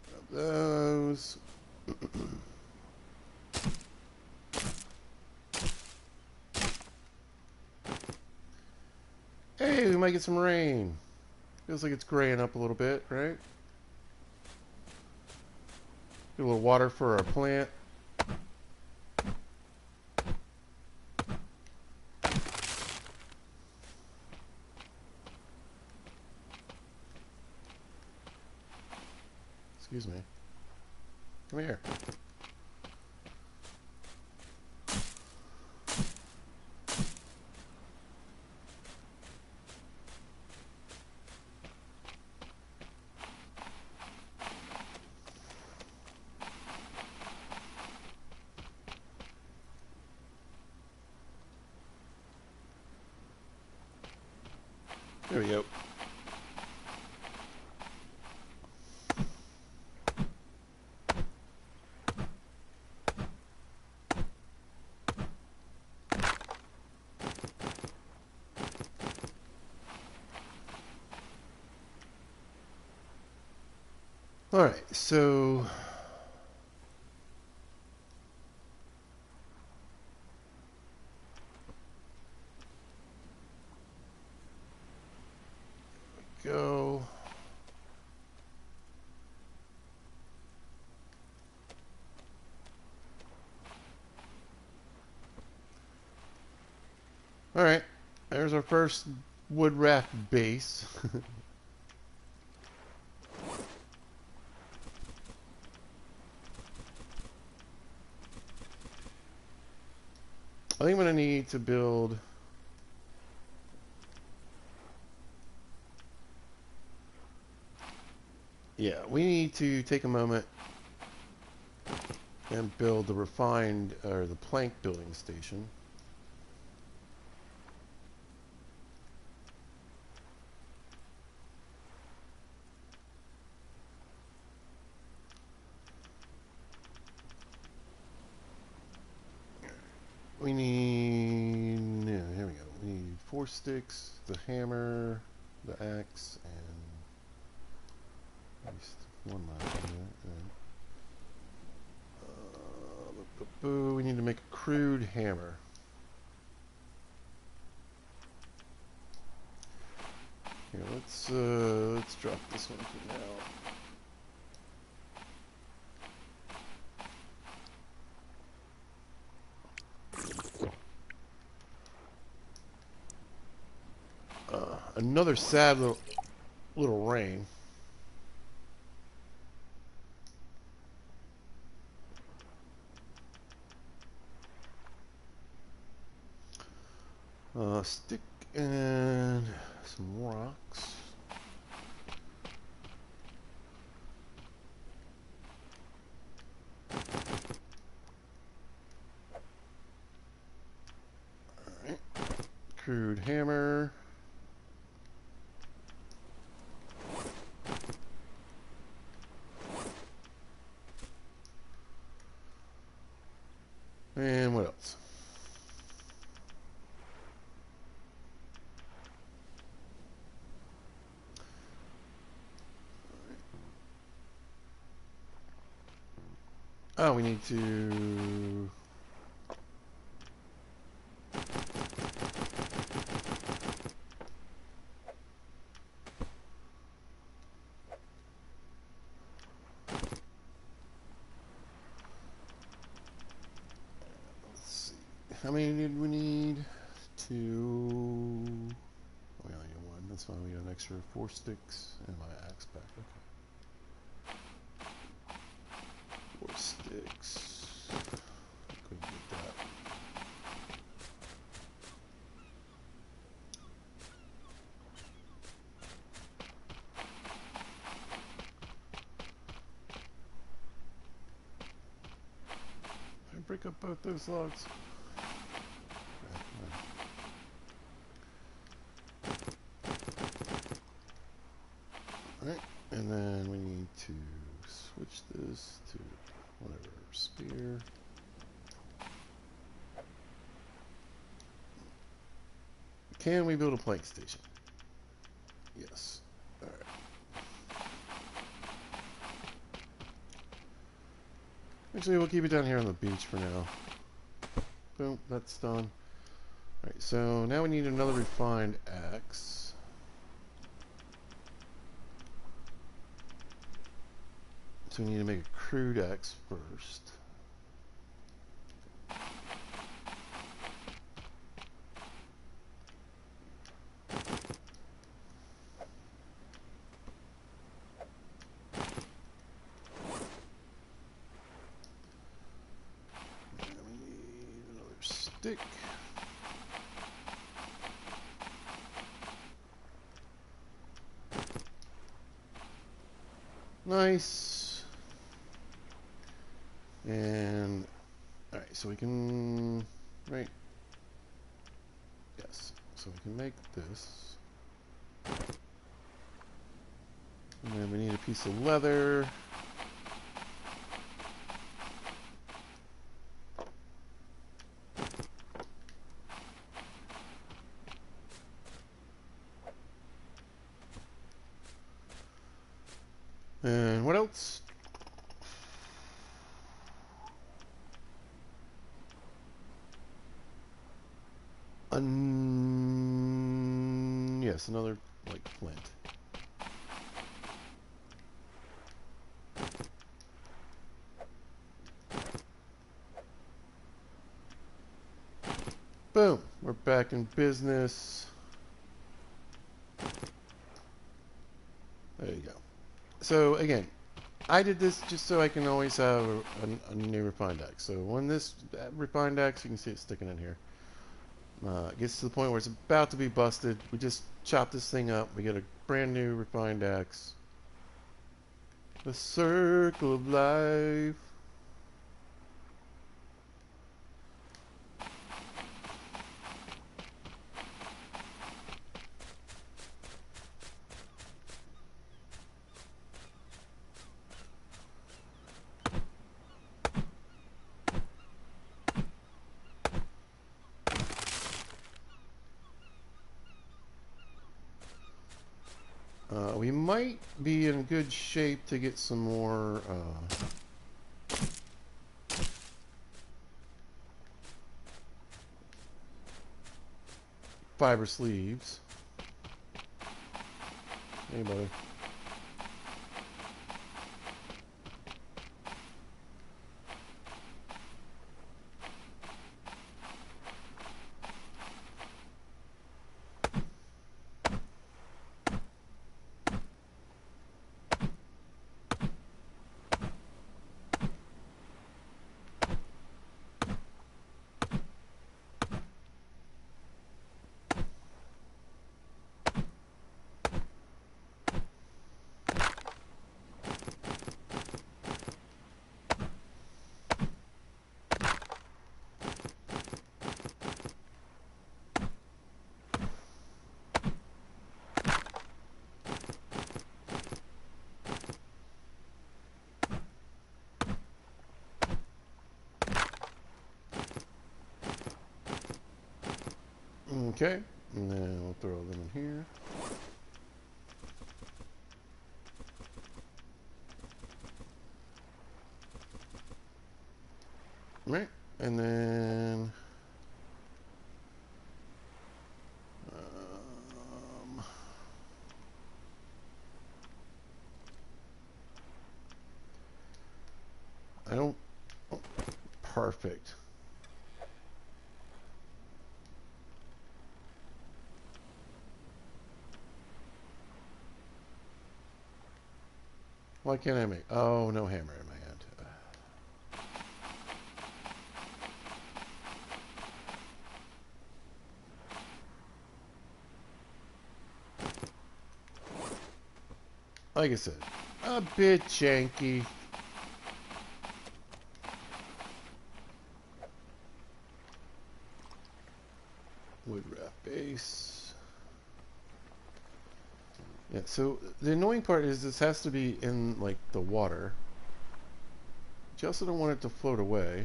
Grab those. Hey, we might get some rain. Feels like it's graying up a little bit, right? Get a little water for our plant. Excuse me. Come here. There we go. All right, so go. All right, there's our first wood raft base. I think I'm gonna need to build. Yeah, we need to take a moment and build the refined or the plank building station. We need, yeah, here we go. We need 4 sticks, the hammer, the axe, and at least one last one. We need to make a crude hammer. Here, let's drop this one for now. Another sad little rain. Stick and some rocks. Alright. Crude hammer. And what else? Oh, we need to... Let's see. How many did we need? 2... We only need 1. That's fine. We got an extra 4 sticks and my axe back. Okay. 4 sticks. Couldn't get that. Did I break up both those logs? Alright, and then we need to switch this to whatever, spear. Can we build a plank station? Yes. Alright. Actually, we'll keep it down here on the beach for now. Boom, that's done. Alright, so now we need another refined axe. So we need to make a crude axe first. And we need another stick. Nice. And alright, so we can right. Yes. So we can make this. And then we need a piece of leather. And what else? Yes, another like flint. Boom, we're back in business. There you go. So again, I did this just so I can always have a new refined axe. So when this refined axe, you can see it sticking in here, gets to the point where it's about to be busted, we just chop this thing up. We get a brand new refined axe. The circle of life. We might be in good shape to get some more fiber sleeves. Hey, buddy. Okay, and then we'll throw them in here. Right, and then I don't. Oh, perfect. Why can't I make? Oh, no hammer in my hand. Like I said, a bit janky. Wood raft base. Yeah, so the annoying part is this has to be in like the water. But you also don't want it to float away.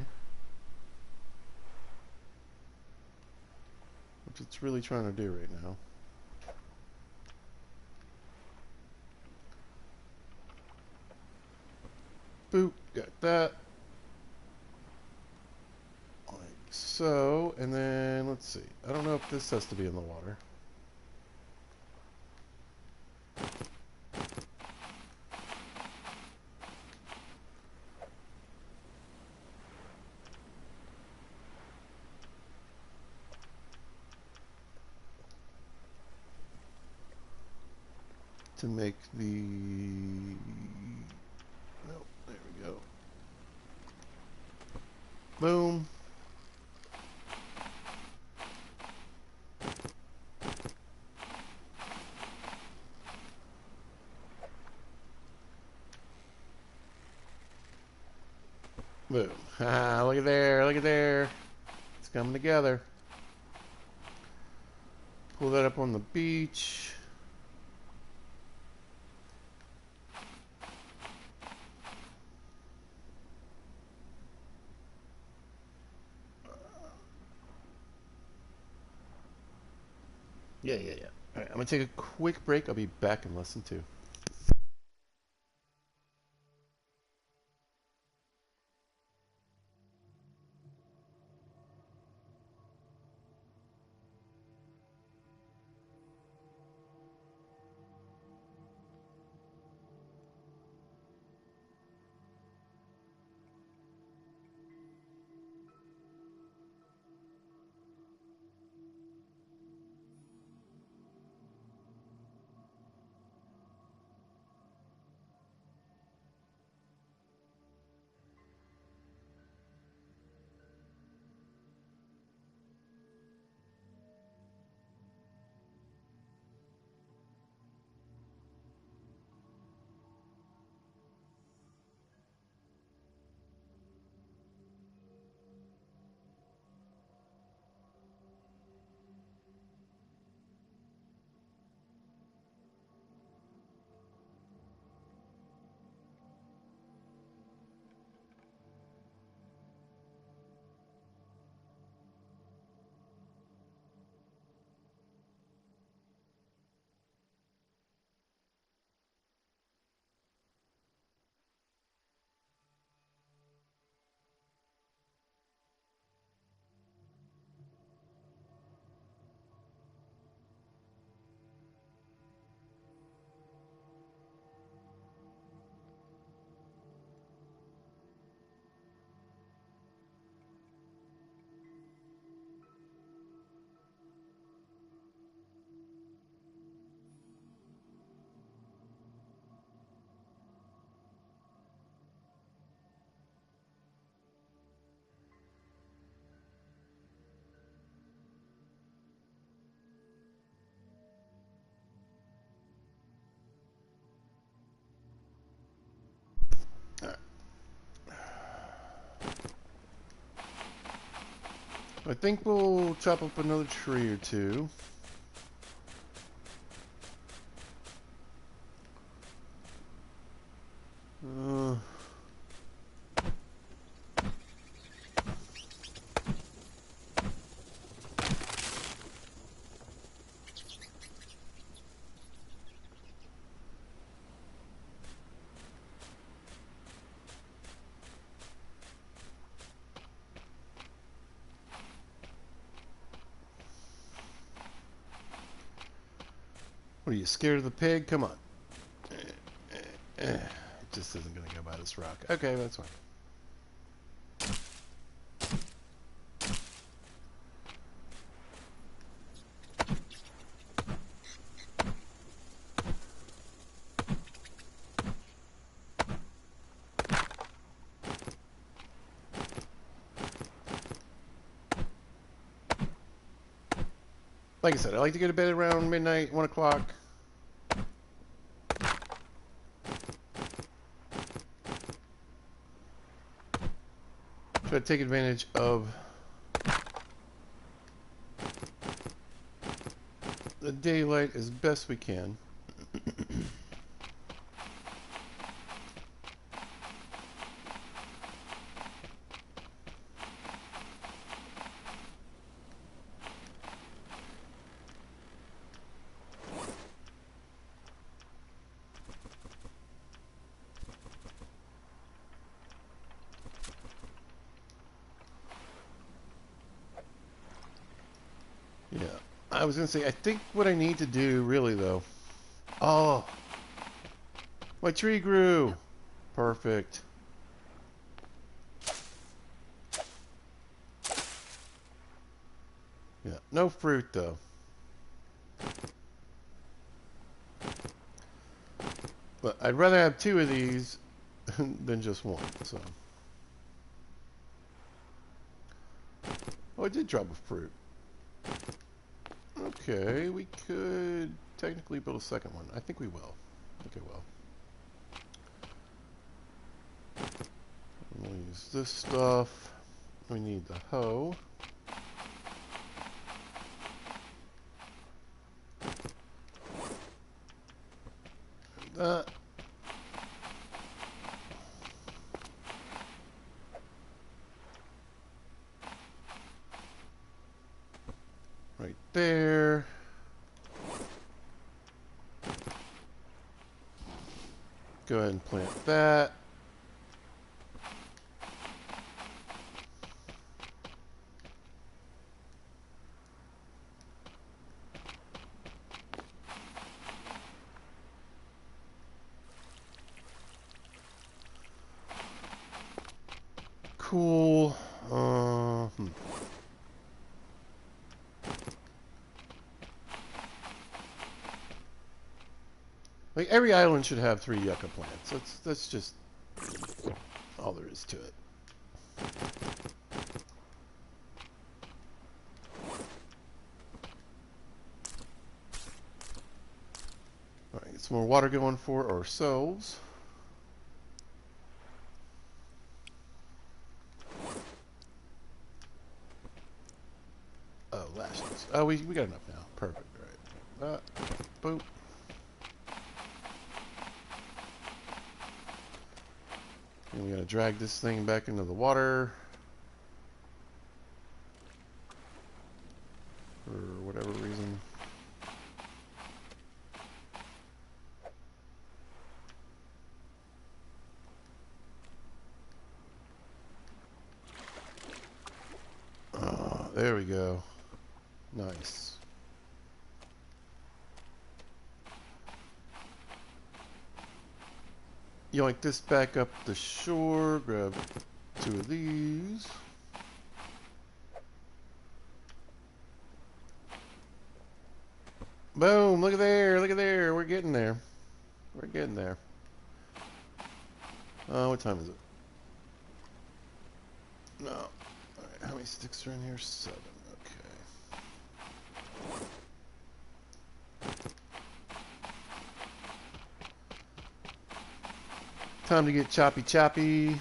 it's really trying to do right now. Boop, got that. Like so, and then let's see. I don't know if this has to be in the water. To make the... Nope, there we go. Boom. Boom. Ah, look at there, look at there. It's coming together. Pull that up on the beach. Yeah. All right, I'm going to take a quick break. I'll be back in less than 2. All right. I think we'll chop up another tree or two. Uh, what are you, scared of the pig? Come on. It just isn't going to go by this rock. Okay, that's fine. Like I said, I like to go to bed around midnight, 1 o'clock. Try to take advantage of the daylight as best we can. I was gonna say, I think what I need to do, really though. Oh, my tree grew. Perfect. Yeah, no fruit though. But I'd rather have two of these than just one. So, oh, I did drop a fruit. Okay, we could technically build a second one. I think we will. I think I will. We'll use this stuff. We need the hoe. That. Right there. Go ahead and plant that. Cool. Like every island should have 3 yucca plants. That's just all there is to it. All right, get some more water going for ourselves. Oh, lashes. Oh, we got enough now. Perfect. All right. Boop. And we gotta drag this thing back into the water. For whatever reason. Oh, there we go. Nice. Yoink this back up the shore. Grab 2 of these. Boom! Look at there! Look at there! We're getting there. We're getting there. What time is it? No. Alright, how many sticks are in here? 7. Okay. Time to get choppy choppy.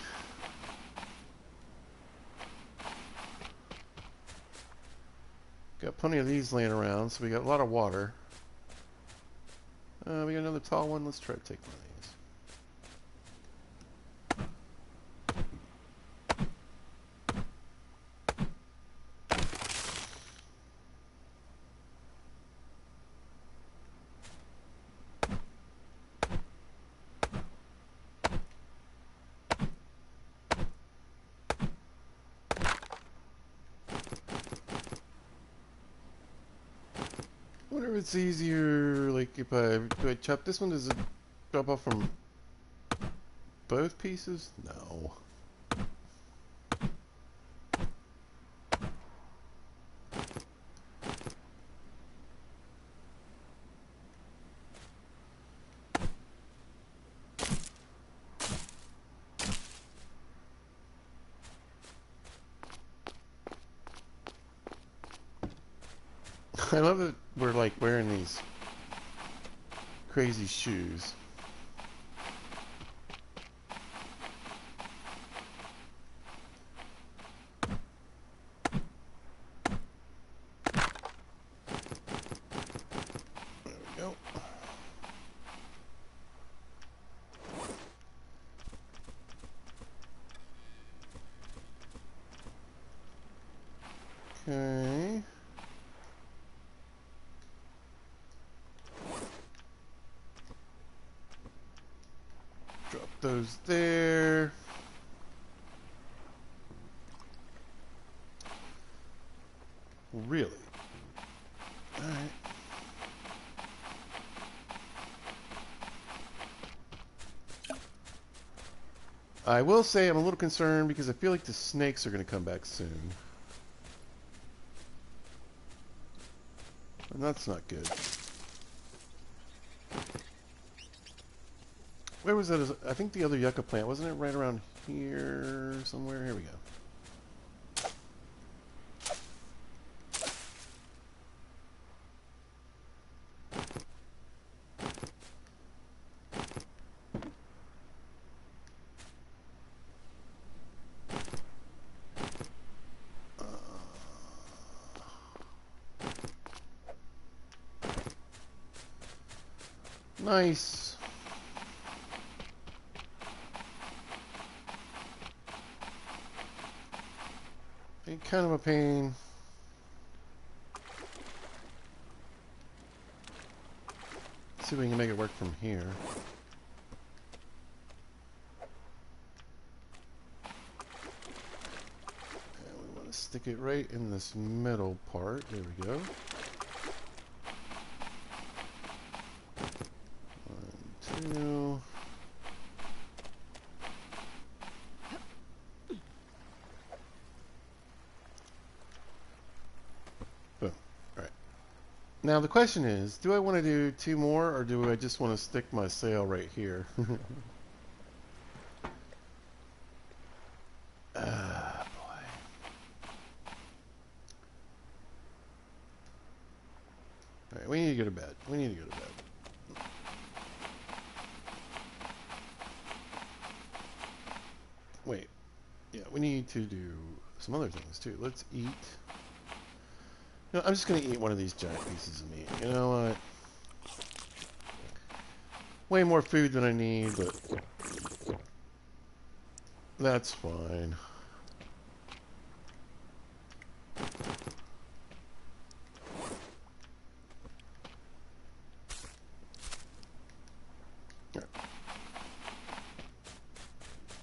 Got plenty of these laying around, so we got a lot of water. We got another tall one. Let's try to take one of these. I wonder if it's easier, like if do I chop this one, does it drop off from both pieces? No. I love that we're like wearing these crazy shoes. There we go. Okay. Drop those there. Really? Alright. I will say I'm a little concerned because I feel like the snakes are going to come back soon. And that's not good. Where was that? I think the other yucca plant, wasn't it right around here somewhere? Here we go. Nice. Ain't kind of a pain. Let's see if we can make it work from here. And we want to stick it right in this middle part. There we go. 1, 2. Boom. All right. Now the question is, do I want to do 2 more, or do I just want to stick my sail right here? Ah, boy. All right, we need to go to bed. We need to go to bed. Wait. Yeah, we need to do some other things too. Let's eat. No, I'm just going to eat one of these giant pieces of meat. You know what? Way more food than I need, but that's fine. Right.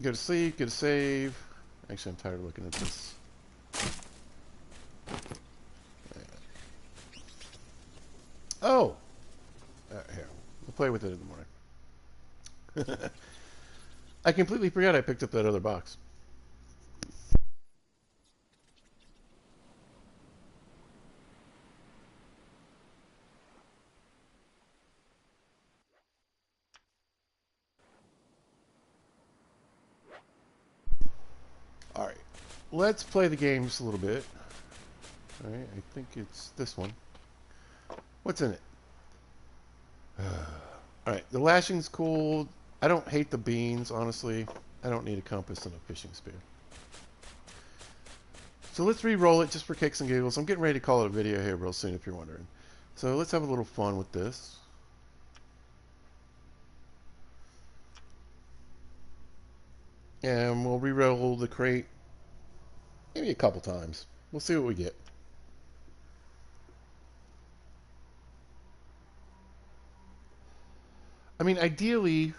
Go to sleep, go to save. Actually, I'm tired of looking at this. Oh! Here. We'll play with it in the morning. I completely forgot I picked up that other box. Alright. Let's play the game just a little bit. Alright, I think it's this one. What's in it? Alright, the lashing's cool. I don't hate the beans, honestly. I don't need a compass and a fishing spear. So let's re-roll it just for kicks and giggles. I'm getting ready to call it a video here real soon if you're wondering. So let's have a little fun with this. And we'll re-roll the crate maybe a couple times. We'll see what we get. I mean, ideally,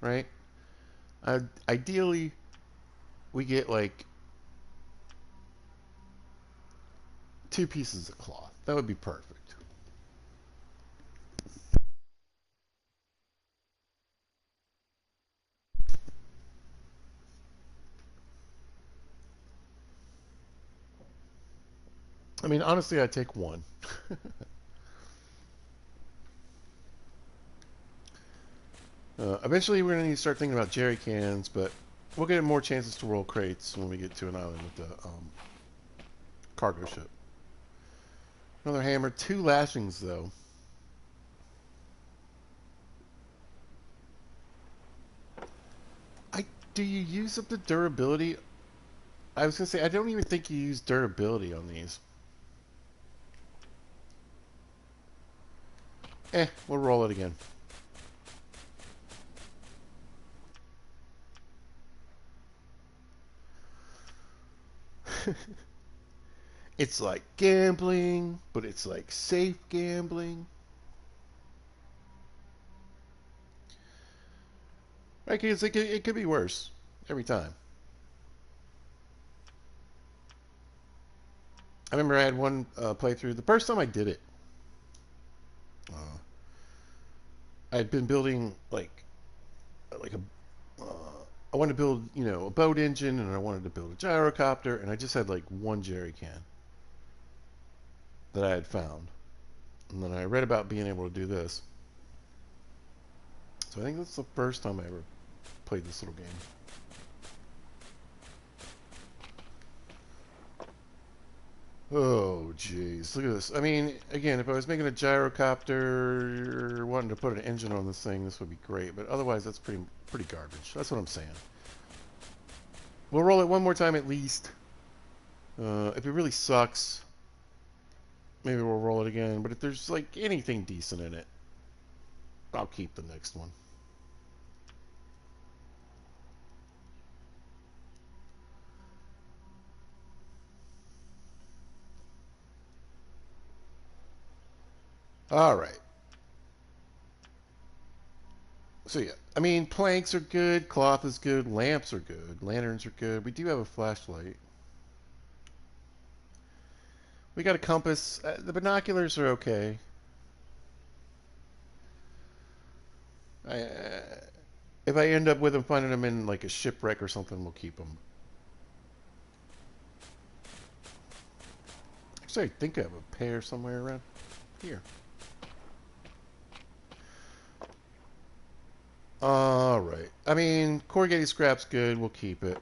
right? Ideally, we get like 2 pieces of cloth. That would be perfect. I mean, honestly, I'd take 1. Eventually, we're going to need to start thinking about jerry cans, but we'll get more chances to roll crates when we get to an island with the cargo ship. Another hammer, 2 lashings, though. Do you use up the durability? I was going to say, I don't even think you use durability on these. We'll roll it again. It's like gambling, but it's like safe gambling. Right, kids? It could be worse every time. I remember I had one playthrough. The first time I did it, I had been building like a I wanted to build, a boat engine, and I wanted to build a gyrocopter, and I just had like one jerry can that I had found. And then I read about being able to do this. So I think that's the first time I ever played this little game. Oh, jeez. Look at this. I mean, again, if I was making a gyrocopter, wanting to put an engine on this thing, this would be great. But otherwise, that's pretty garbage. That's what I'm saying. We'll roll it one more time at least. If it really sucks, maybe we'll roll it again. But if there's like anything decent in it, I'll keep the next one. All right. So yeah, I mean, planks are good, cloth is good, lamps are good, lanterns are good. We do have a flashlight. We got a compass. The binoculars are okay. If I end up with them finding them in like a shipwreck or something, we'll keep them. Actually, I think I have a pair somewhere around here. All right. I mean, corrugated scrap's good. We'll keep it.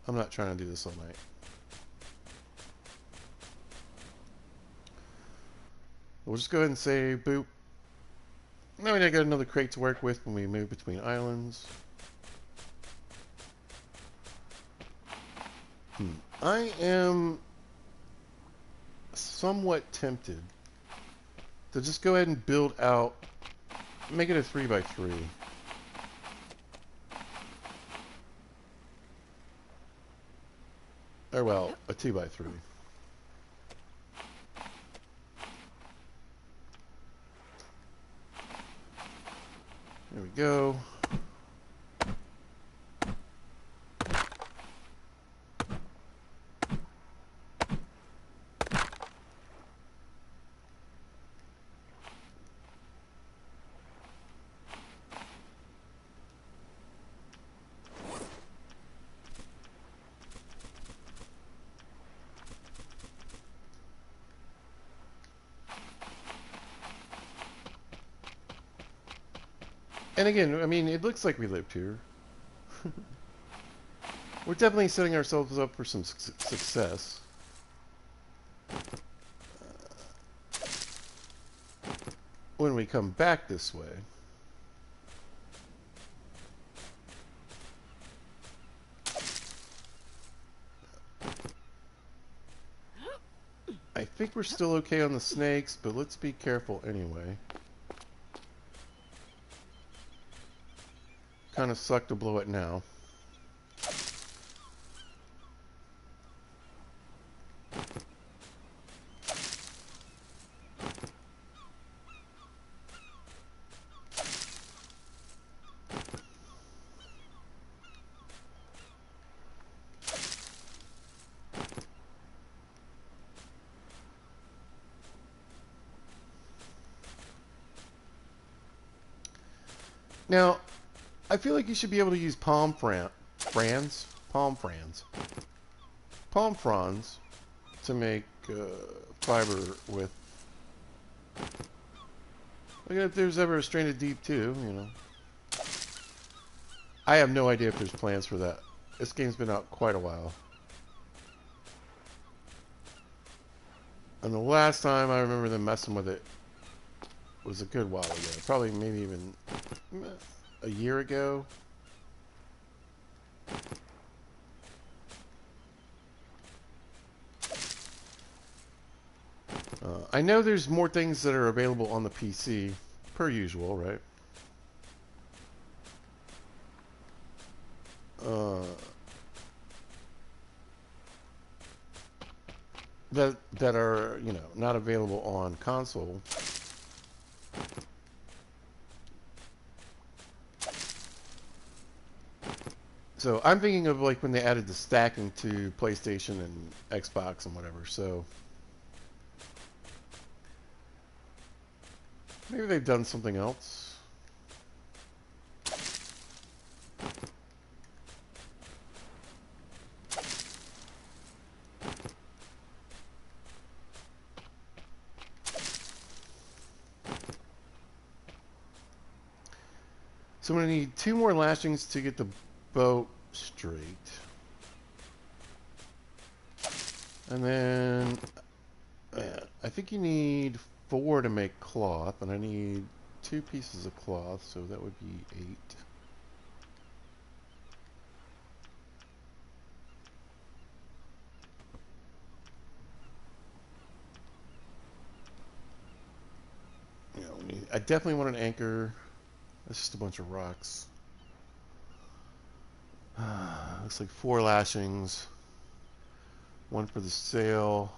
I'm not trying to do this all night. We'll just go ahead and say boop. Now we got another crate to work with when we move between islands. I am somewhat tempted to just go ahead and build out, make it a 3x3. Or well, a 2x3. There we go. And again, I mean, it looks like we lived here. We're definitely setting ourselves up for some success. When we come back this way. I think we're still okay on the snakes, but let's be careful anyway. Kind of suck to blow it now. Now, I feel like you should be able to use palm fronds to make fiber with. Look if there's ever a stranded deep too, I have no idea if there's plans for that. This game's been out quite a while. And the last time I remember them messing with it was a good while ago. Probably maybe even a year ago. I know there's more things that are available on the PC, per usual, right? That are, not available on console. So I'm thinking of like when they added the stacking to PlayStation and Xbox and whatever. So maybe they've done something else. So I'm going to need 2 more lashings to get the boat straight. And then I think you need 4 to make cloth, and I need 2 pieces of cloth, so that would be 8. I definitely want an anchor. That's just a bunch of rocks. Looks like 4 lashings. 1 for the sail.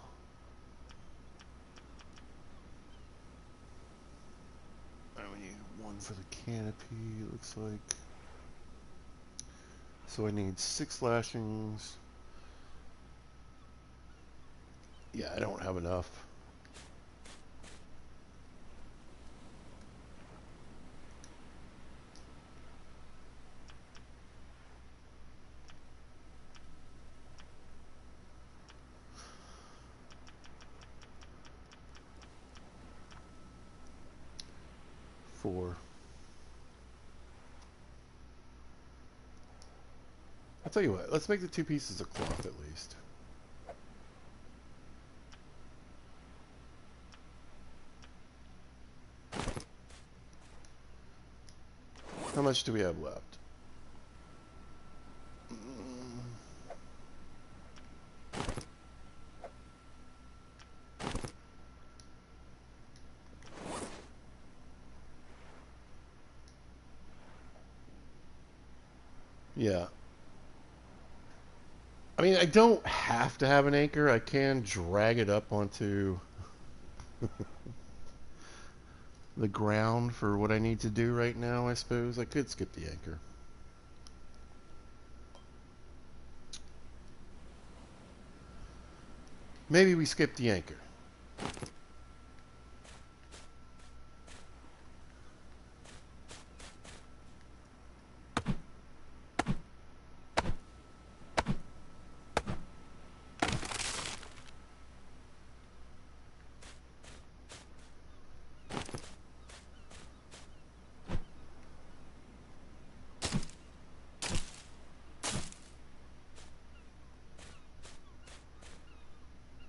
And we need 1 for the canopy, it looks like. So I need 6 lashings. Yeah, I don't have enough. Four. I'll tell you what, let's make the 2 pieces of cloth at least. How much do we have left? Yeah. I mean, I don't have to have an anchor. I can drag it up onto the ground for what I need to do right now, I suppose. I could skip the anchor. Maybe we skip the anchor.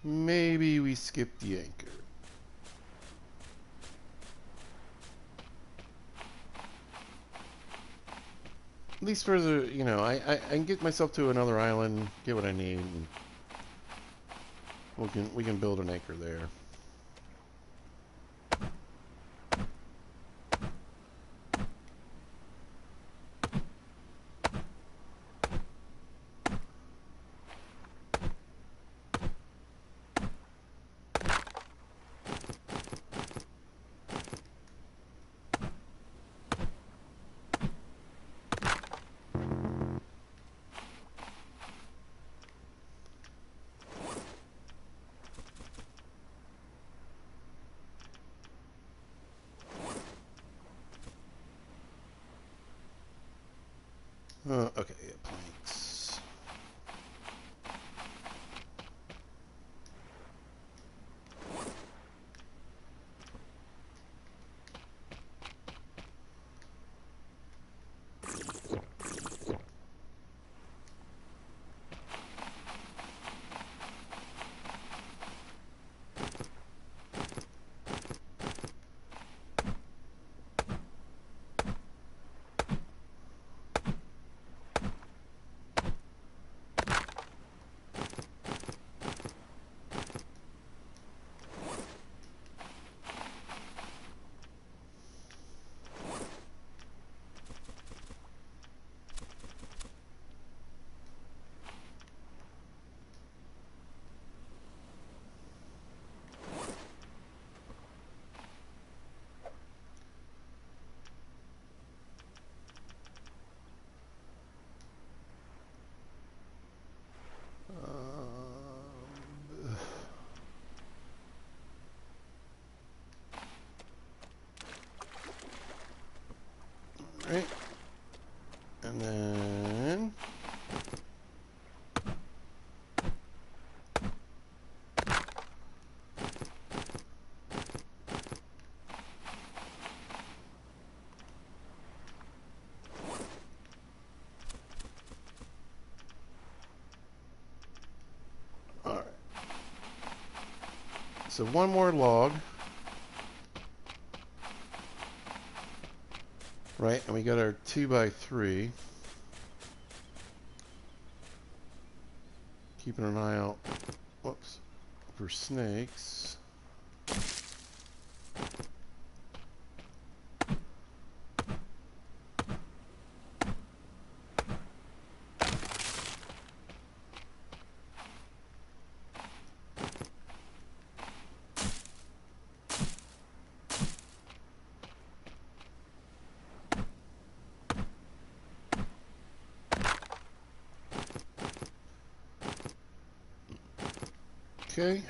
Maybe we skip the anchor. At least for the, I can get myself to another island, get what I need, and we can build an anchor there. Okay, yeah, planks. Right, and then So one more log. Right, and we got our 2x3. Keeping an eye out, whoops, for snakes. Okay.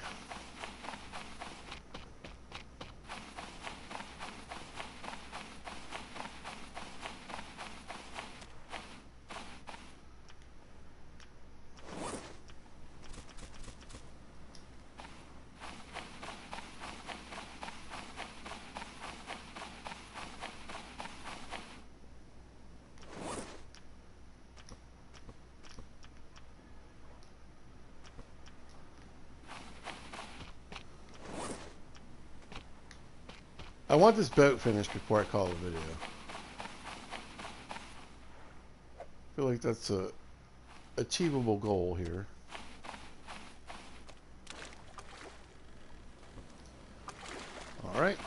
I want this boat finished before I call the video. I feel like that's a achievable goal here. All right.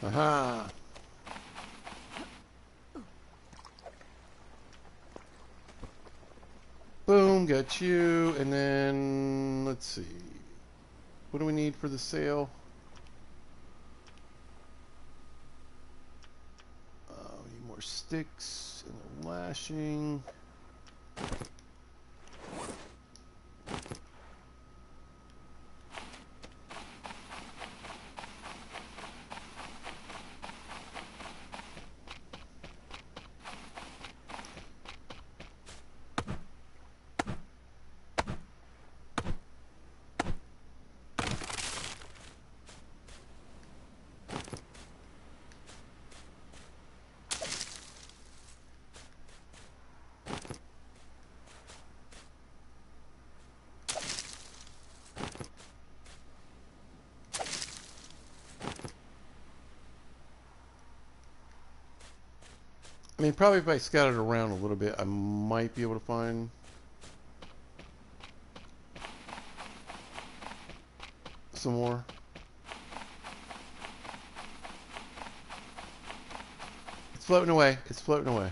Aha. Boom, got you. And then, let's see. What do we need for the sail? We need more sticks and a lashing. I mean, probably if I scout it around a little bit, I might be able to find some more. It's floating away. It's floating away.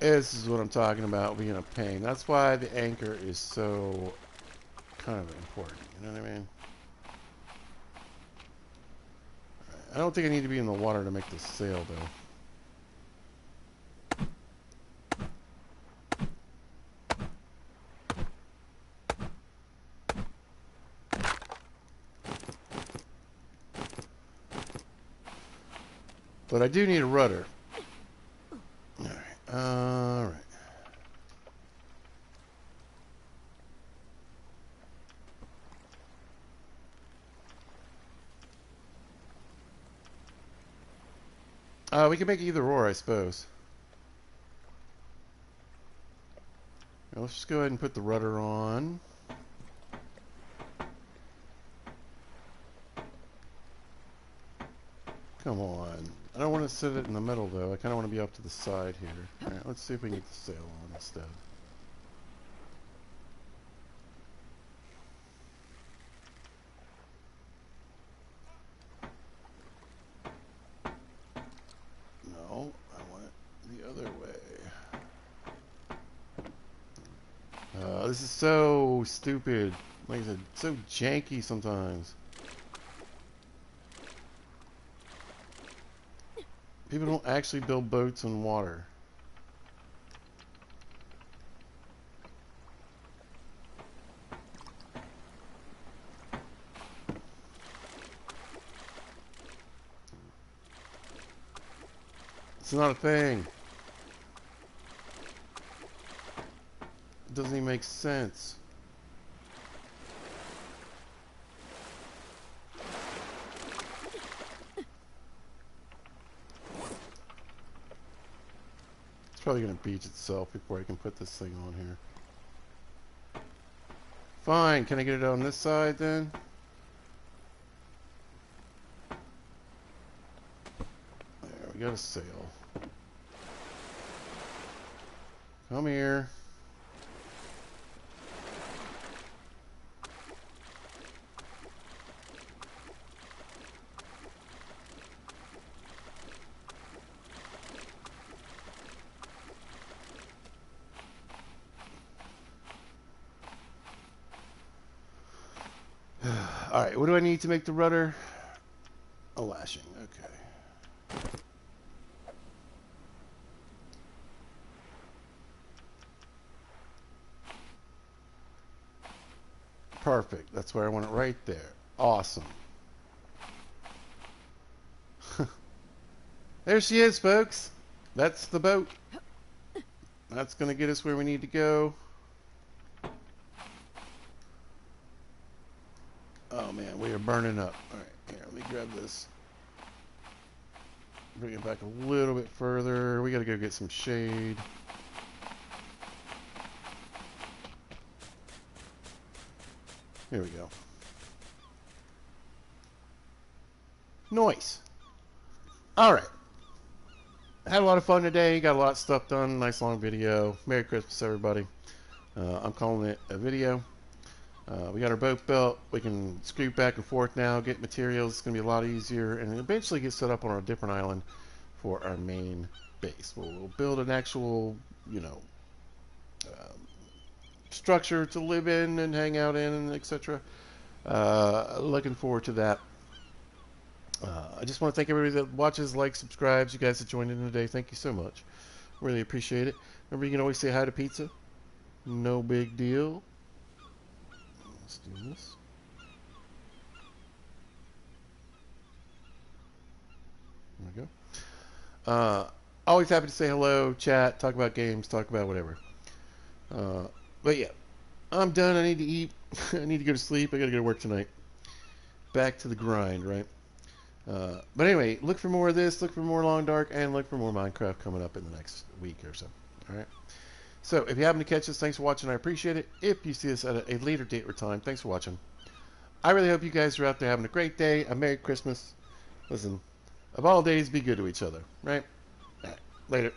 This is what I'm talking about being a pain. That's why the anchor is so kind of important. You know what I mean? I don't think I need to be in the water to make this sail, though. But I do need a rudder. Alright. Alright. We can make either or, I suppose. Now, let's just go ahead and put the rudder on. Come on. I don't want to set it in the middle, though. I kind of want to be off to the side here. Alright, let's see if we can get the sail on instead. No, I want it the other way. This is so stupid. Like I said, so janky sometimes. People don't actually build boats in water. It's not a thing. It doesn't even make sense. It's probably going to beach itself before I can put this thing on here. Fine. Can I get it on this side then? There, we got a sail. Come here. Alright, what do I need to make the rudder? A lashing, okay. Perfect, that's where I want it, right there. Awesome. There she is, folks. That's the boat. That's going to get us where we need to go. Oh man, we are burning up. Alright, here, let me grab this. Bring it back a little bit further. We got to go get some shade. Here we go. Nice. Alright. Had a lot of fun today. Got a lot of stuff done. Nice long video. Merry Christmas, everybody. I'm calling it a video. We got our boat built. We can scoot back and forth now, get materials. It's going to be a lot easier, and eventually get set up on a different island for our main base. We'll build an actual, you know, structure to live in and hang out in, and etc. Looking forward to that. I just want to thank everybody that watches, likes, subscribes. You guys that joined in today, thank you so much. Really appreciate it. Remember, you can always say hi to pizza. No big deal. Let's do this. There we go. Always happy to say hello, chat, talk about games, talk about whatever. But yeah, I'm done. I need to eat. I need to go to sleep. I got to go to work tonight. Back to the grind, right? But anyway, look for more of this, look for more Long Dark, and look for more Minecraft coming up in the next week or so. Alright? So, if you happen to catch this, thanks for watching. I appreciate it. If you see us at a later date or time, thanks for watching. I really hope you guys are out there having a great day, a Merry Christmas. Listen, of all days, be good to each other, right? Alright, later.